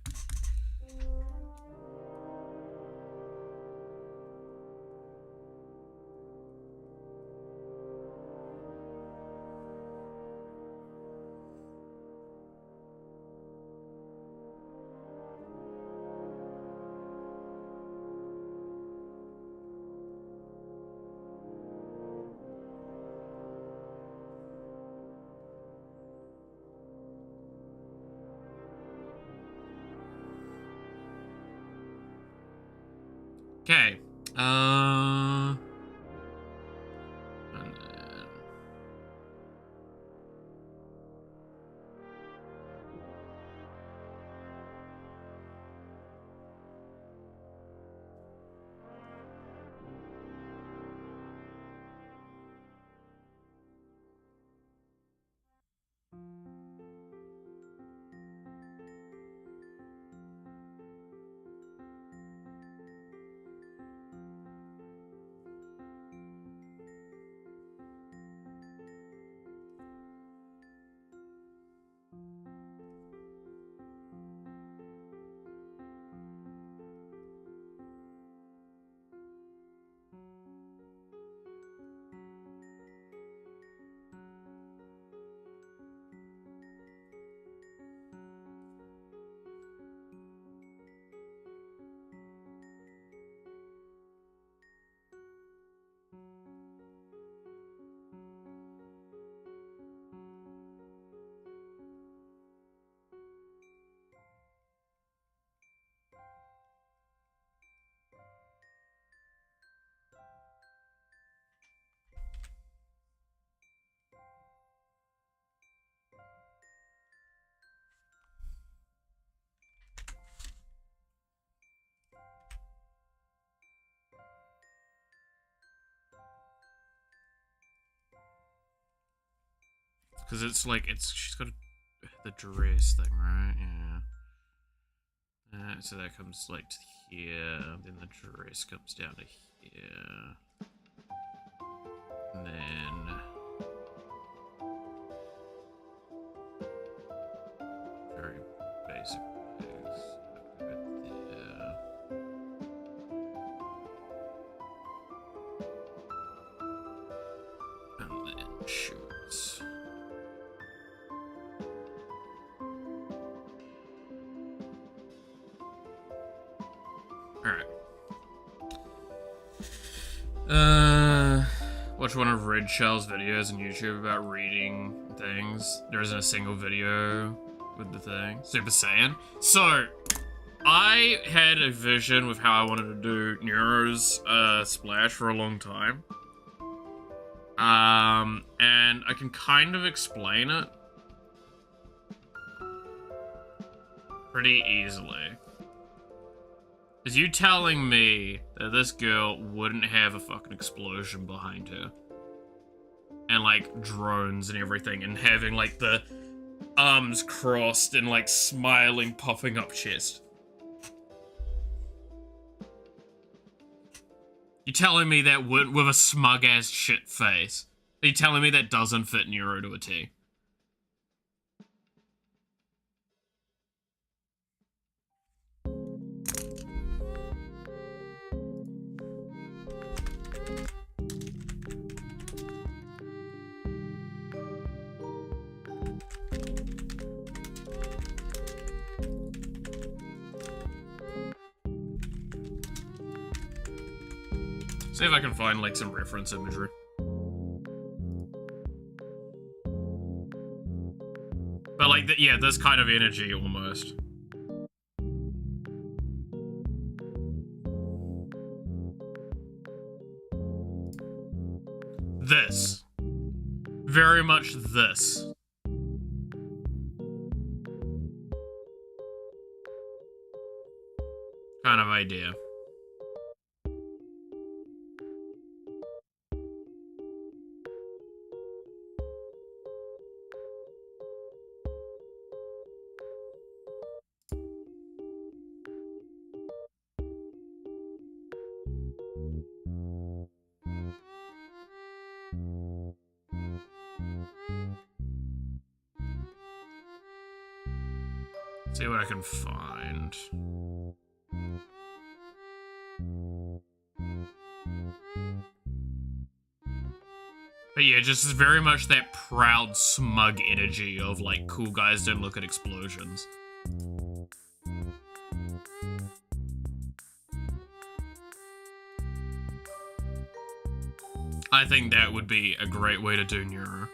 Okay. And then... Because it's like, she's got the dress thing, right? Yeah. So that comes like to here, then the dress comes down to here. And then... very basic things. Right there. And then shorts. Alright. Watch one of Red Shell's videos on YouTube about reading things. There isn't a single video with the thing. Super Saiyan. So, I had a vision with how I wanted to do Neuro's Splash for a long time. And I can kind of explain it pretty easily. Is you telling me that this girl wouldn't have a fucking explosion behind her? And, like, drones and everything, and having, like, the arms crossed and, like, smiling, puffing up chest? You telling me that with a smug-ass shit face? Are you telling me that doesn't fit Neuro to a T? See if I can find, like, some reference imagery. But, like, yeah, this kind of energy, almost. This. Very much this. of idea. See what I can find. But yeah, just very much that proud, smug energy of like, cool guys don't look at explosions. I think that would be a great way to do Neuro.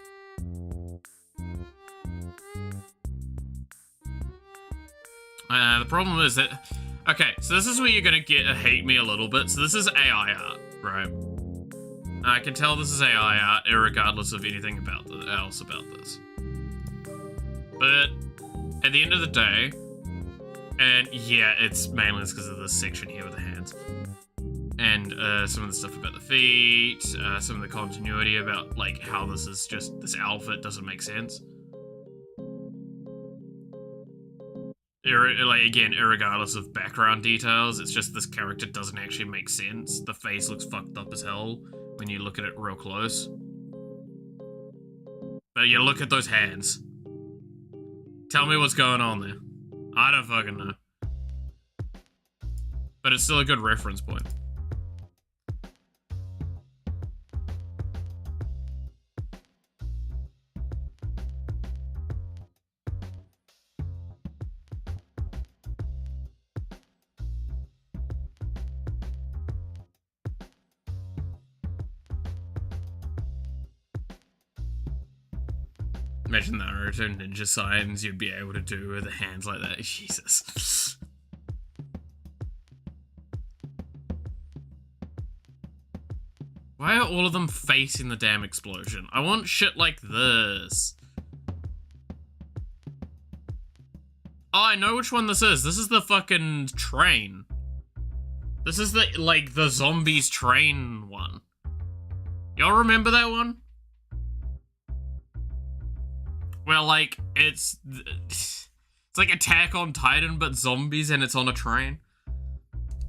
The problem is that... Okay, so this is where you're gonna hate me a little bit. So this is AI art, right? I can tell this is AI art, irregardless of anything else about this. But at the end of the day, and yeah, it's mainly because of this section here with the hands, and some of the stuff about the feet, some of the continuity about like how this outfit doesn't make sense. Like, again, irregardless of background details, it's just this character doesn't actually make sense. The face looks fucked up as hell when you look at it real close. But you look at those hands. Tell me what's going on there. I don't fucking know. But it's still a good reference point. Imagine the Naruto ninja signs you'd be able to do with the hands like that. Jesus. Why are all of them facing the damn explosion? I want shit like this. Oh, I know which one this is. This is the fucking train. This is the, like, the zombies train one. Y'all remember that one? Well, like, it's like Attack on Titan, but zombies, and it's on a train.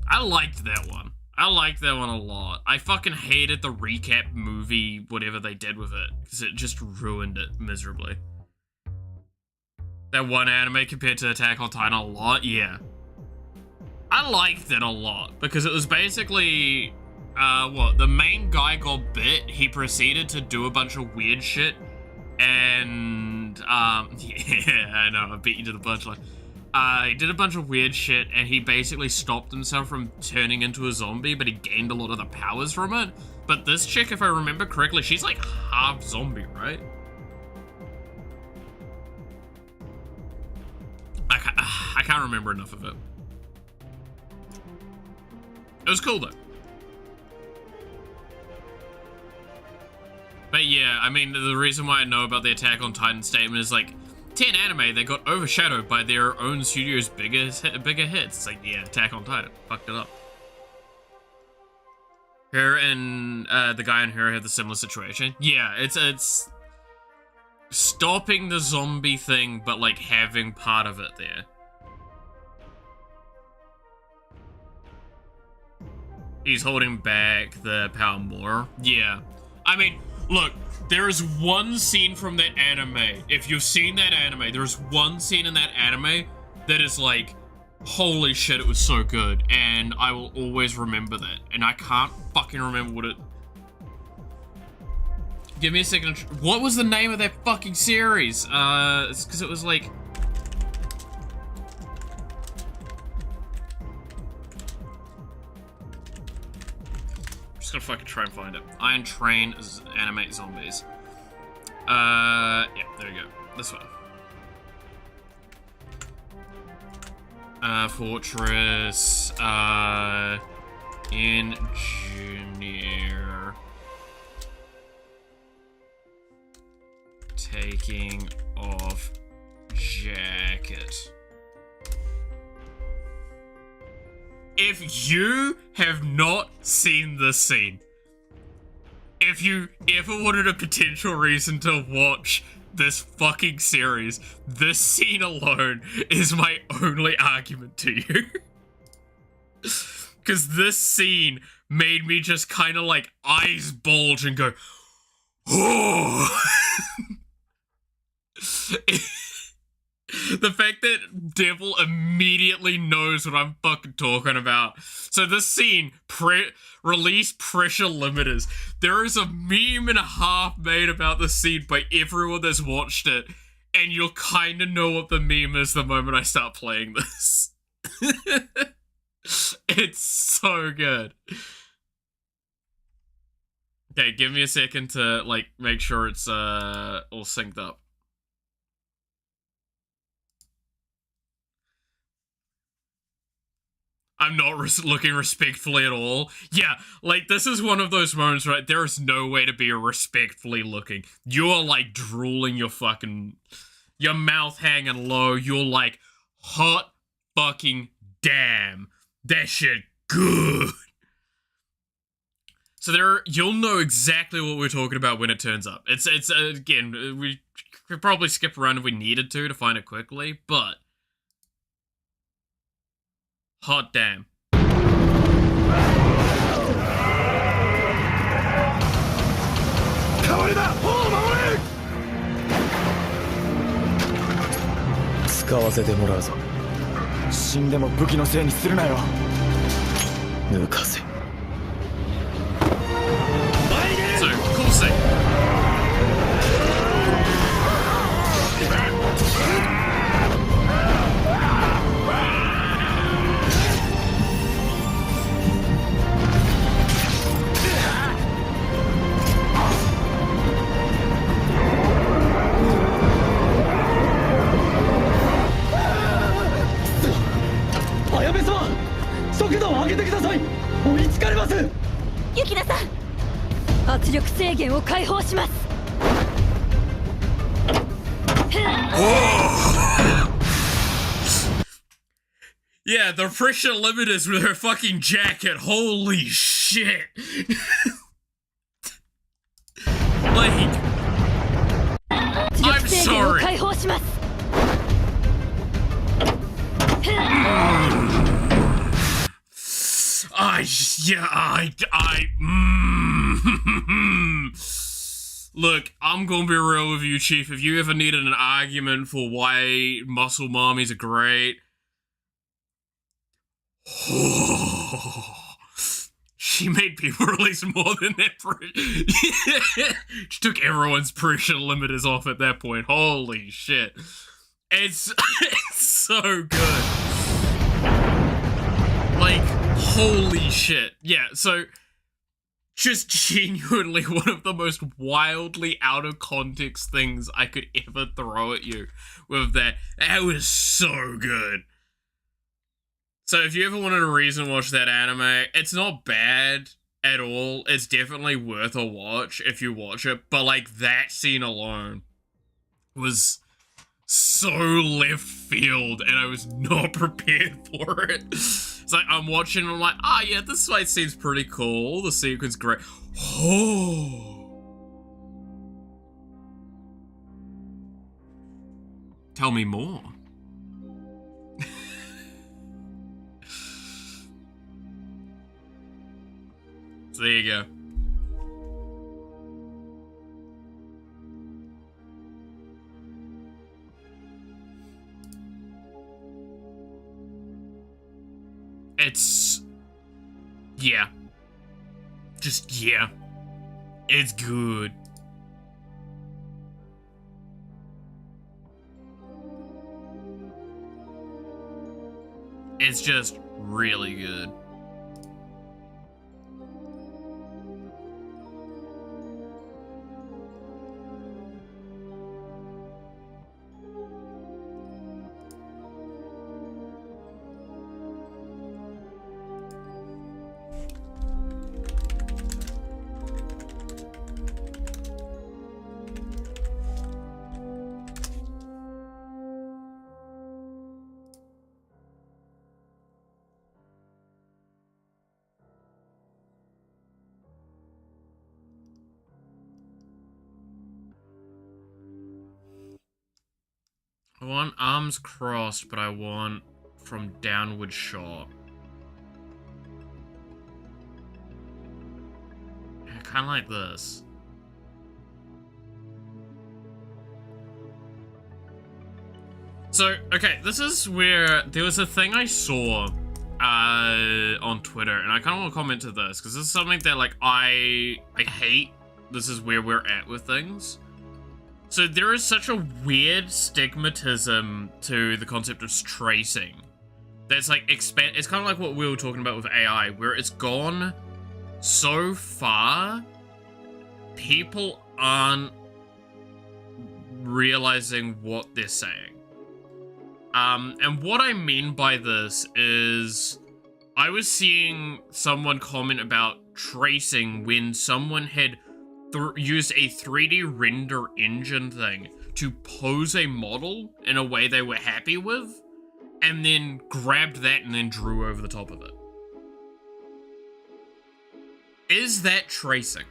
I liked that one. I liked that one a lot. I fucking hated the recap movie, whatever they did with it, because it just ruined it miserably. That one anime compared to Attack on Titan a lot, yeah. I liked it a lot, because it was basically, the main guy got bit, he proceeded to do a bunch of weird shit, and, yeah, I know, I beat you to the punchline. He did a bunch of weird shit, and he basically stopped himself from turning into a zombie, but he gained a lot of the powers from it. But this chick, if I remember correctly, she's like half zombie, right? I can't remember enough of it. It was cool, though. But yeah, I mean, the reason why I know about the Attack on Titan statement is like, 10 anime that got overshadowed by their own studio's bigger hits. It's like, yeah, Attack on Titan. Fucked it up. Her and the guy and her have the similar situation. Yeah, it's stopping the zombie thing, but like having part of it there. He's holding back the power more. Yeah. I mean, look, there is one scene from that anime. If you've seen that anime, there's one scene in that anime that is like, holy shit, it was so good. And I will always remember that. And I can't fucking remember what it... Give me a second. What was the name of that fucking series? It's because it was like... Gonna fucking try and find it. Iron Train animate zombies. Yeah, there we go. This one. Fortress, engineer. Taking off jacket. if you have not seen this scene, if you ever wanted a potential reason to watch this fucking series, this scene alone is my only argument to you. Because this scene made me just kind of like eyes bulge and go, oh. The fact that Devil immediately knows what I'm fucking talking about. So this scene, release pressure limiters. There is a meme and a half made about this scene by everyone that's watched it, and you'll kind of know what the meme is the moment I start playing this. It's so good. Okay, give me a second to, like, make sure it's all synced up. I'm not looking respectfully at all. Yeah, like, this is one of those moments, right? There is no way to be respectfully looking. You're, like, drooling your mouth hanging low. You're like, hot fucking damn. That shit good. So you'll know exactly what we're talking about when it turns up. It's again, we could probably skip around if we needed to find it quickly, but hot damn. So, cool scene. Yeah, the pressure limiters with her fucking jacket. Holy shit. Like, I'm sorry. Look, I'm gonna be real with you, Chief. If you ever needed an argument for why muscle mommies are great, she made people release more than their she took everyone's pressure limiters off at that point. Holy shit. It's so good. Like, holy shit. Yeah, so just genuinely one of the most wildly out of context things I could ever throw at you with that. That was so good. So if you ever wanted a reason to watch that anime, it's not bad at all. It's definitely worth a watch if you watch it. But, like, that scene alone was so left field, and I was not prepared for it. It's like, I'm watching, and I'm like, yeah, this fight seems pretty cool. The sequence great. Oh. Tell me more. So there you go. It's... yeah. Just, yeah. It's good. It's just really good. want arms crossed, but I want from downward shot. Yeah, kind of like this. So, okay, this is where there was a thing I saw on Twitter, and I kind of want to comment to this, because this is something that, like, I hate. This is where we're at with things. So there is such a weird stigmatism to the concept of tracing. That's like, it's kind of like what we were talking about with AI, where it's gone so far, people aren't realizing what they're saying. And what I mean by this is, I was seeing someone comment about tracing when someone had used a 3D render engine thing to pose a model in a way they were happy with, and then grabbed that and then drew over the top of it. Is that tracing?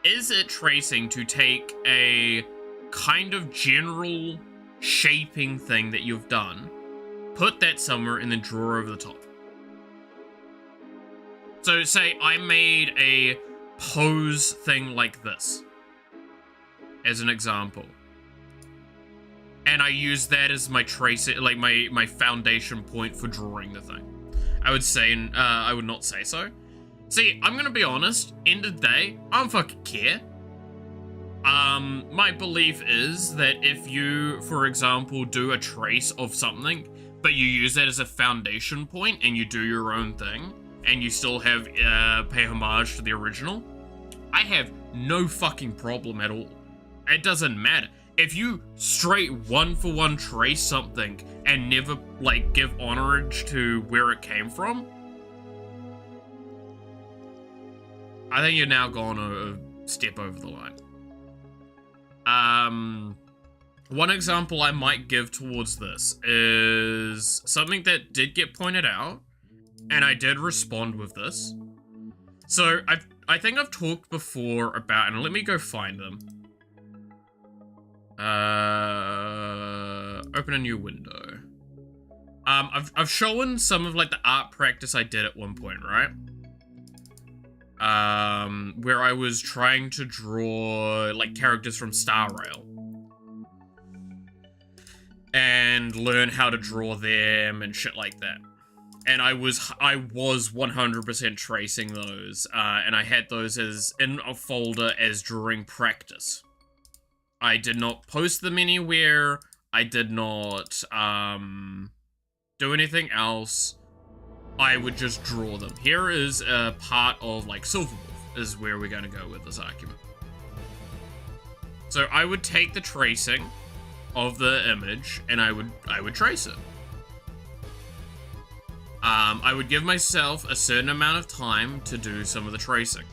Is it tracing to take a kind of general shaping thing that you've done, put that somewhere, and then draw over the top? So say I made a pose thing like this, as an example, and I use that as my tracing, like my foundation point for drawing the thing. I would say, I would not say so. See, I'm gonna be honest, end of the day, I don't fucking care. My belief is that if you, for example, do a trace of something, but you use that as a foundation point and you do your own thing, and you still have, pay homage to the original, I have no fucking problem at all. It doesn't matter. If you straight one-for-one trace something and never, like, give honorage to where it came from, I think you're now gone a step over the line. One example I might give towards this is something that did get pointed out, and I did respond with this. So, I think I've talked before about, and let me go find them. Open a new window. I've shown some of, like, the art practice I did at one point, right? Where I was trying to draw, like, characters from Star Rail. And learn how to draw them and shit like that. And I was 100% tracing those, and I had those as in a folder as drawing practice. I did not post them anywhere. I did not, do anything else. I would just draw them. Here is a part of, like, Silverwolf, is where we're gonna go with this argument. So I would take the tracing of the image, and I would trace it. I would give myself a certain amount of time to do some of the tracing.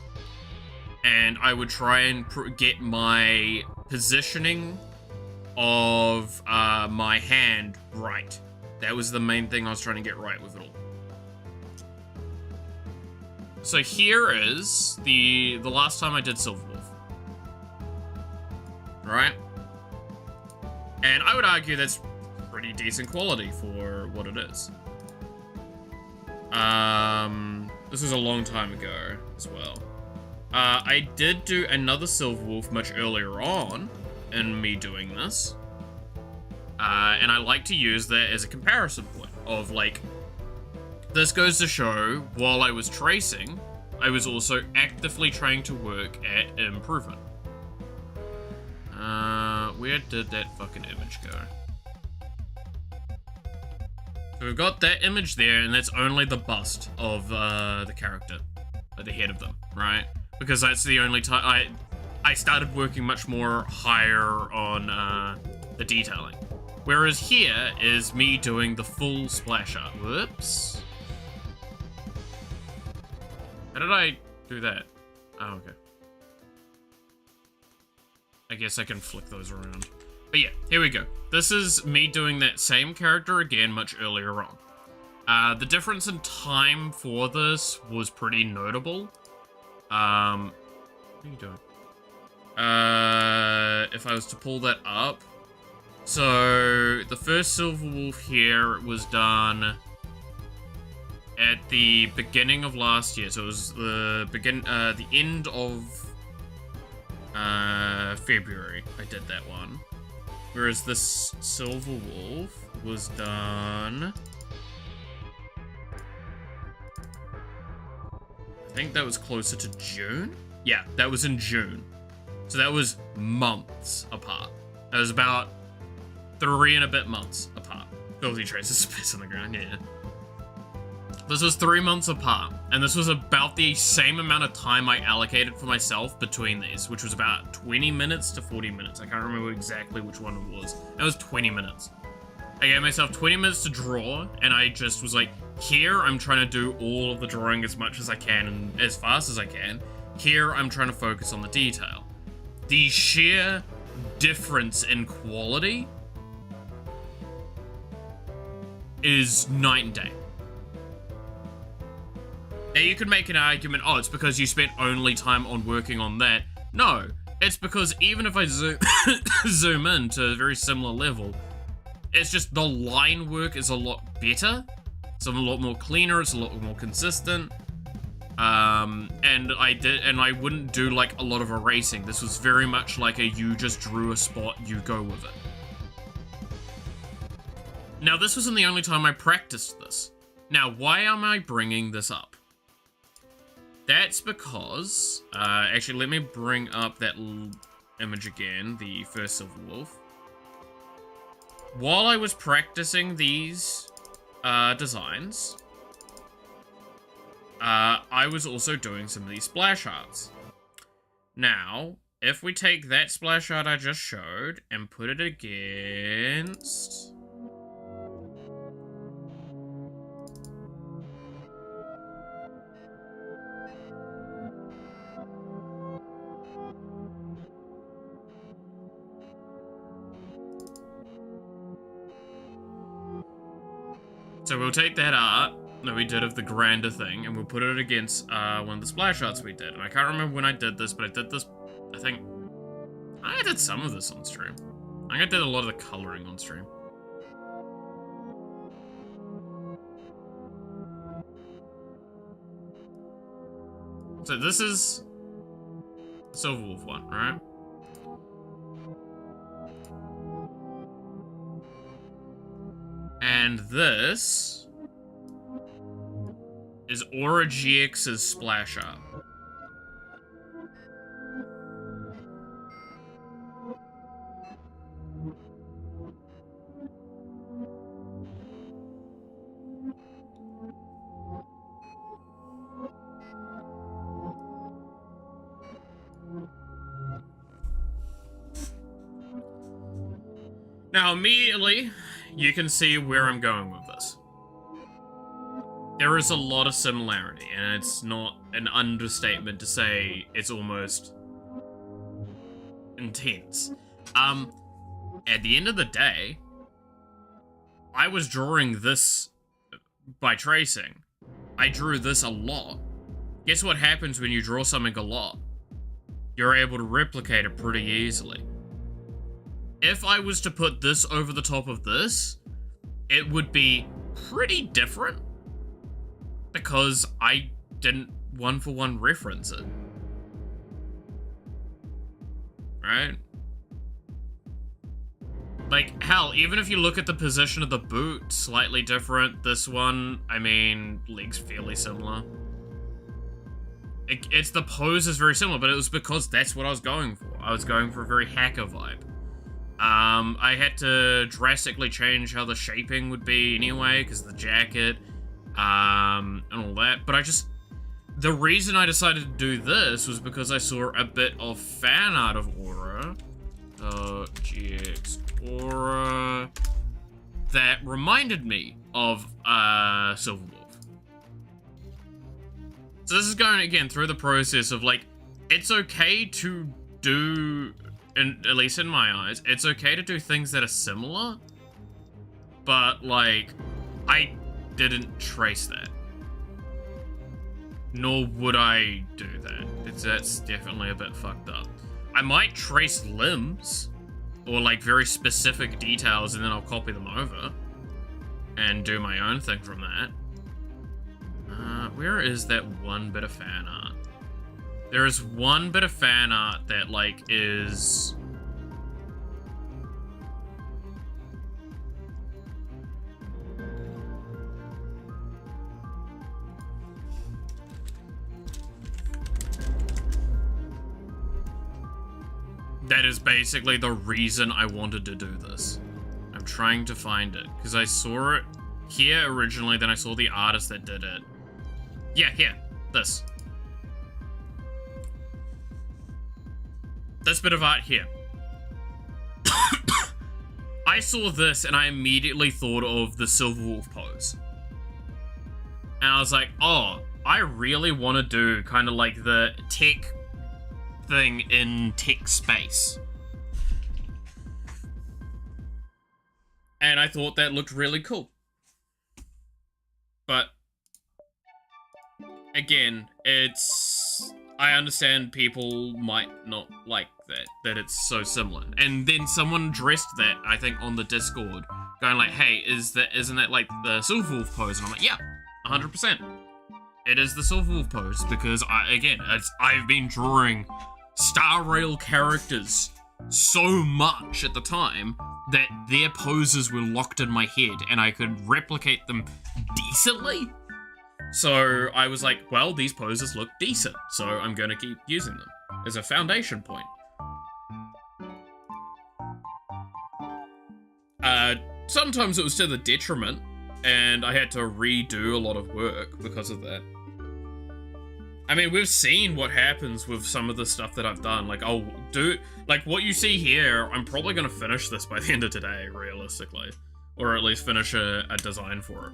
And I would try and get my positioning of my hand right. That was the main thing I was trying to get right with it all. So here is the last time I did Silverwolf. Right? And I would argue that's pretty decent quality for what it is. This was a long time ago as well. I did do another Silverwolf much earlier on in me doing this. And I like to use that as a comparison point of, like, this goes to show, while I was tracing, I was also actively trying to work at improvement. Where did that fucking image go? So we've got that image there, and that's only the bust of the character, at the head of them, right? Because that's the only time I started working much more higher on the detailing. Whereas here is me doing the full splash art. Whoops. How did I do that? Oh, okay. I guess I can flick those around. But yeah, here we go. This is me doing that same character again much earlier on. The difference in time for this was pretty notable. What are you doing? If I was to pull that up, So the first silver wolf here was done at the beginning of last year. So it was the end of February. I did that one. Whereas this silver wolf was done, I think that was closer to June? Yeah, that was in June. So that was months apart. That was about 3 and a bit months apart. Filthy traces of piss on the ground, yeah. This was 3 months apart, and this was about the same amount of time I allocated for myself between these, which was about 20 minutes to 40 minutes. I can't remember exactly which one it was. It was 20 minutes. I gave myself 20 minutes to draw, and I just was like, here I'm trying to do all of the drawing as much as I can and as fast as I can. Here I'm trying to focus on the detail. The sheer difference in quality is night and day. Now you could make an argument, oh, it's because you spent only time on working on that. No, it's because even if I zoom in to a very similar level, it's just the line work is a lot better. It's a lot more cleaner, it's a lot more consistent. And I wouldn't do like a lot of erasing. This was very much like a you just drew a spot, you go with it. Now this wasn't the only time I practiced this. Now why am I bringing this up? That's because, actually let me bring up that image again, the first silver wolf. While I was practicing these designs, I was also doing some of these splash arts. Now, if we take that splash art I just showed and put it against... So we'll take that art that we did of the grander thing, and we'll put it against one of the splash arts we did. And I can't remember when I did this, but I did this, I think I did some of this on stream. I think I did a lot of the coloring on stream. So this is the Silver Wolf one, right? And this is Aura GX's splash art. Now, immediately, you can see where I'm going with this. There is a lot of similarity, and it's not an understatement to say it's almost intense. At the end of the day, I was drawing this by tracing. I drew this a lot. Guess what happens when you draw something a lot? You're able to replicate it pretty easily. If I was to put this over the top of this, it would be pretty different because I didn't one-for-one reference it. Right? Like, hell, even if you look at the position of the boot, slightly different. This one, I mean, legs fairly similar. It's the pose is very similar, but it was because that's what I was going for. I was going for a very hacker vibe. I had to drastically change how the shaping would be anyway, because of the jacket, and all that. But the reason I decided to do this was because I saw a bit of fan art of Aura, GX Aura, that reminded me of, Silver Wolf. So this is going, again, through the process of, like, it's okay to do... And at least in my eyes, it's okay to do things that are similar, but, like, I didn't trace that. Nor would I do that. That's definitely a bit fucked up. I might trace limbs, or like very specific details, and then I'll copy them over and do my own thing from that. Where is that one bit of fan art? There is one bit of fan art that like is... that is basically the reason I wanted to do this. I'm trying to find it, because I saw it here originally, then I saw the artist that did it. Yeah, here. This. This bit of art here. I saw this and I immediately thought of the Silver Wolf pose. And I was like, oh, I really want to do kind of like the tech thing in tech space. And I thought that looked really cool. But again, I understand people might not like that it's so similar. And then someone addressed that, I think, on the Discord, going like, hey, isn't that like the Silver Wolf pose? And I'm like, yeah, 100%. It is the Silver Wolf pose, because I've been drawing Star Rail characters so much at the time that their poses were locked in my head and I could replicate them decently. So I was like, well, these poses look decent, so I'm gonna keep using them as a foundation point. Sometimes it was to the detriment, and I had to redo a lot of work because of that. I mean, we've seen what happens with some of the stuff that I've done. Like, I'll do... like, what you see here, I'm probably gonna finish this by the end of today, realistically. Or at least finish a design for it.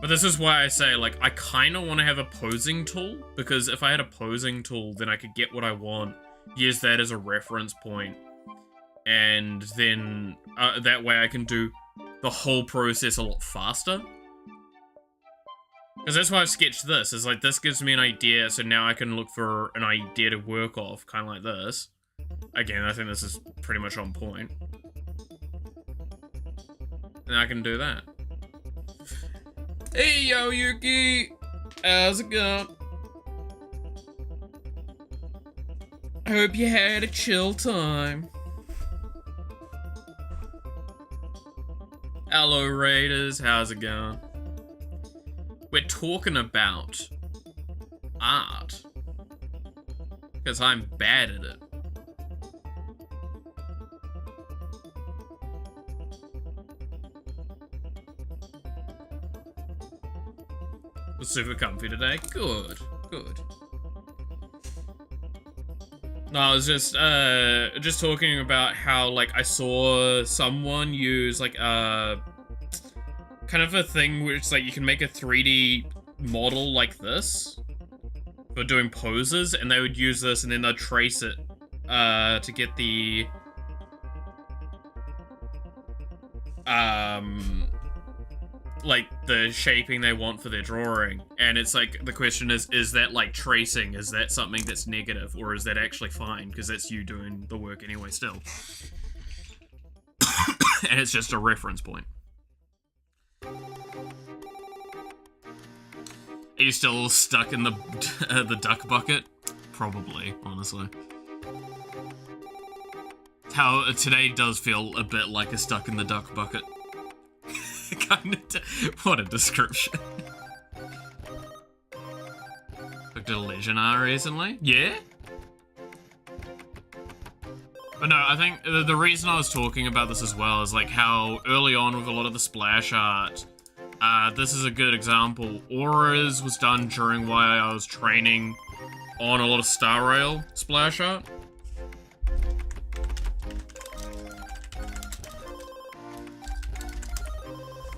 But this is why I say, like, I kind of want to have a posing tool, because if I had a posing tool, then I could get what I want, use that as a reference point, and then that way I can do the whole process a lot faster. Because that's why I've sketched this, is like, this gives me an idea, so now I can look for an idea to work off, kind of like this. Again, I think this is pretty much on point. And I can do that. Hey, yo, Yuki! How's it going? I hope you had a chill time. Hello, Raiders. How's it going? We're talking about art. Because I'm bad at it. Was super comfy today. Good, good. No, I was just talking about how, like, I saw someone use, like, kind of a thing where it's like you can make a 3D model like this for doing poses, and they would use this and then they'd trace it to get the like the shaping they want for their drawing. And it's like, the question is that like tracing, is that something that's negative, or is that actually fine, because that's you doing the work anyway still. And it's just a reference point. Are you still stuck in the duck bucket? Probably, honestly. How today does feel a bit like a stuck in the duck bucket. Kind of. What a description. Looked at a Legend R recently. Yeah? But no, I think the reason I was talking about this as well is like how early on with a lot of the splash art, this is a good example. Auras was done during while I was training on a lot of Star Rail splash art.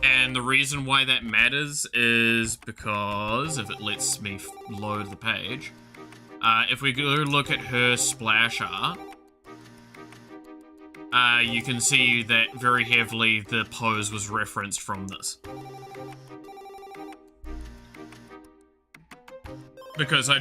And the reason why that matters is because, if it lets me load the page, if we go look at her splash art, you can see that very heavily the pose was referenced from this. because I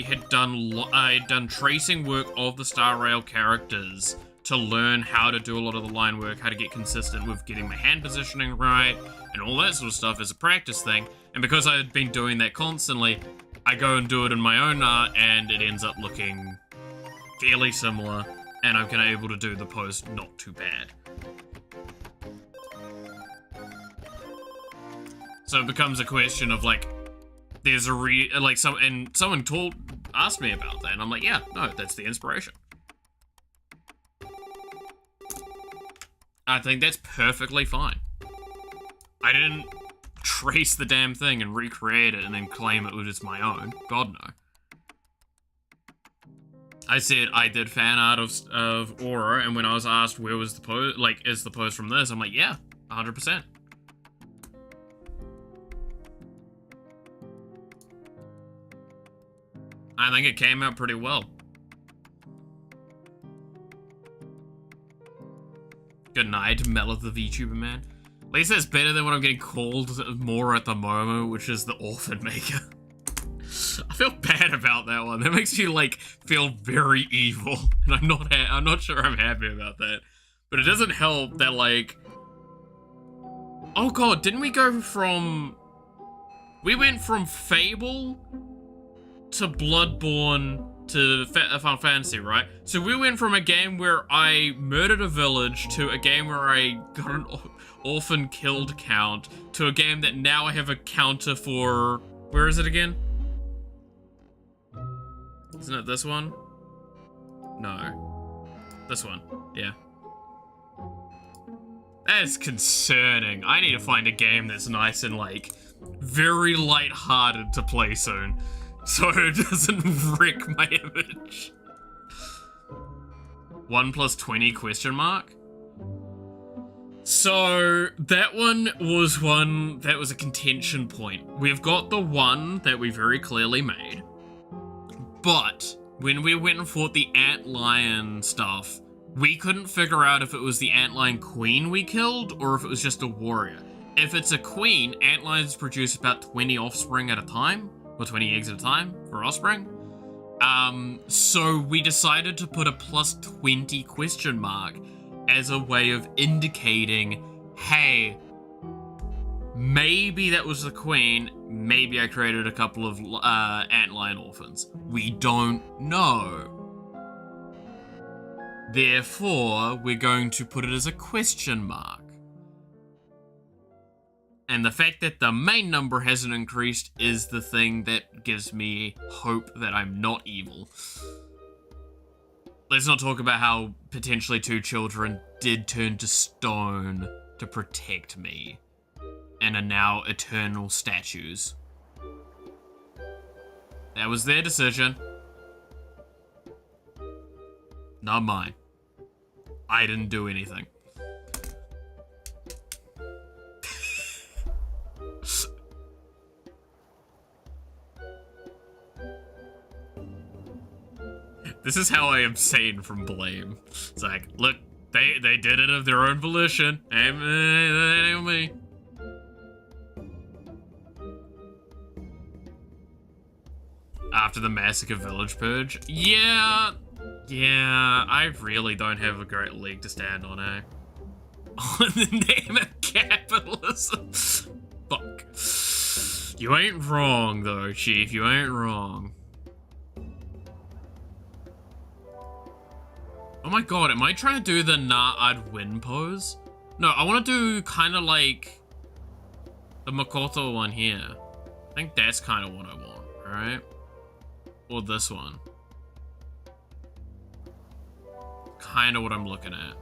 had done tracing work of the Star Rail characters to learn how to do a lot of the line work, how to get consistent with getting my hand positioning right, and all that sort of stuff as a practice thing. And because I had been doing that constantly, I go and do it in my own art, and it ends up looking fairly similar, and I'm kind of able to do the pose not too bad. So it becomes a question of like, there's a someone asked me about that, and I'm like, yeah, no, that's the inspiration. I think that's perfectly fine. I didn't trace the damn thing and recreate it and then claim it was my own. God, no. I said I did fan art of Aura, and when I was asked where was the pose, like, is the pose from this, I'm like, yeah, 100%. I think it came out pretty well. Good night, Mel of the VTuber man. At least that's better than what I'm getting called more at the moment, which is the Orphan Maker. I feel bad about that one. That makes you like feel very evil, and I'm not sure I'm happy about that. But it doesn't help that like, oh god, didn't we go from? We went from Fable to Bloodborne to Final Fantasy, right? So we went from a game where I murdered a village to a game where I got an orphan killed count to a game that now I have a counter for. Where is it again? Isn't it this one? No. This one. Yeah. That is concerning. I need to find a game that's nice and, like, very light-hearted to play soon, so it doesn't wreck my image. 1 + 20 question mark? So, that was a contention point. We've got the one that we very clearly made. But when we went and fought the antlion stuff, we couldn't figure out if it was the antlion queen we killed or if it was just a warrior. If it's a queen, antlions produce about 20 offspring at a time, or 20 eggs at a time for offspring. So we decided to put a +20 question mark as a way of indicating, hey, maybe that was the queen, maybe I created a couple of antlion orphans. We don't know. Therefore, we're going to put it as a question mark. And the fact that the main number hasn't increased is the thing that gives me hope that I'm not evil. Let's not talk about how potentially 2 children did turn to stone to protect me, and are now eternal statues. That was their decision. Not mine. I didn't do anything. This is how I abstain from blame. It's like, look, they did it of their own volition. And that ain't me. After the Massacre Village Purge? Yeah, I really don't have a great leg to stand on, eh? In the name of capitalism. Fuck. You ain't wrong, though, Chief. You ain't wrong. Oh my god, am I trying to do the nah, I'd win pose? No, I want to do kind of like the Makoto one here. I think that's kind of what I want, alright? Or this one. Kind of what I'm looking at.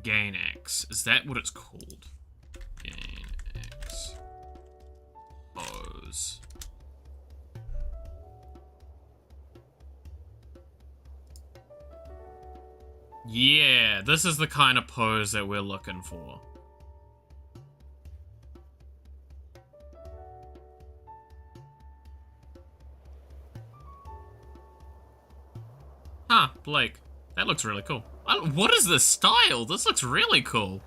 Gain X. Is that what it's called? Gain X. Pose. Yeah, this is the kind of pose that we're looking for. Huh, Blake. That looks really cool. What is this style? This looks really cool.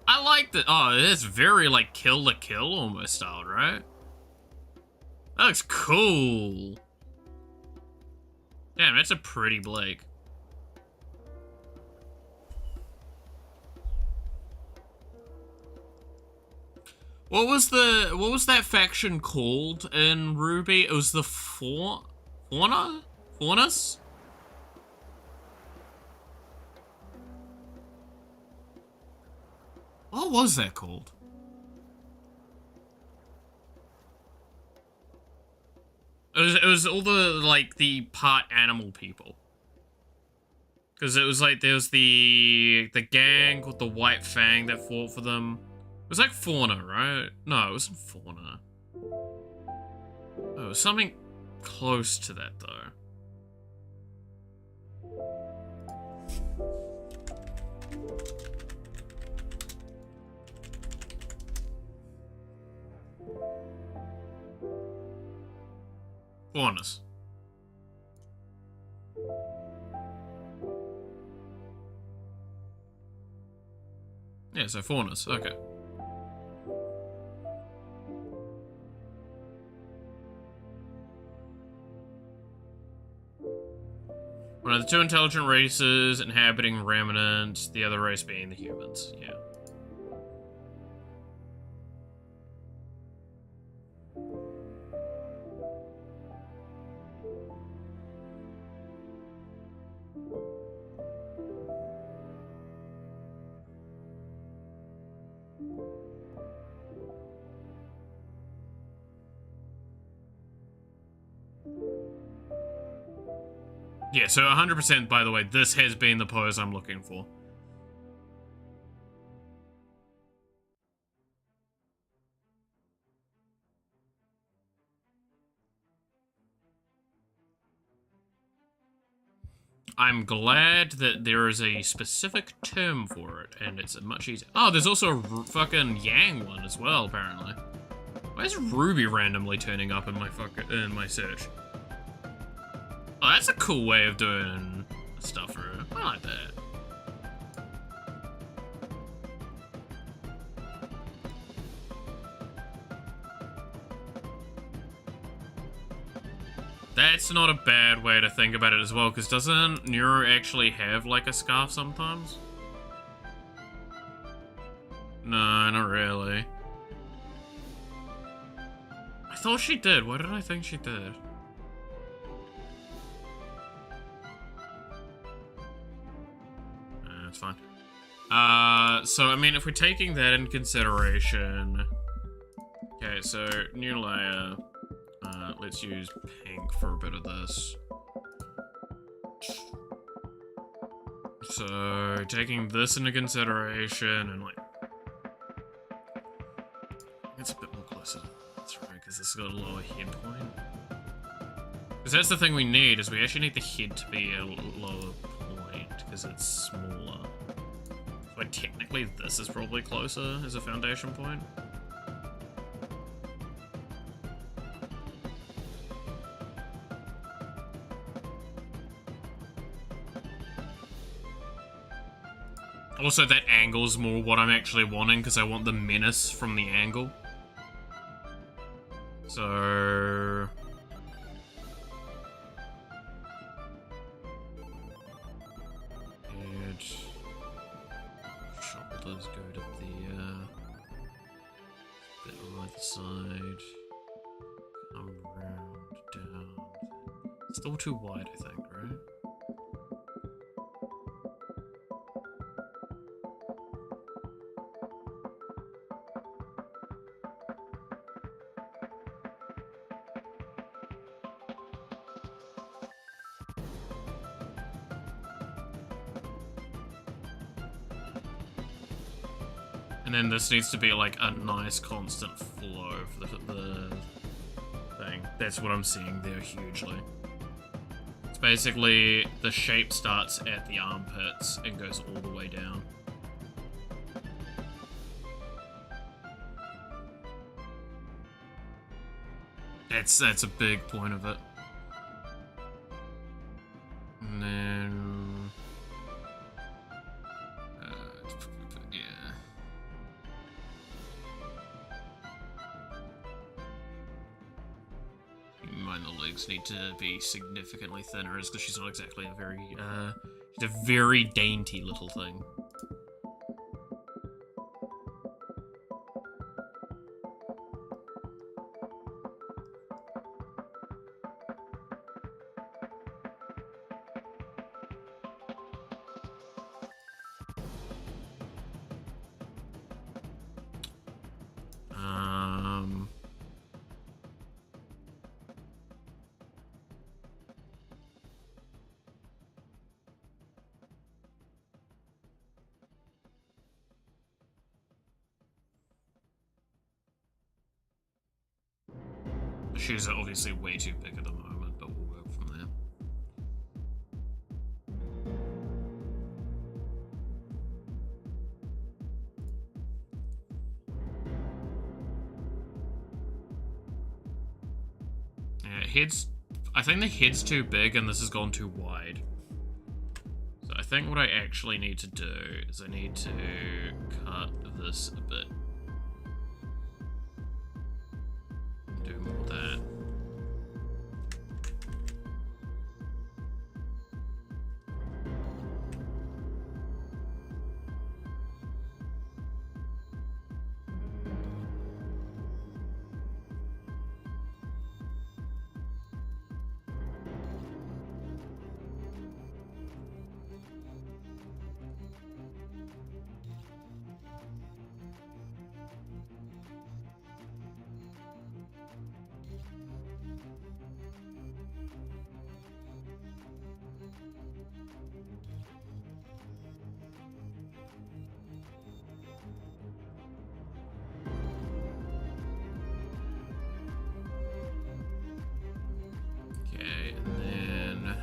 I like the, oh, it is very like Kill la Kill almost style, right? That looks cool. Damn, that's a pretty Blake. What was that faction called in Ruby? It was the Fauna? Faunus? What was that called? It was all the, like, the part animal people. Because it was like, there was the gang with the white fang that fought for them. It was like Fauna, right? No, it wasn't Fauna. Oh, it was something close to that, though. Faunus. Yeah, so Faunus, okay. One of the two intelligent races inhabiting Remnant, the other race being the humans, yeah. Yeah, so 100%, by the way, this has been the pose I'm looking for. I'm glad that there is a specific term for it, and it's much easier. Oh, there's also a fucking Yang one as well, apparently. Why is Ruby randomly turning up in my search? Oh, that's a cool way of doing stuff for her. I like that. That's not a bad way to think about it as well, because doesn't Neuro actually have, like, a scarf sometimes? No, not really. I thought she did. Why did I think she did? That's fine. So, I mean, if we're taking that in consideration... Okay, so, new layer. Let's use pink for a bit of this. So, taking this into consideration and, like... It's a bit more closer. That's right, because this has got a lower head point. Because that's the thing we need, is we actually need the head to be a lower point, because it's smaller. So technically this is probably closer as a foundation point. Also, that angle's more what I'm actually wanting, because I want the menace from the angle. So... Head. Shoulders go to there. Bit on either side. Come round, down. Still too wide, I think, right? And then this needs to be like a nice constant flow for the thing. That's what I'm seeing there hugely. It's basically the shape starts at the armpits and goes all the way down. That's a big point of it. find the legs need to be significantly thinner is because she's not exactly a very, she's a very dainty little thing. The shoes are obviously way too big at the moment, but we'll work from there. Yeah, I think the head's too big and this has gone too wide. So I think what I actually need to do is I need to cut this a bit. Do more of that. Okay, and then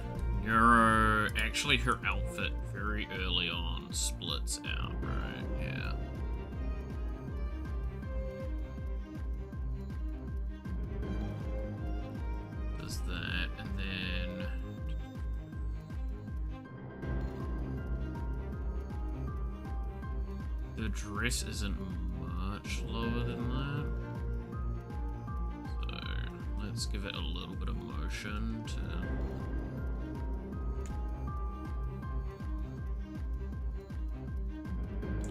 Neuro, actually her outfit very early on splits out, right? Yeah. Does that, and then the dress isn't much lower than that. Let's give it a little bit of motion to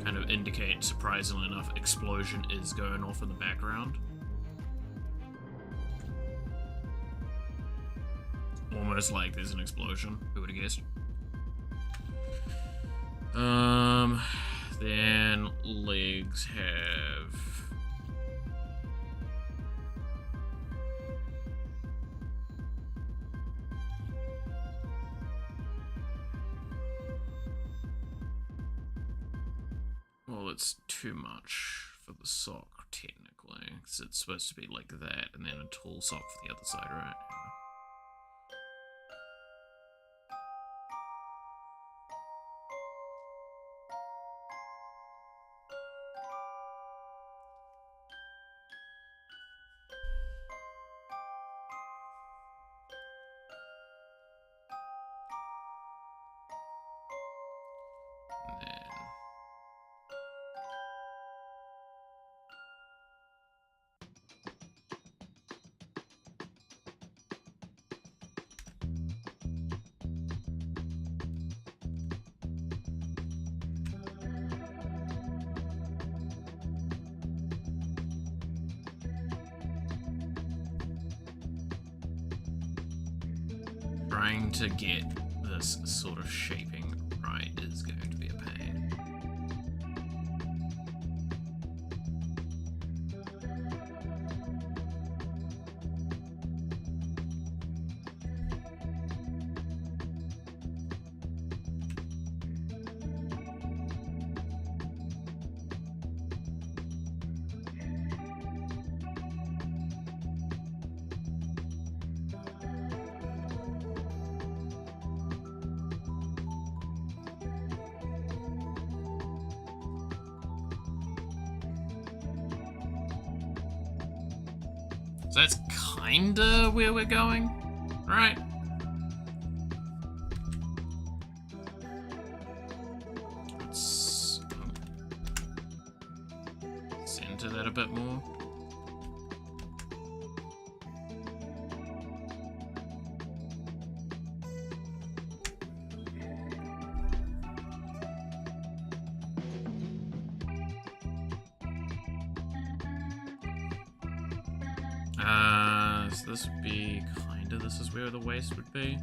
kind of indicate, surprisingly enough, explosion is going off in the background. Almost like there's an explosion, who would have guessed? Then legs have... Well, it's too much for the sock, technically, because it's supposed to be like that, and then a tall sock for the other side, right? And then... trying to get this sort of shaping right is going to be a pain. So that's kinda where we're going, right? Let's center that a bit more. So this would be kinda, this is where the waste would be.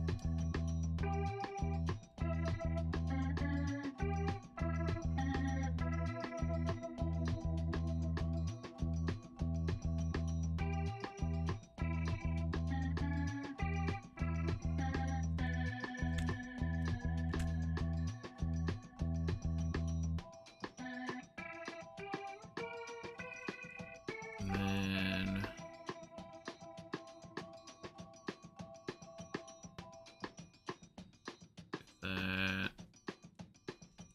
And then that,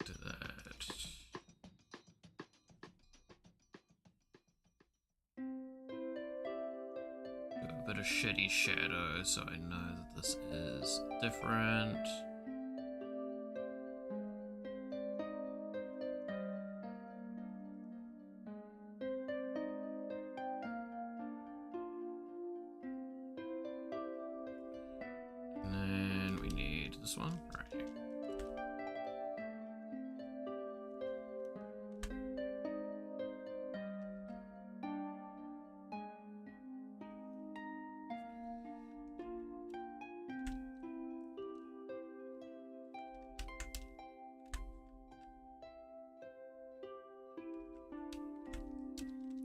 do that. Do a bit of shitty shadow so I know that this is different. And then we need this one right here.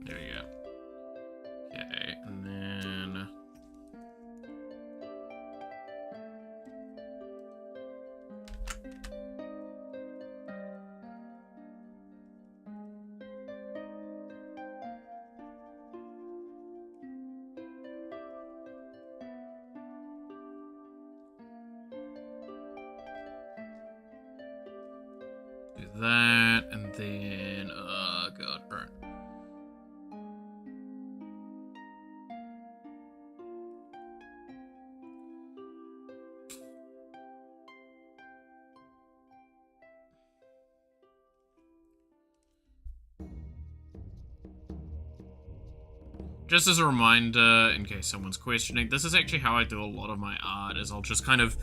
There you go. Okay, and then do that, and then oh god, right. Just as a reminder, in case someone's questioning, this is actually how I do a lot of my art, is I'll just kind of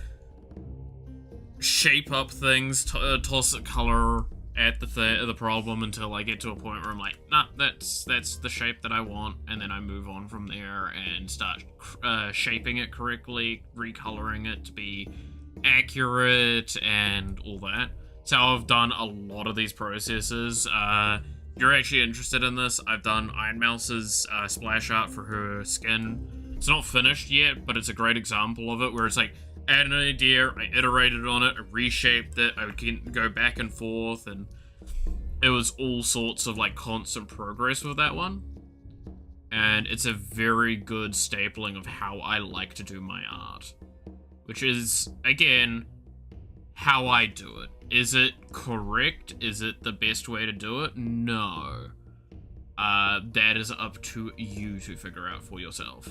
shape up things, toss a color at the problem until I get to a point where I'm like, nah, that's the shape that I want, and then I move on from there and start shaping it correctly, recoloring it to be accurate, and all that. So I've done a lot of these processes. If you're actually interested in this, I've done Iron Mouse's splash art for her skin. It's not finished yet, but it's a great example of it, where it's like, I had an idea, I iterated on it, I reshaped it, I would go back and forth, and it was all sorts of like constant progress with that one. And it's a very good stapling of how I like to do my art. Which is, again, how I do it. Is it correct? Is it the best way to do it? No. That is up to you to figure out for yourself.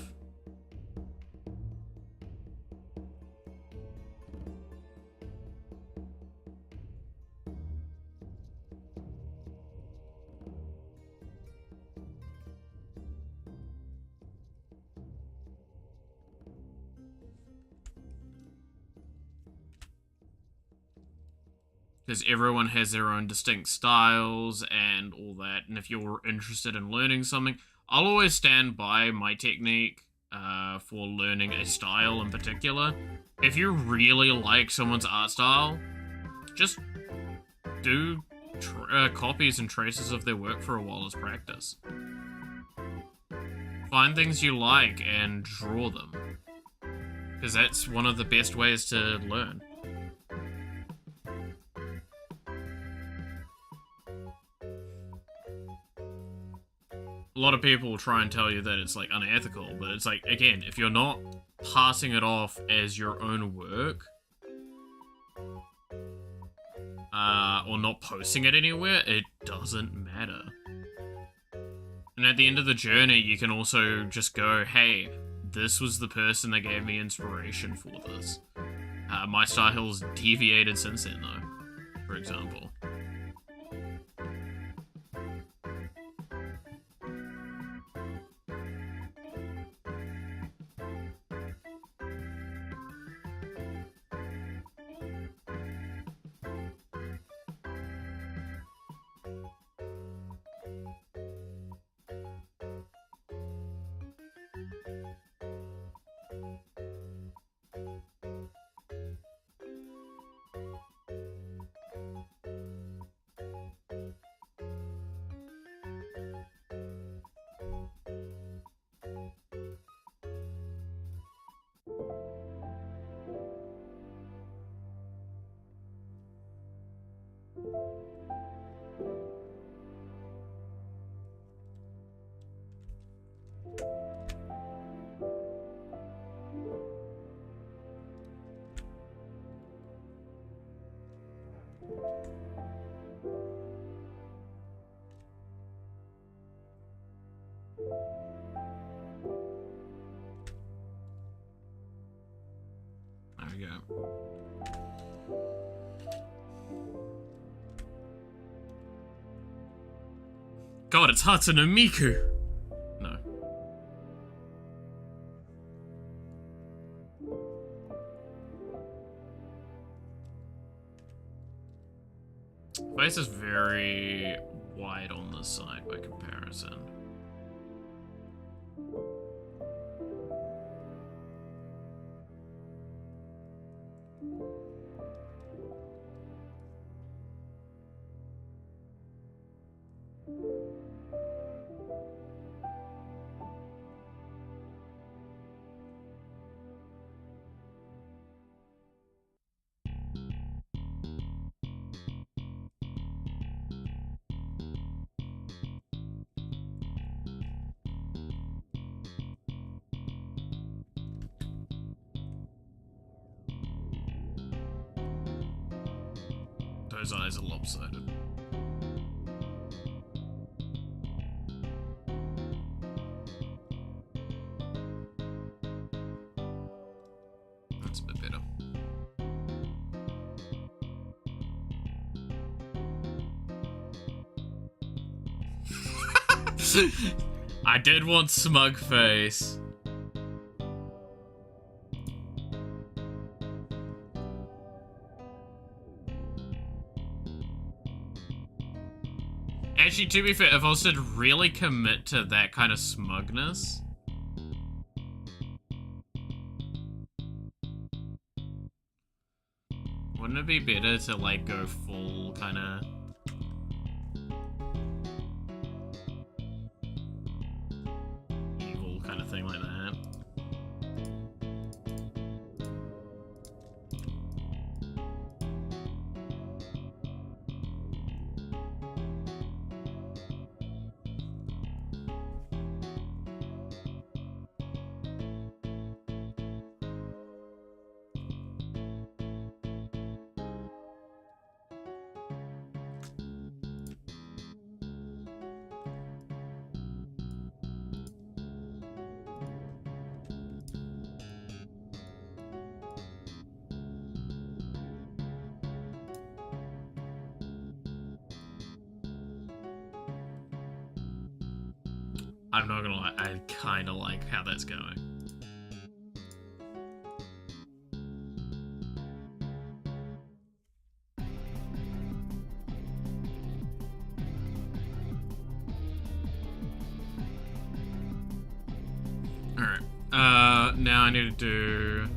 Because everyone has their own distinct styles and all that, and if you're interested in learning something, I'll always stand by my technique for learning a style in particular. If you really like someone's art style, just do copies and traces of their work for a while as practice. Find things you like and draw them, because that's one of the best ways to learn. A lot of people will try and tell you that it's like unethical, but it's like, again, if you're not passing it off as your own work, or not posting it anywhere, it doesn't matter. And at the end of the journey, you can also just go, hey, this was the person that gave me inspiration for this. My style's deviated since then, though, for example. There we go. God, it's Hatsune Miku! No. Face is very wide on this side by comparison. Those eyes are lopsided. That's a bit better. I did want smug face. Actually, to be fair, if I was to really commit to that kind of smugness, wouldn't it be better to, like, go full kind of evil kind of thing like that? I'm not gonna lie, I kinda like how that's going. Alright, now I need to do...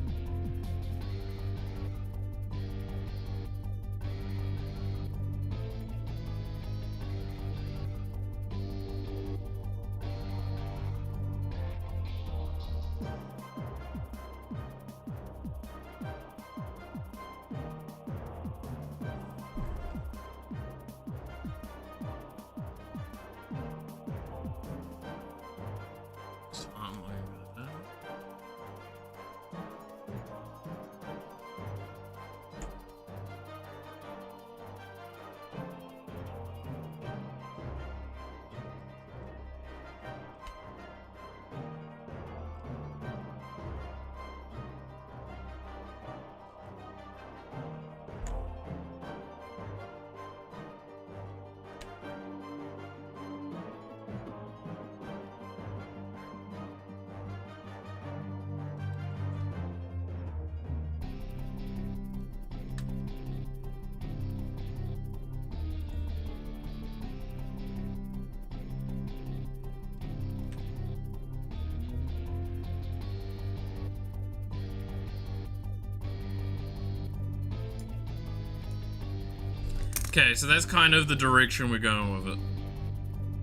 Okay, so that's kind of the direction we're going with it,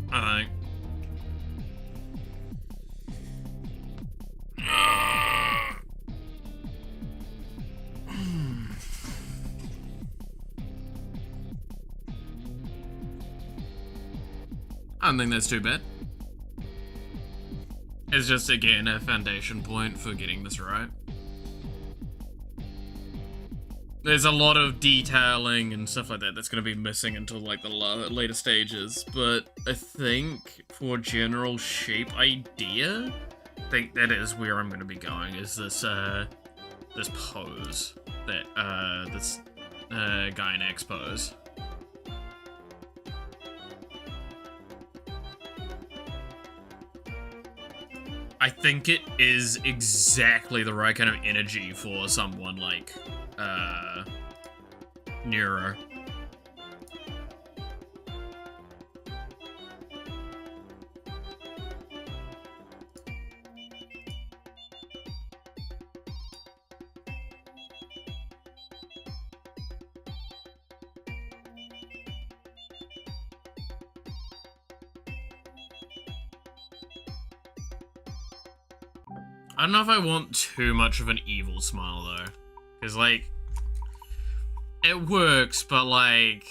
I think. I don't think that's too bad. It's just, again, a foundation point for getting this right. there's a lot of detailing and stuff like that that's going to be missing until like the later stages, but I think for general shape idea, I think that is where I'm going to be going, is this this pose, that this Gynax pose. I think it is exactly the right kind of energy for someone like Nero. I don't know if I want too much of an evil smile, though. Because, like, it works, but, like,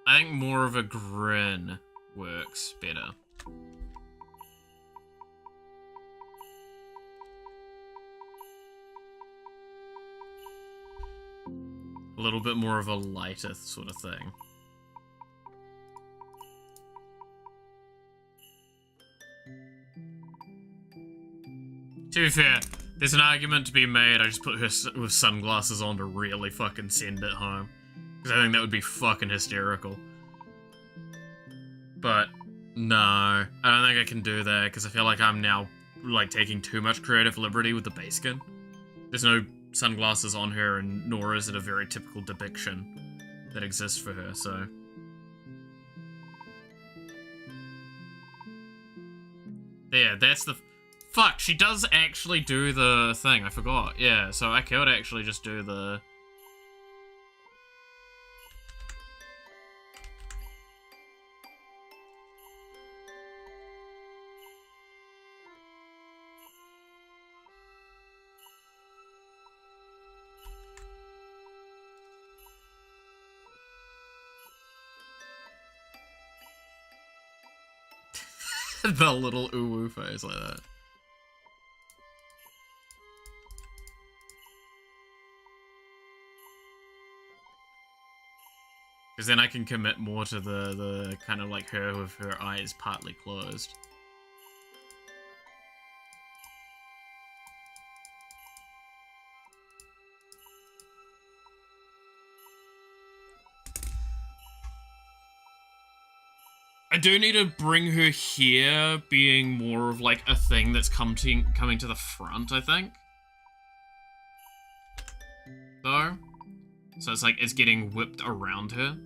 I think more of a grin works better. A little bit more of a lighter sort of thing. To be fair, there's an argument to be made. I just put her with sunglasses on to really fucking send it home. Because I think that would be fucking hysterical. But, no. I don't think I can do that, because I feel like I'm now, like, taking too much creative liberty with the base skin. There's no sunglasses on her, and nor is it a very typical depiction that exists for her, so... Yeah, that's the... Fuck, she does actually do the thing, I forgot. Yeah, so I could actually just do the... the little ooh-woo face like that. Because then I can commit more to the kind of like her with her eyes partly closed. I do need to bring her here being more of like a thing that's coming to the front, I think. Though. So it's like it's getting whipped around her.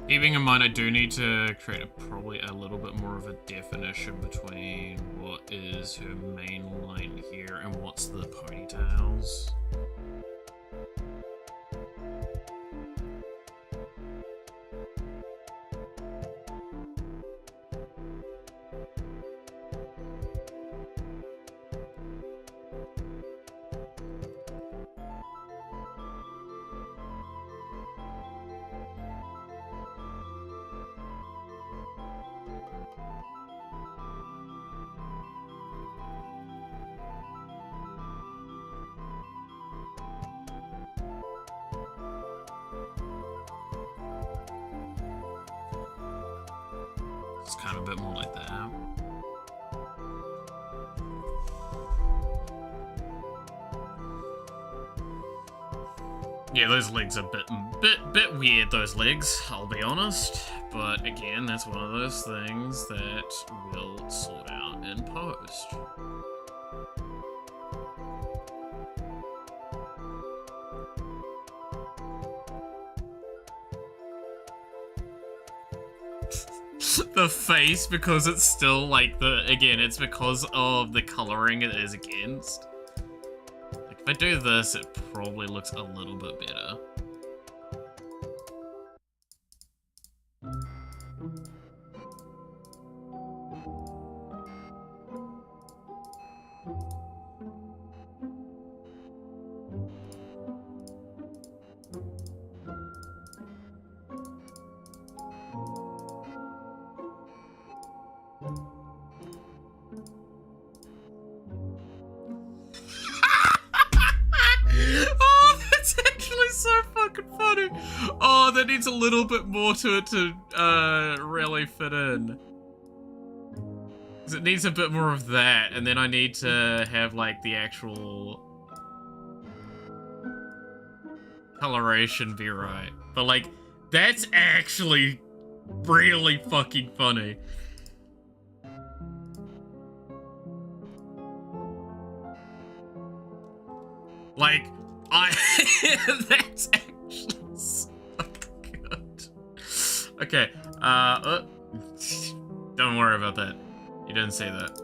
Keeping in mind, I do need to create probably a little bit more of a definition between what is her main line here and what's the ponytails. It's kind of a bit more like that. Yeah, those legs are bit weird, those legs, I'll be honest. But again, that's one of those things that we'll sort out in post. The face, because it's still like again, it's because of the coloring it is against. Like if I do this, it probably looks a little bit better. Oh, that's actually so fucking funny. Oh, that needs a little bit more to it to really fit in. Because it needs a bit more of that, and then I need to have like the actual coloration be right. But like, that's actually really fucking funny. Like, that's actually so good. Okay, don't worry about that. You didn't say that.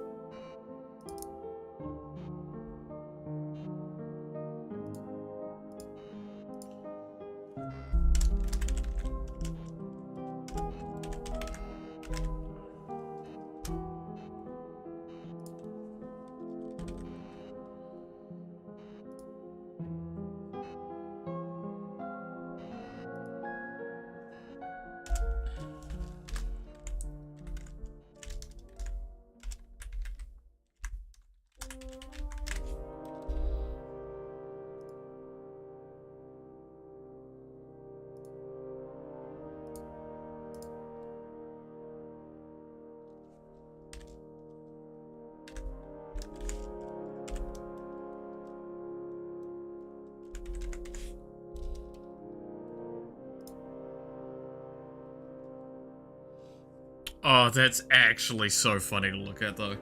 Oh, that's actually so funny to look at, though.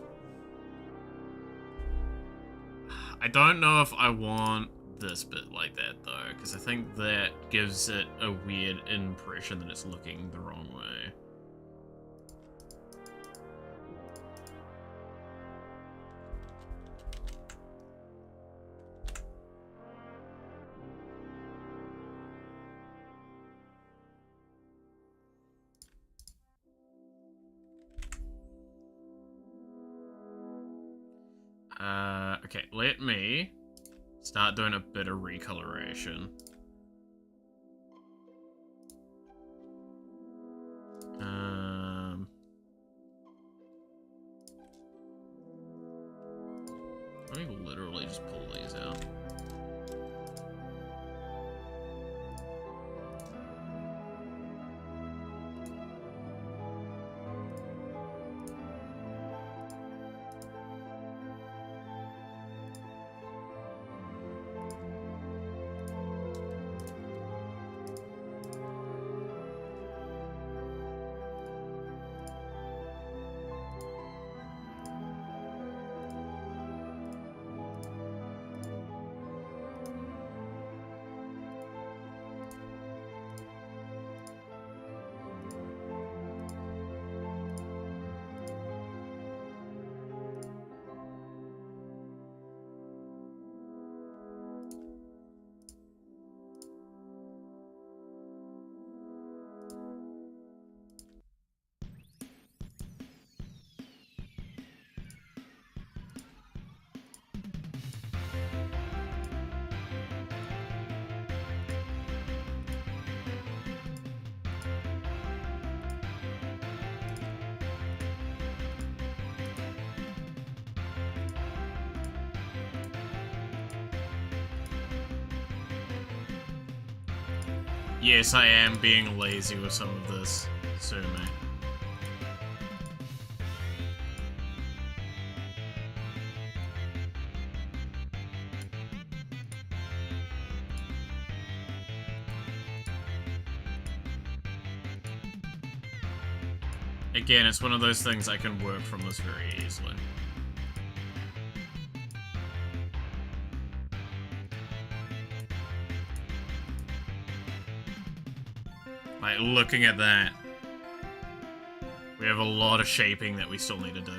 I don't know if I want this bit like that, though, because I think that gives it a weird impression that it's looking the wrong way. Okay, let me start doing a bit of recoloration. Let me literally just pull these out. Yes, I am being lazy with some of this, certainly. Again, it's one of those things I can work from this very easily. Like, looking at that, we have a lot of shaping that we still need to do.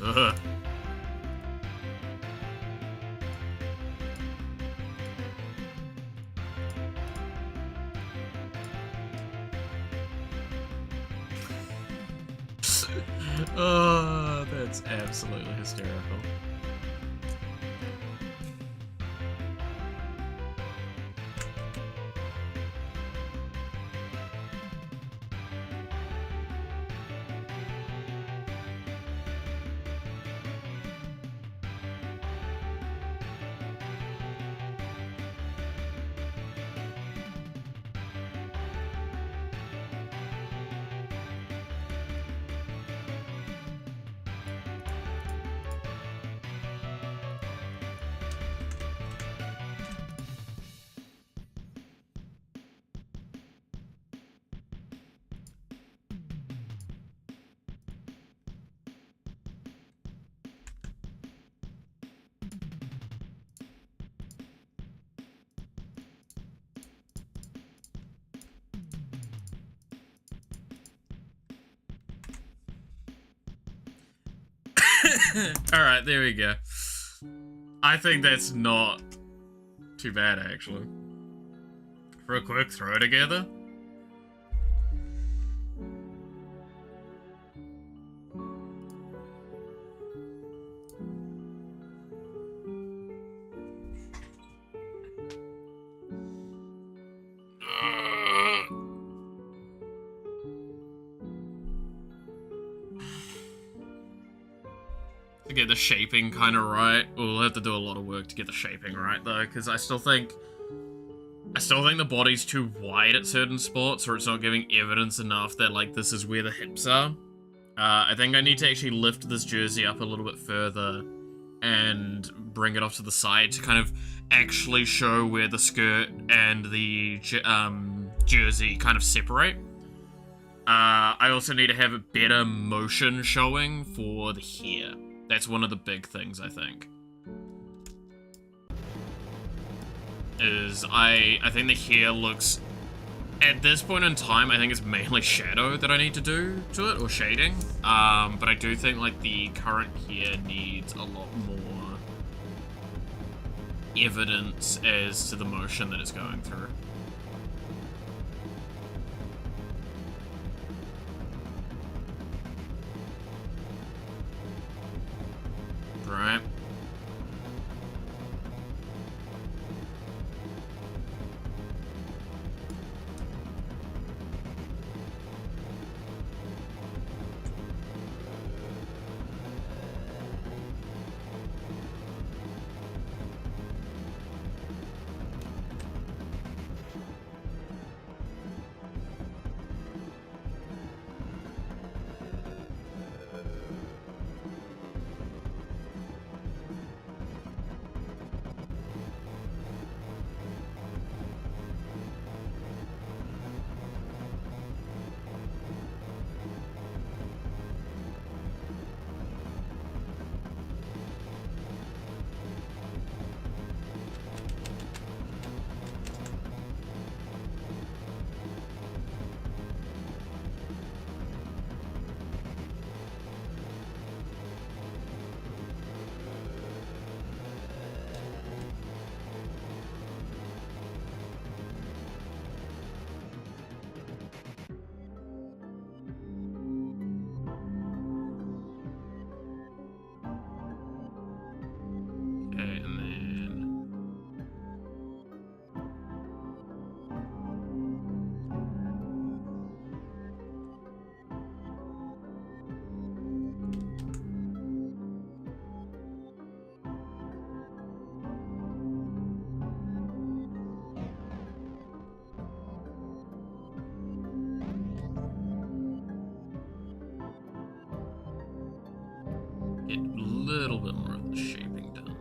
Ugh. Oh, that's absolutely hysterical. Alright, there we go. I think that's not too bad, actually. For a quick throw together. To get the shaping kind of right. We'll have to do a lot of work to get the shaping right, though, because I still think the body's too wide at certain spots, or it's not giving evidence enough that, like, this is where the hips are. I think I need to actually lift this jersey up a little bit further and bring it off to the side to kind of actually show where the skirt and the jersey kind of separate. I also need to have a better motion showing for the hair. That's one of the big things, I think. I think the hair looks... At this point in time, I think it's mainly shadow that I need to do to it, or shading. But I do think, like, the current hair needs a lot more evidence as to the motion that it's going through. Right. get a little bit more of the shaping done.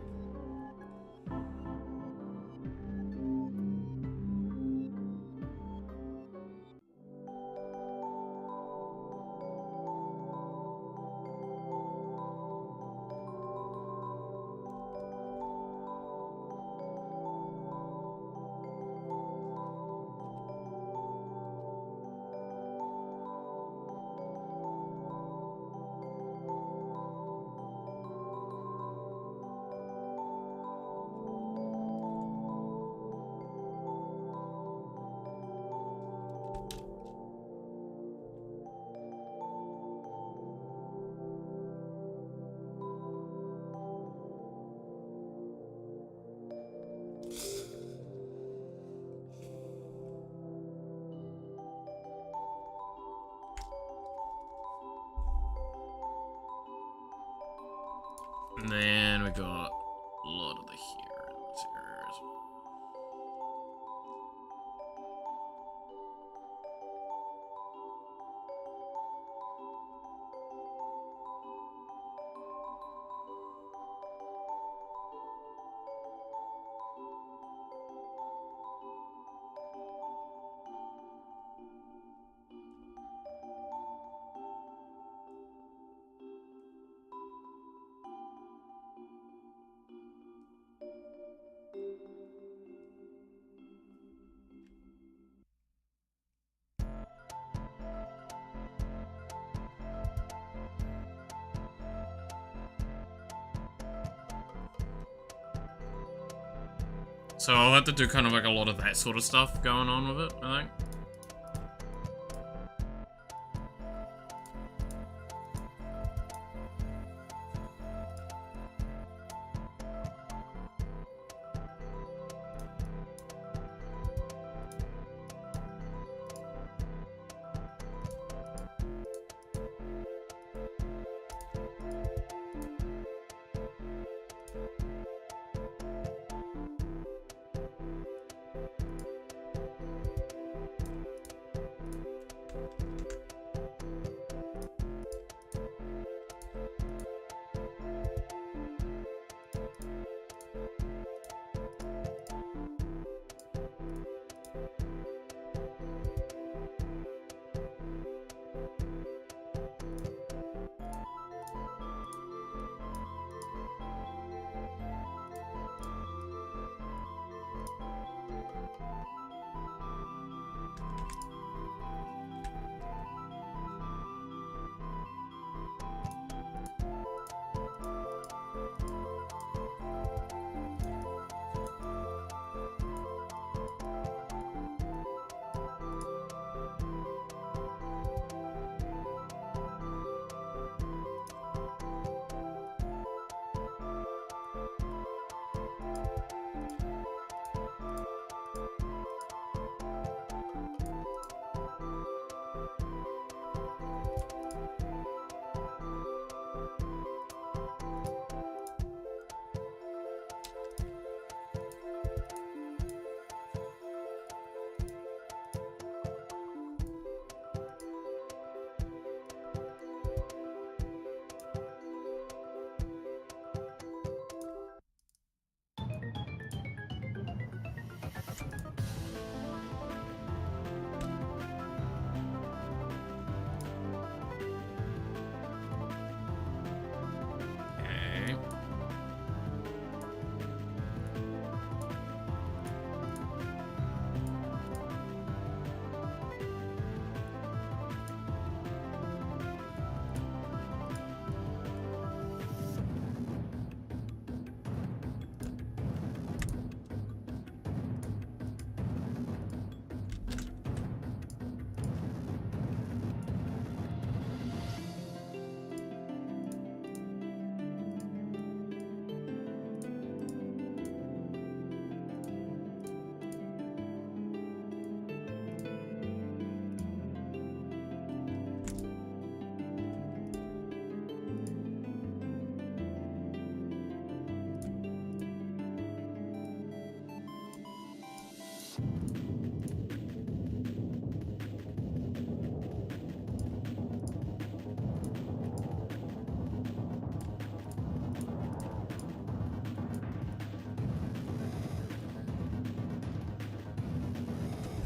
And then we got a lot of the here in this area as well. So I'll have to do kind of like a lot of that sort of stuff going on with it, I think.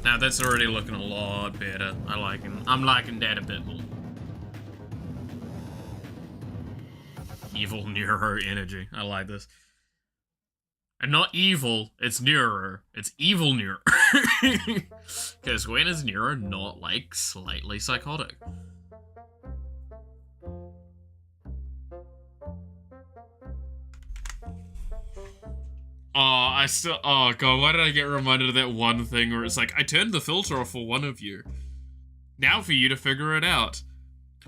Now that's already looking a lot better. I'm liking that a bit more. Evil Neuro energy. I like this. And not evil, it's Neuro. It's evil Neuro. Because when is Neuro not, like, slightly psychotic? Oh god, why did I get reminded of that one thing where it's like, I turned the filter off for one of you. Now for you to figure it out.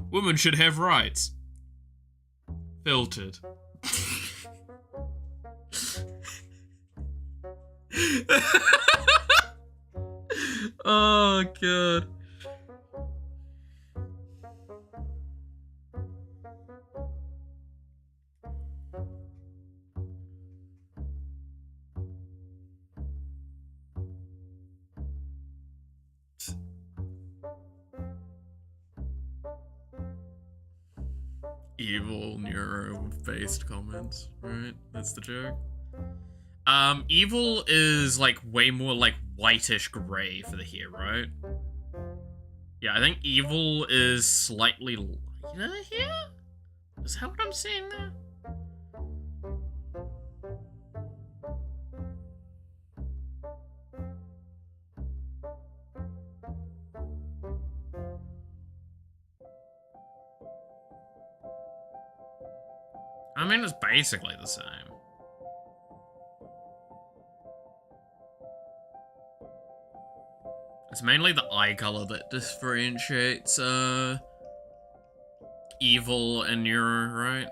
Women should have rights. Filtered. Oh god. Evil neuro-based comments, right? That's the joke. Evil is like way more like whitish gray for the hair, right? Yeah, I think evil is slightly lighter here? Is that what I'm seeing there? I mean, it's basically the same. It's mainly the eye color that differentiates, evil and neuro, right?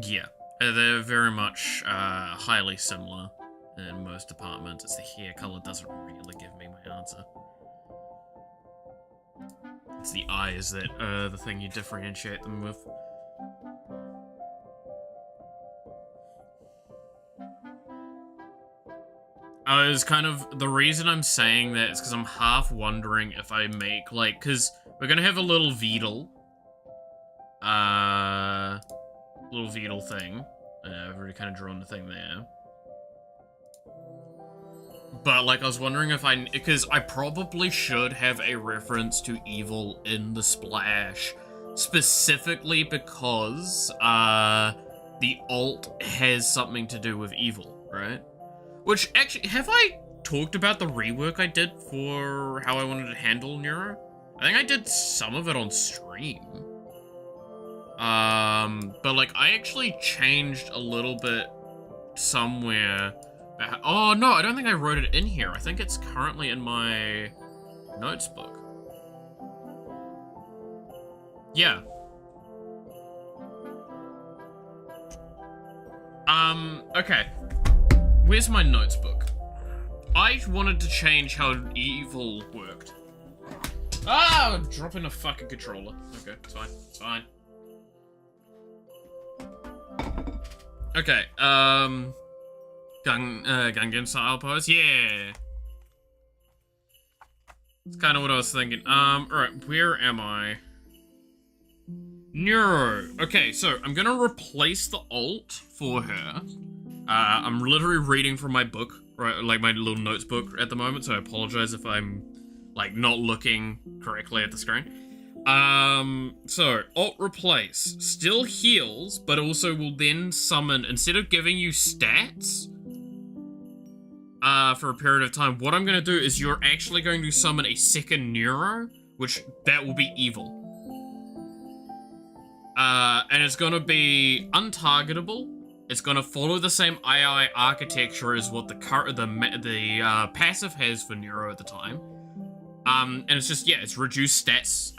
Yeah, they're very much, highly similar in most departments. It's the hair color doesn't really give me my answer. It's the eyes that are the thing you differentiate them with. I was kind of, the reason I'm saying that is because I'm half wondering if I make, like, because we're gonna have a little Vedal. Little Vedal thing. I've already kind of drawn the thing there. But, like, I was wondering if because I probably should have a reference to evil in the splash, specifically because, the alt has something to do with evil, right? Which, actually, have I talked about the rework I did for how I wanted to handle Neuro? I think I did some of it on stream. But, like, I actually changed a little bit somewhere. Oh, no, I don't think I wrote it in here. I think it's currently in my notes book. Yeah. Okay. Where's my notes book? I wanted to change how evil worked. Ah, I'm dropping a fucking controller. Okay, it's fine, it's fine. Okay, Gungan style pose, yeah. It's kind of what I was thinking. Alright, where am I? Neuro. Okay, so I'm gonna replace the alt for her. I'm literally reading from my book, right, like my little notes book at the moment, so I apologize if I'm, like, not looking correctly at the screen. So, alt replace. Still heals, but also will then summon, instead of giving you stats, for a period of time, what I'm gonna do is you're actually going to summon a second Neuro, which, that will be evil. And it's gonna be untargetable. It's gonna follow the same II architecture as what the passive has for Neuro at the time. And it's just, yeah, it's reduced stats,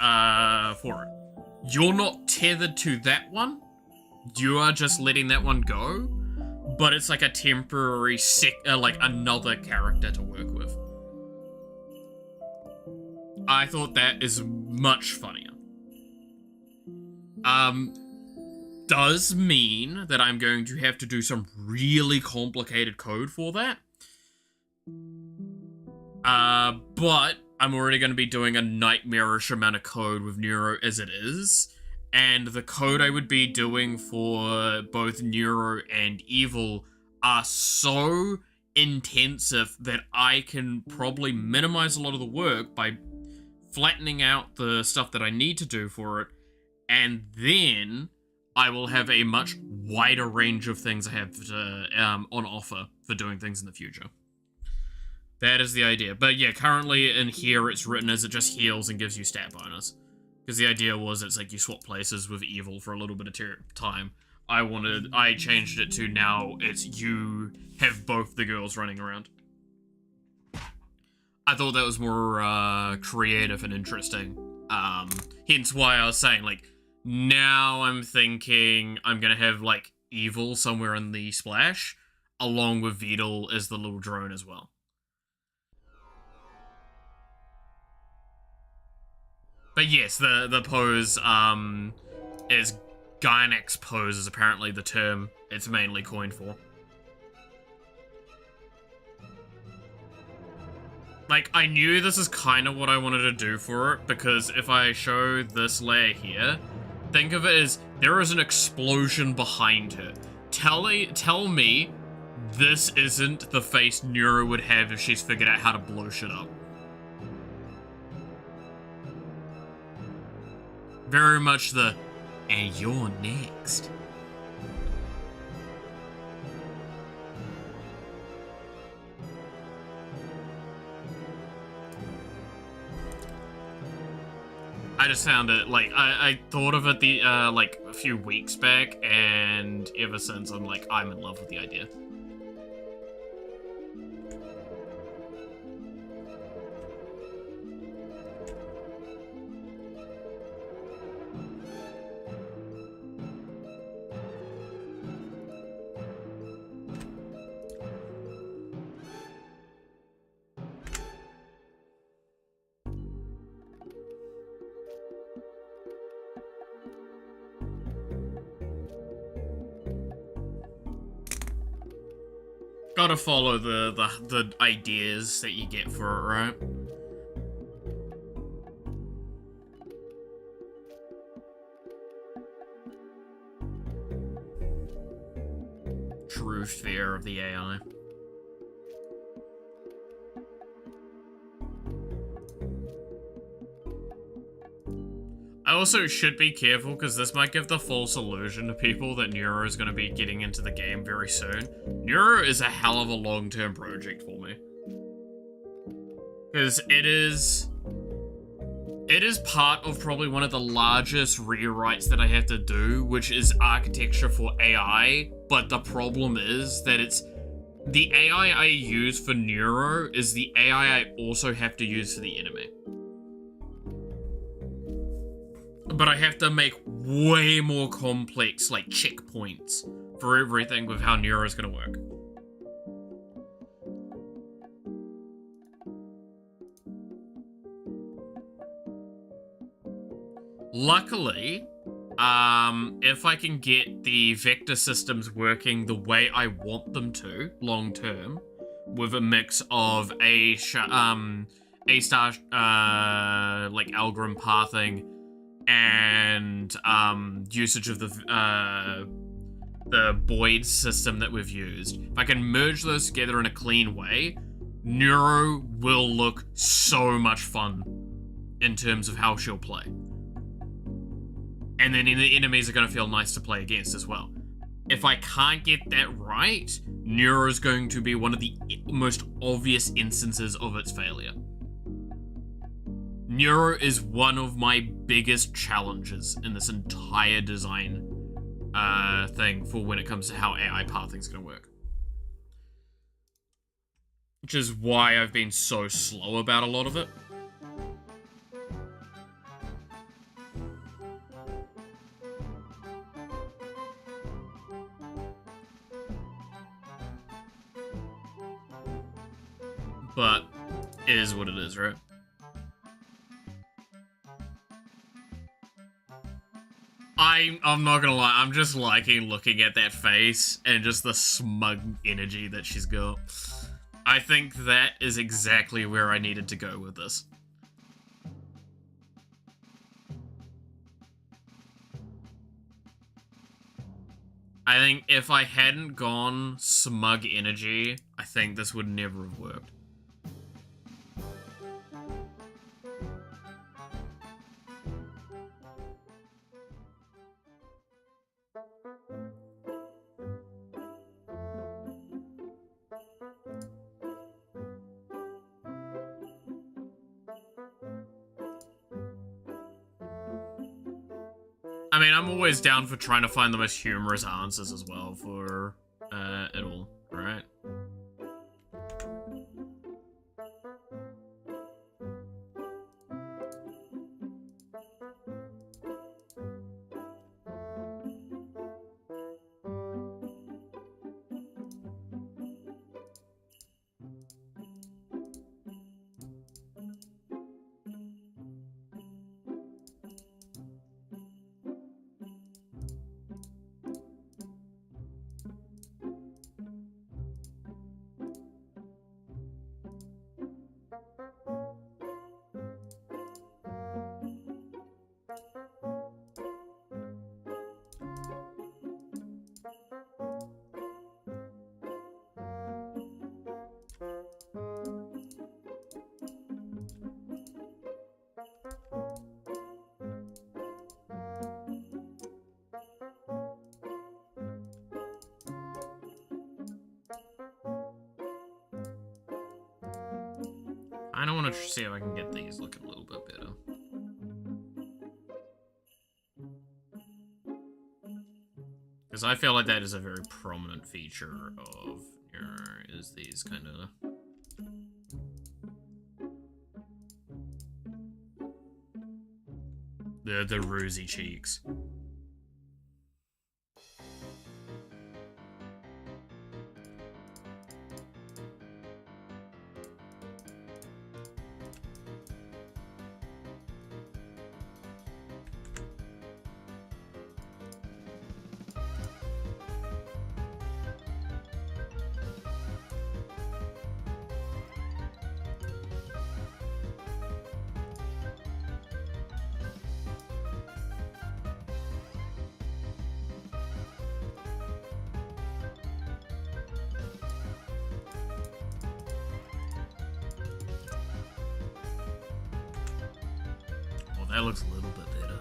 for it. You're not tethered to that one. You are just letting that one go. But it's like a temporary like another character to work with. I thought that is much funnier. Does mean that I'm going to have to do some really complicated code for that. But I'm already going to be doing a nightmarish amount of code with Neuro as it is. And the code I would be doing for both Neuro and Evil are so intensive that I can probably minimize a lot of the work by flattening out the stuff that I need to do for it. And then I will have a much wider range of things I have to, on offer for doing things in the future. That is the idea. But yeah, currently in here it's written as it just heals and gives you stat bonus. Because the idea was it's like you swap places with Evil for a little bit of time. I changed it to now it's you have both the girls running around. I thought that was more creative and interesting. Hence why I was saying, like, now I'm thinking I'm gonna have, like, Evil somewhere in the splash, along with Vidal as the little drone as well. But yes, the pose, is Gynax pose is apparently the term it's mainly coined for. Like, I knew this is kind of what I wanted to do for it, because if I show this layer here, think of it as there is an explosion behind her. Tell me this isn't the face Neuro would have if she's figured out how to blow shit up. Very much the, and you're next. I just found it, like, I thought of it like, a few weeks back, and ever since, I'm like, I'm in love with the idea. Gotta follow the ideas that you get for it, right? True fear of the AI. I also should be careful, because this might give the false illusion to people that Neuro is going to be getting into the game very soon. Neuro is a hell of a long-term project for me. Because it is part of probably one of the largest rewrites that I have to do, which is architecture for AI, but the problem is that it's the AI I use for Neuro is the AI I also have to use for the enemy. But I have to make way more complex, like, checkpoints for everything with how Neuro is going to work. Luckily, if I can get the vector systems working the way I want them to, long term, with a mix of A-star, like, algorithm pathing, and usage of the Boyd system that we've used. If I can merge those together in a clean way, Neuro will look so much fun in terms of how she'll play. And then the enemies are going to feel nice to play against as well. If I can't get that right, Neuro is going to be one of the most obvious instances of its failure. Neuro is one of my biggest challenges in this entire design thing for when it comes to how AI pathing is going to work. Which is why I've been so slow about a lot of it. But it is what it is, right? I'm not gonna lie, I'm just liking looking at that face and just the smug energy that she's got. I think that is exactly where I needed to go with this. I think if I hadn't gone smug energy, I think this would never have worked. I mean, I'm always down for trying to find the most humorous answers as well for it all, right? I don't want to see if I can get these looking a little bit better. Because I feel like that is a very prominent feature of is these kind of... the rosy cheeks. That looks a little bit better.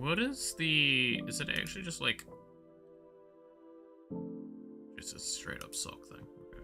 What is the... Is it actually just like... Just a straight up sock thing? Okay.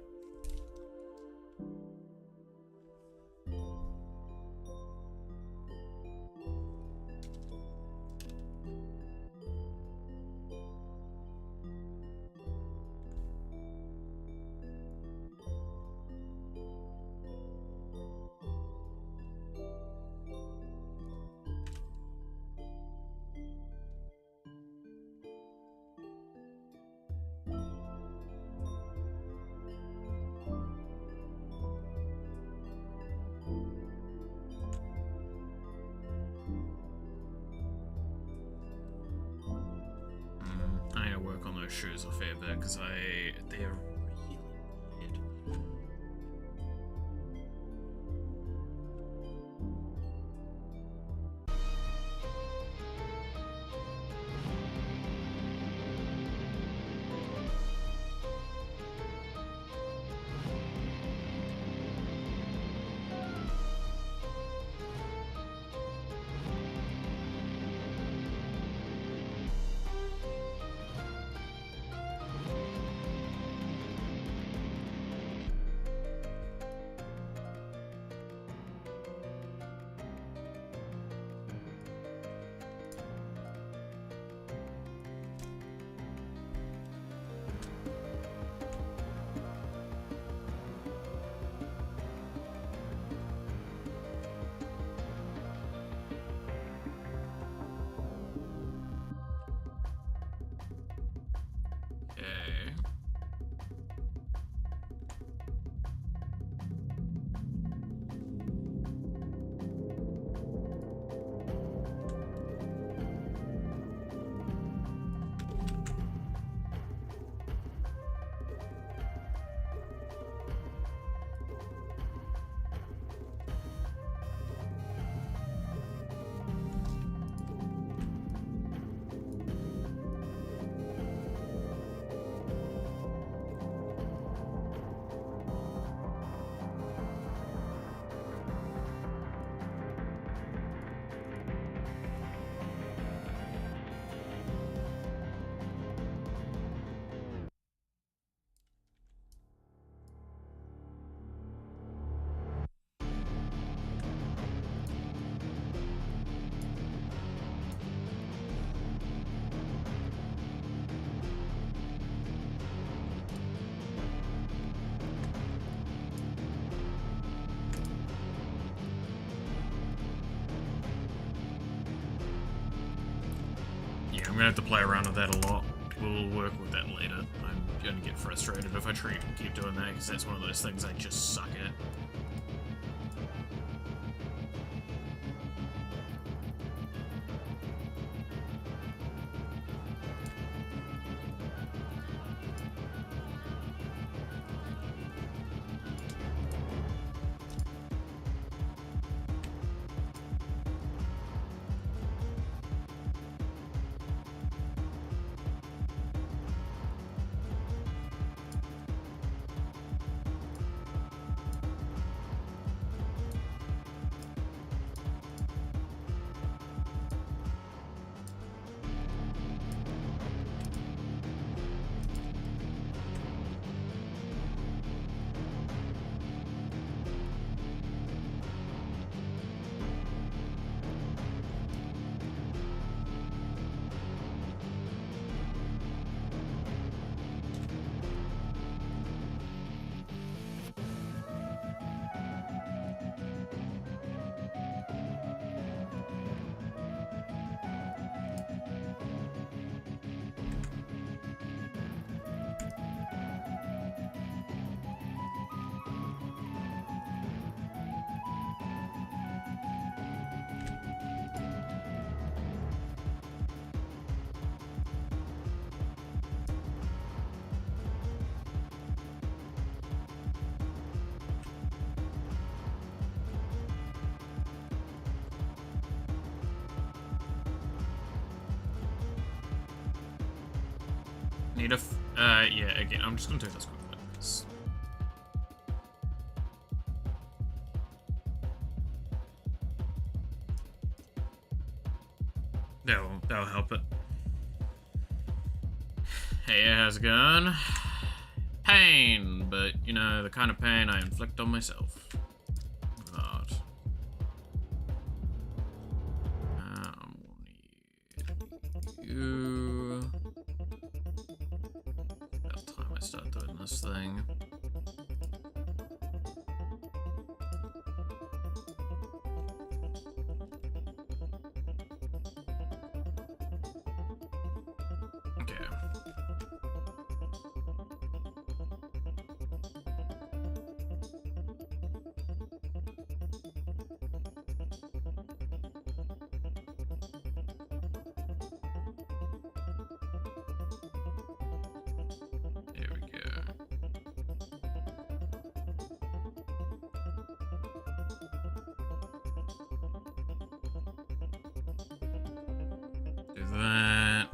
I need to work on those shoes a fair bit because they're really weird. Okay. Yeah, I'm gonna have to play around with that a lot. We'll work with that later. I'm gonna get frustrated if I keep doing that, because that's one of those things I just suck at. Need a yeah, again, I'm just gonna do this quickly, because... That'll Hey, how's it going? Pain, but you know, the kind of pain I inflict on myself. But we'll need you. About time I start doing this thing. Okay. There we go. Do that.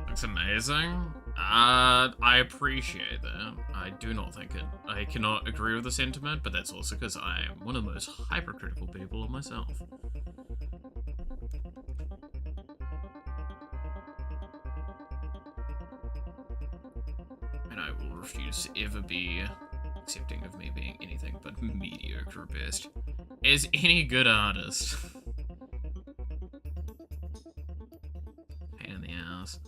Looks amazing. I appreciate that. I do not think it. I cannot agree with the sentiment, but that's also because I am one of the most hypercritical people of myself. And I will refuse to ever be accepting of me being anything but mediocre at best. As any good artist. Pain in the ass.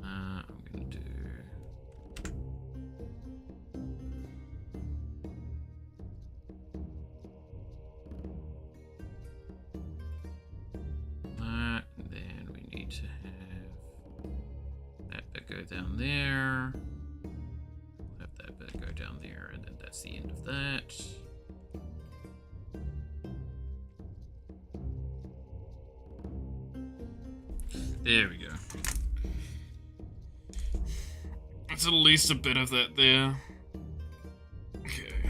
I'm gonna do... that, and then we need to have that bit go down there. We'll have that bit go down there, and then that's the end of that. There we go. That's at least a bit of that there. Okay.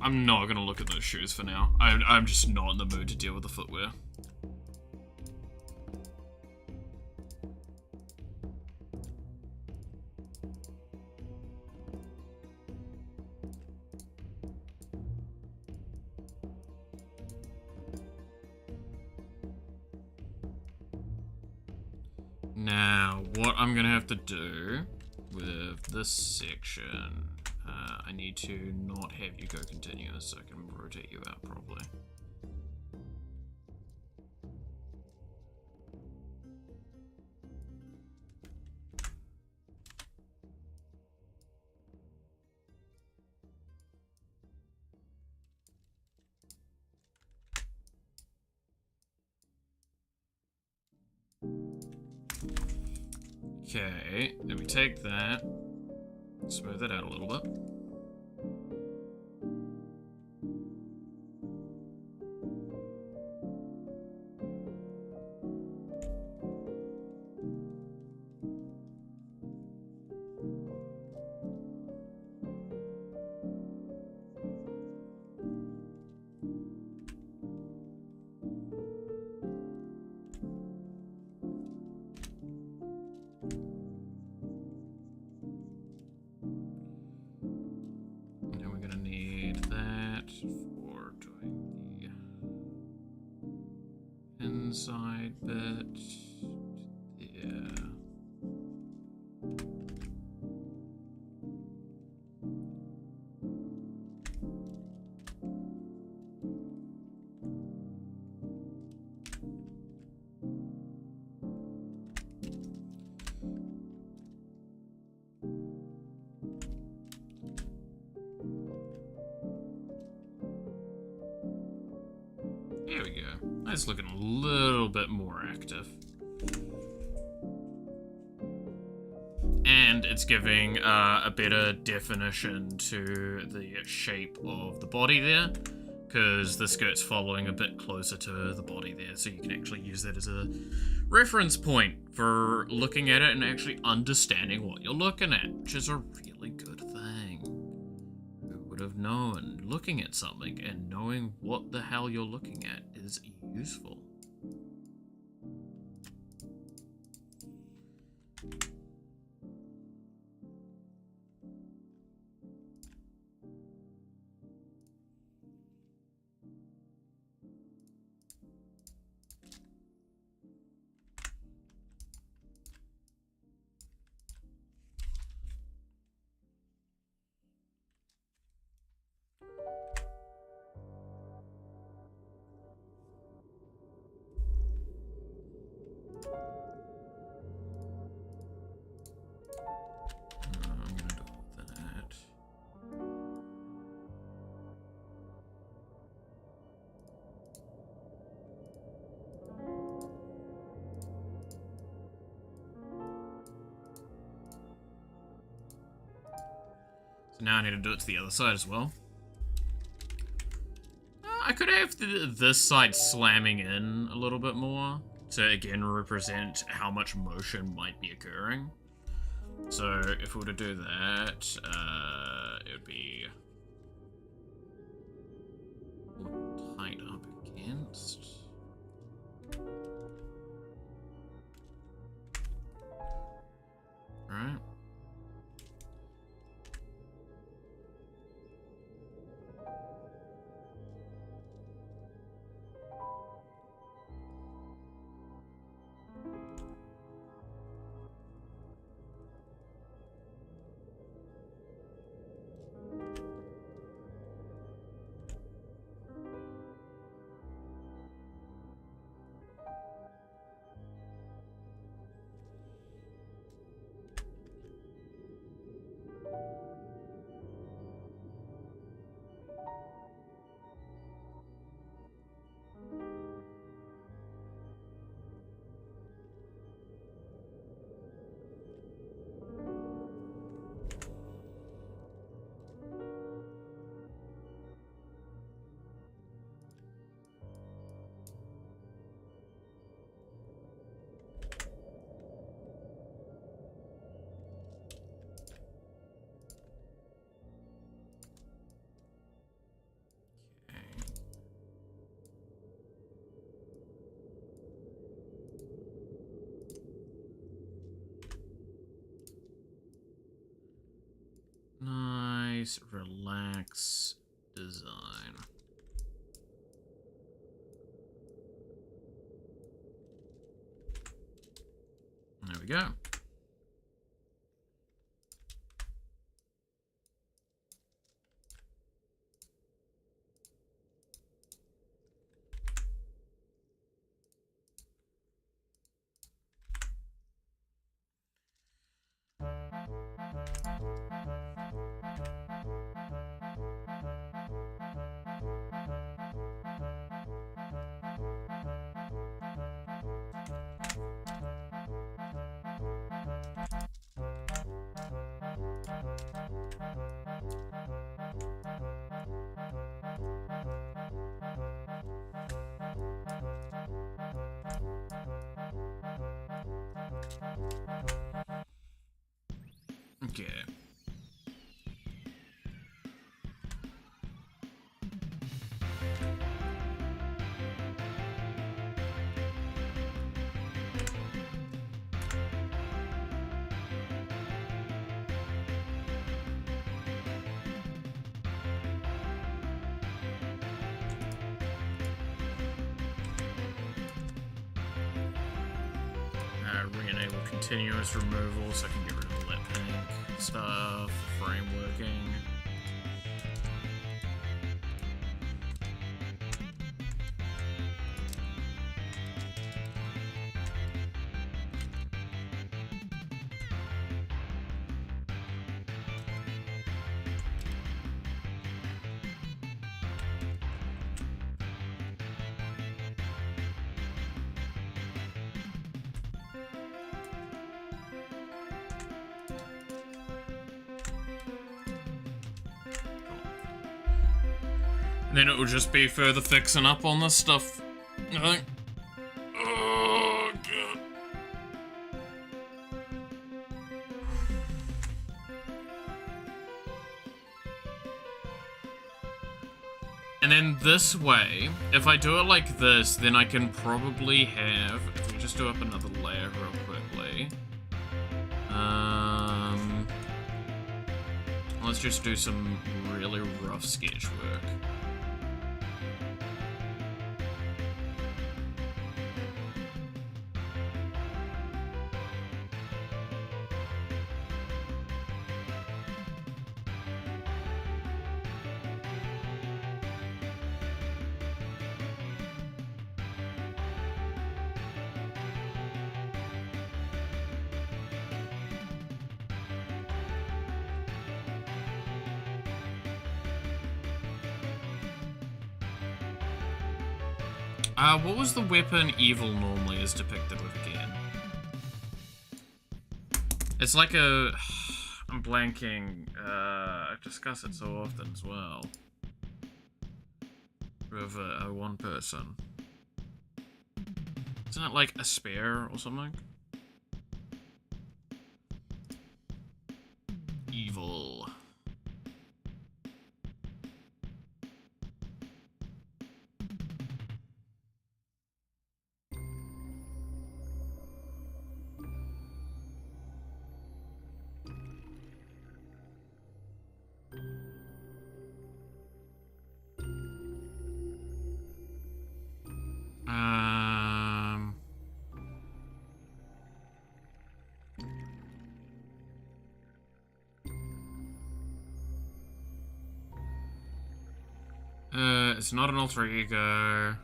I'm not gonna look at those shoes for now. I'm just not in the mood to deal with the footwear. Now, what I'm gonna have to do with this section, I need to not have you go continuous so I can rotate you out properly. Okay, then we take that, smooth it out a little bit. And we're gonna need that for doing the inside bit. Yeah. There we go. That's looking a little bit more active. And it's giving a better definition to the shape of the body there, because the skirt's following a bit closer to the body there, so you can actually use that as a reference point for looking at it and actually understanding what you're looking at, which is a really good thing. Who would have known? Looking at something and knowing what the hell you're looking at is useful. So now I need to do it to the other side as well. I could have this side slamming in a little bit more to again represent how much motion might be occurring. So if we were to do that, it would be tight up against. Right. Nice, relax design. There we go. Okay. Re-enable continuous removal so I can get rid of lip pink stuff, frame working. And then it will just be further fixing up on this stuff, I think. Oh, God. And then this way, if I do it like this, then I can probably have, if we just do up another layer real quickly. Let's just do some really rough sketch work. What was the weapon evil normally is depicted with again? It's like a... I'm blanking. I discuss it so often as well. With one person. Isn't it like a spare or something? Evil. It's not an alter ego.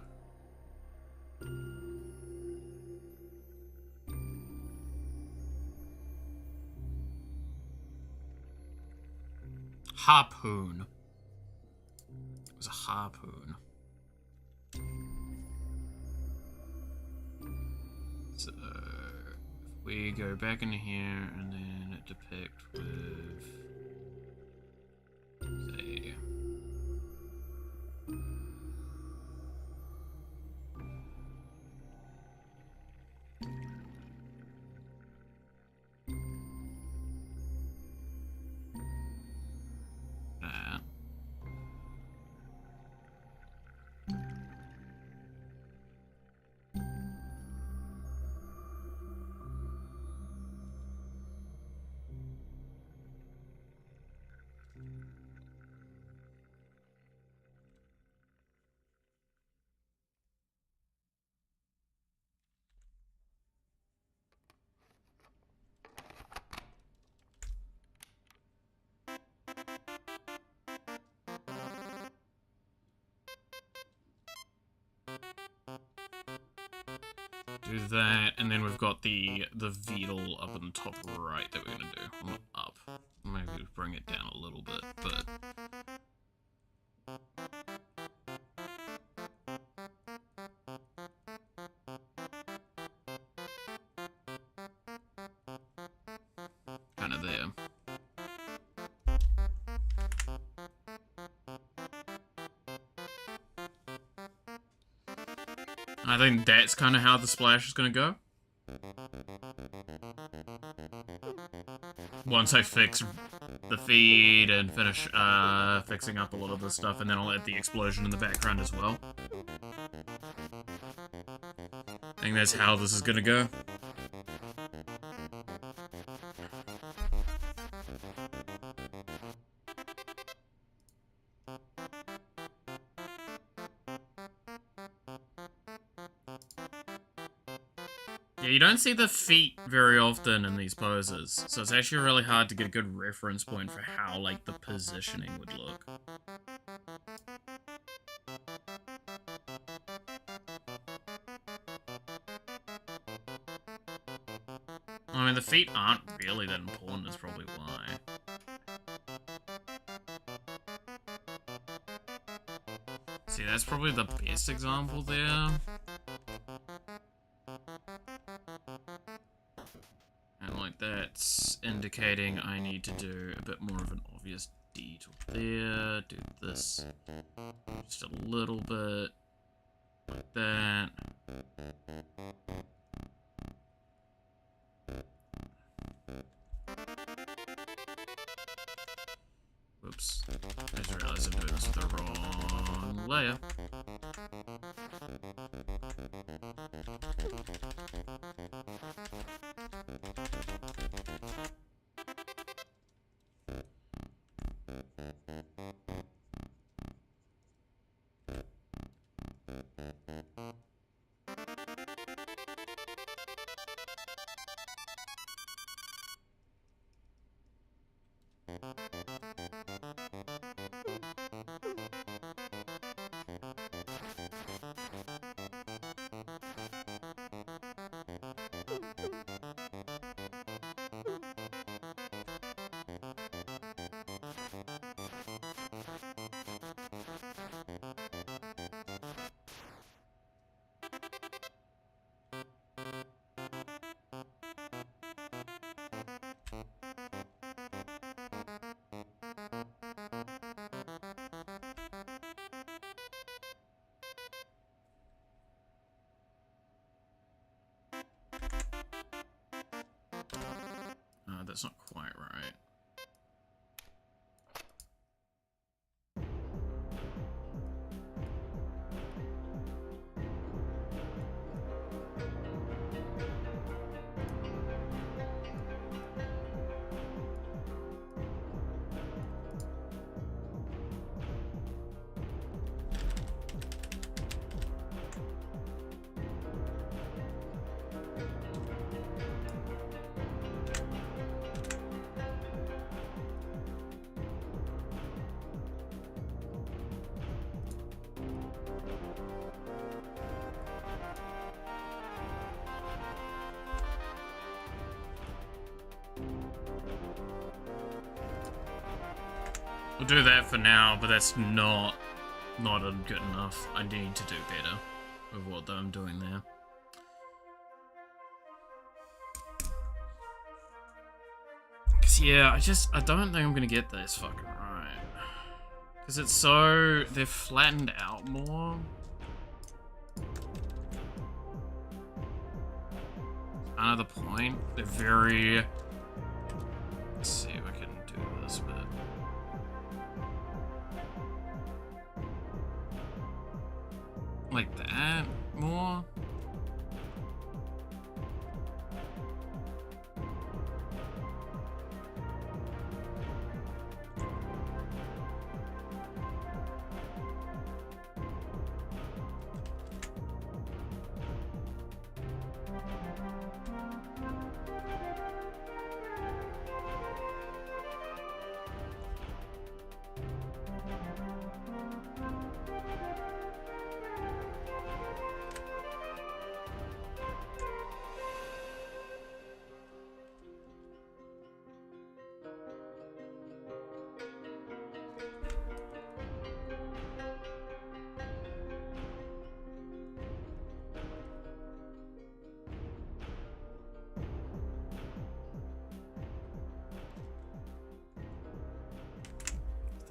Harpoon. It was a harpoon. So, if we go back into here and then depict with, say, that. Do that, and then we've got the Beetle up in the top right that we're gonna do. Not up. Maybe bring it down a little bit, but kind of there. I think that's kind of how the splash is gonna go. Once I fix the feed and finish fixing up a lot of this stuff, and then I'll add the explosion in the background as well. I think that's how this is gonna go. Yeah, you don't see the feet very often in these poses, so it's actually really hard to get a good reference point for how, like, the positioning would look. I mean, the feet aren't really that important, is probably why. See, that's probably the best example there. And like that's indicating I need to do a bit more of an obvious detail there. Do this just a little bit like that. Whoops. I just realized I'm doing this with the wrong layer. that's not quite right. We'll do that for now, but that's not good enough. I need to do better with what I'm doing there. Cause yeah, I don't think I'm gonna get this fucking right. Cause it's so, they're flattened out more. Another point, they're very, let's see if I can do this bit. Like that more.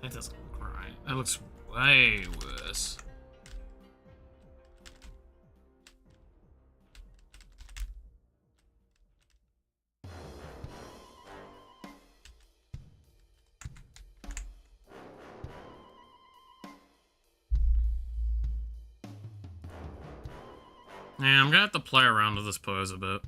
That doesn't look right. That looks way worse. Yeah, I'm gonna have to play around with this pose a bit.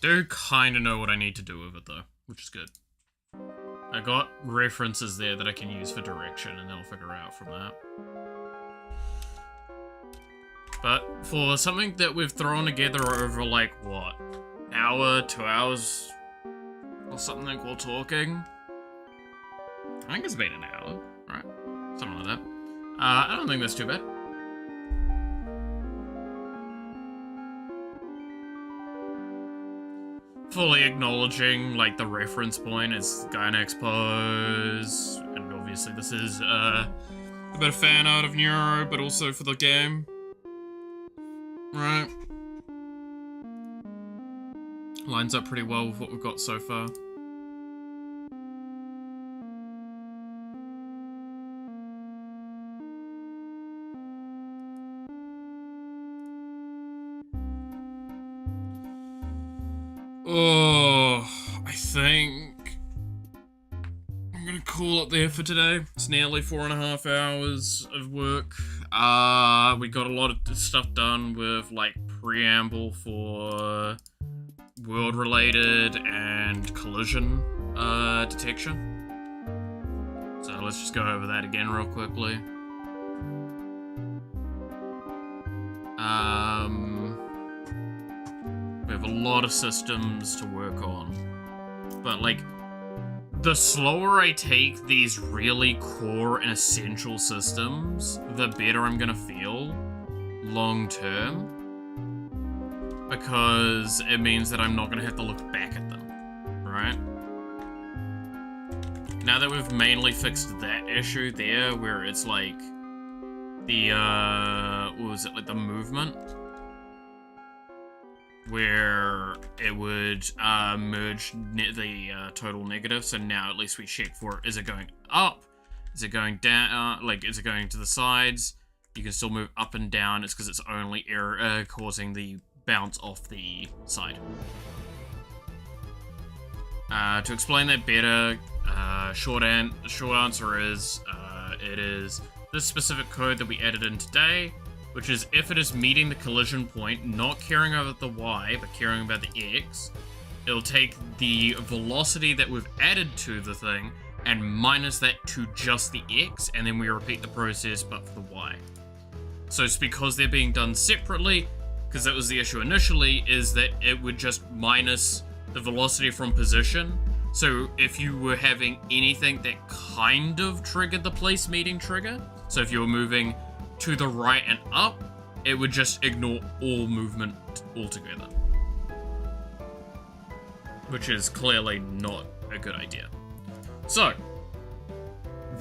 Do kind of know what I need to do with it though, which is good. I got references there that I can use for direction, and then I'll figure out from that. But for something that we've thrown together over like, what, hour, 2 hours, or something while talking? I think it's been an hour, right? Something like that. I don't think that's too bad. Fully acknowledging, like, the reference point is Gynax pose, and obviously this is, a bit of fan art of Neuro, but also for the game. Right. Lines up pretty well with what we've got so far. Oh, I think I'm gonna call it there for today. It's nearly 4.5 hours of work. We got a lot of stuff done with, like, preamble for world-related and collision detection. So let's just go over that again real quickly. We have a lot of systems to work on, but, like, the slower I take these really core and essential systems, the better I'm gonna feel long term, because it means that I'm not gonna have to look back at them, right? Now that we've mainly fixed that issue there, where it's like the, what was it, like the movement? where it would merge the total negative. So now at least we check for it. Is it going up? Is it going down? Is it going to the sides? You can still move up and down. It's because it's only error causing the bounce off the side. To explain that better, short answer is it is this specific code that we added in today, which is if it is meeting the collision point, not caring about the Y, but caring about the X, it'll take the velocity that we've added to the thing and minus that to just the X, and then we repeat the process but for the Y. So it's because they're being done separately, because that was the issue initially, is that it would just minus the velocity from position. So if you were having anything that kind of triggered the place meeting trigger, so if you were moving to the right and up, it would just ignore all movement altogether. Which is clearly not a good idea. So,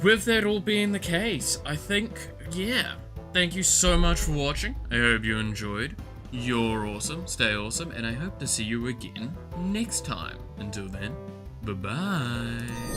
with that all being the case, I think, yeah, thank you so much for watching. I hope you enjoyed. You're awesome, stay awesome, and I hope to see you again next time. Until then, bye-bye.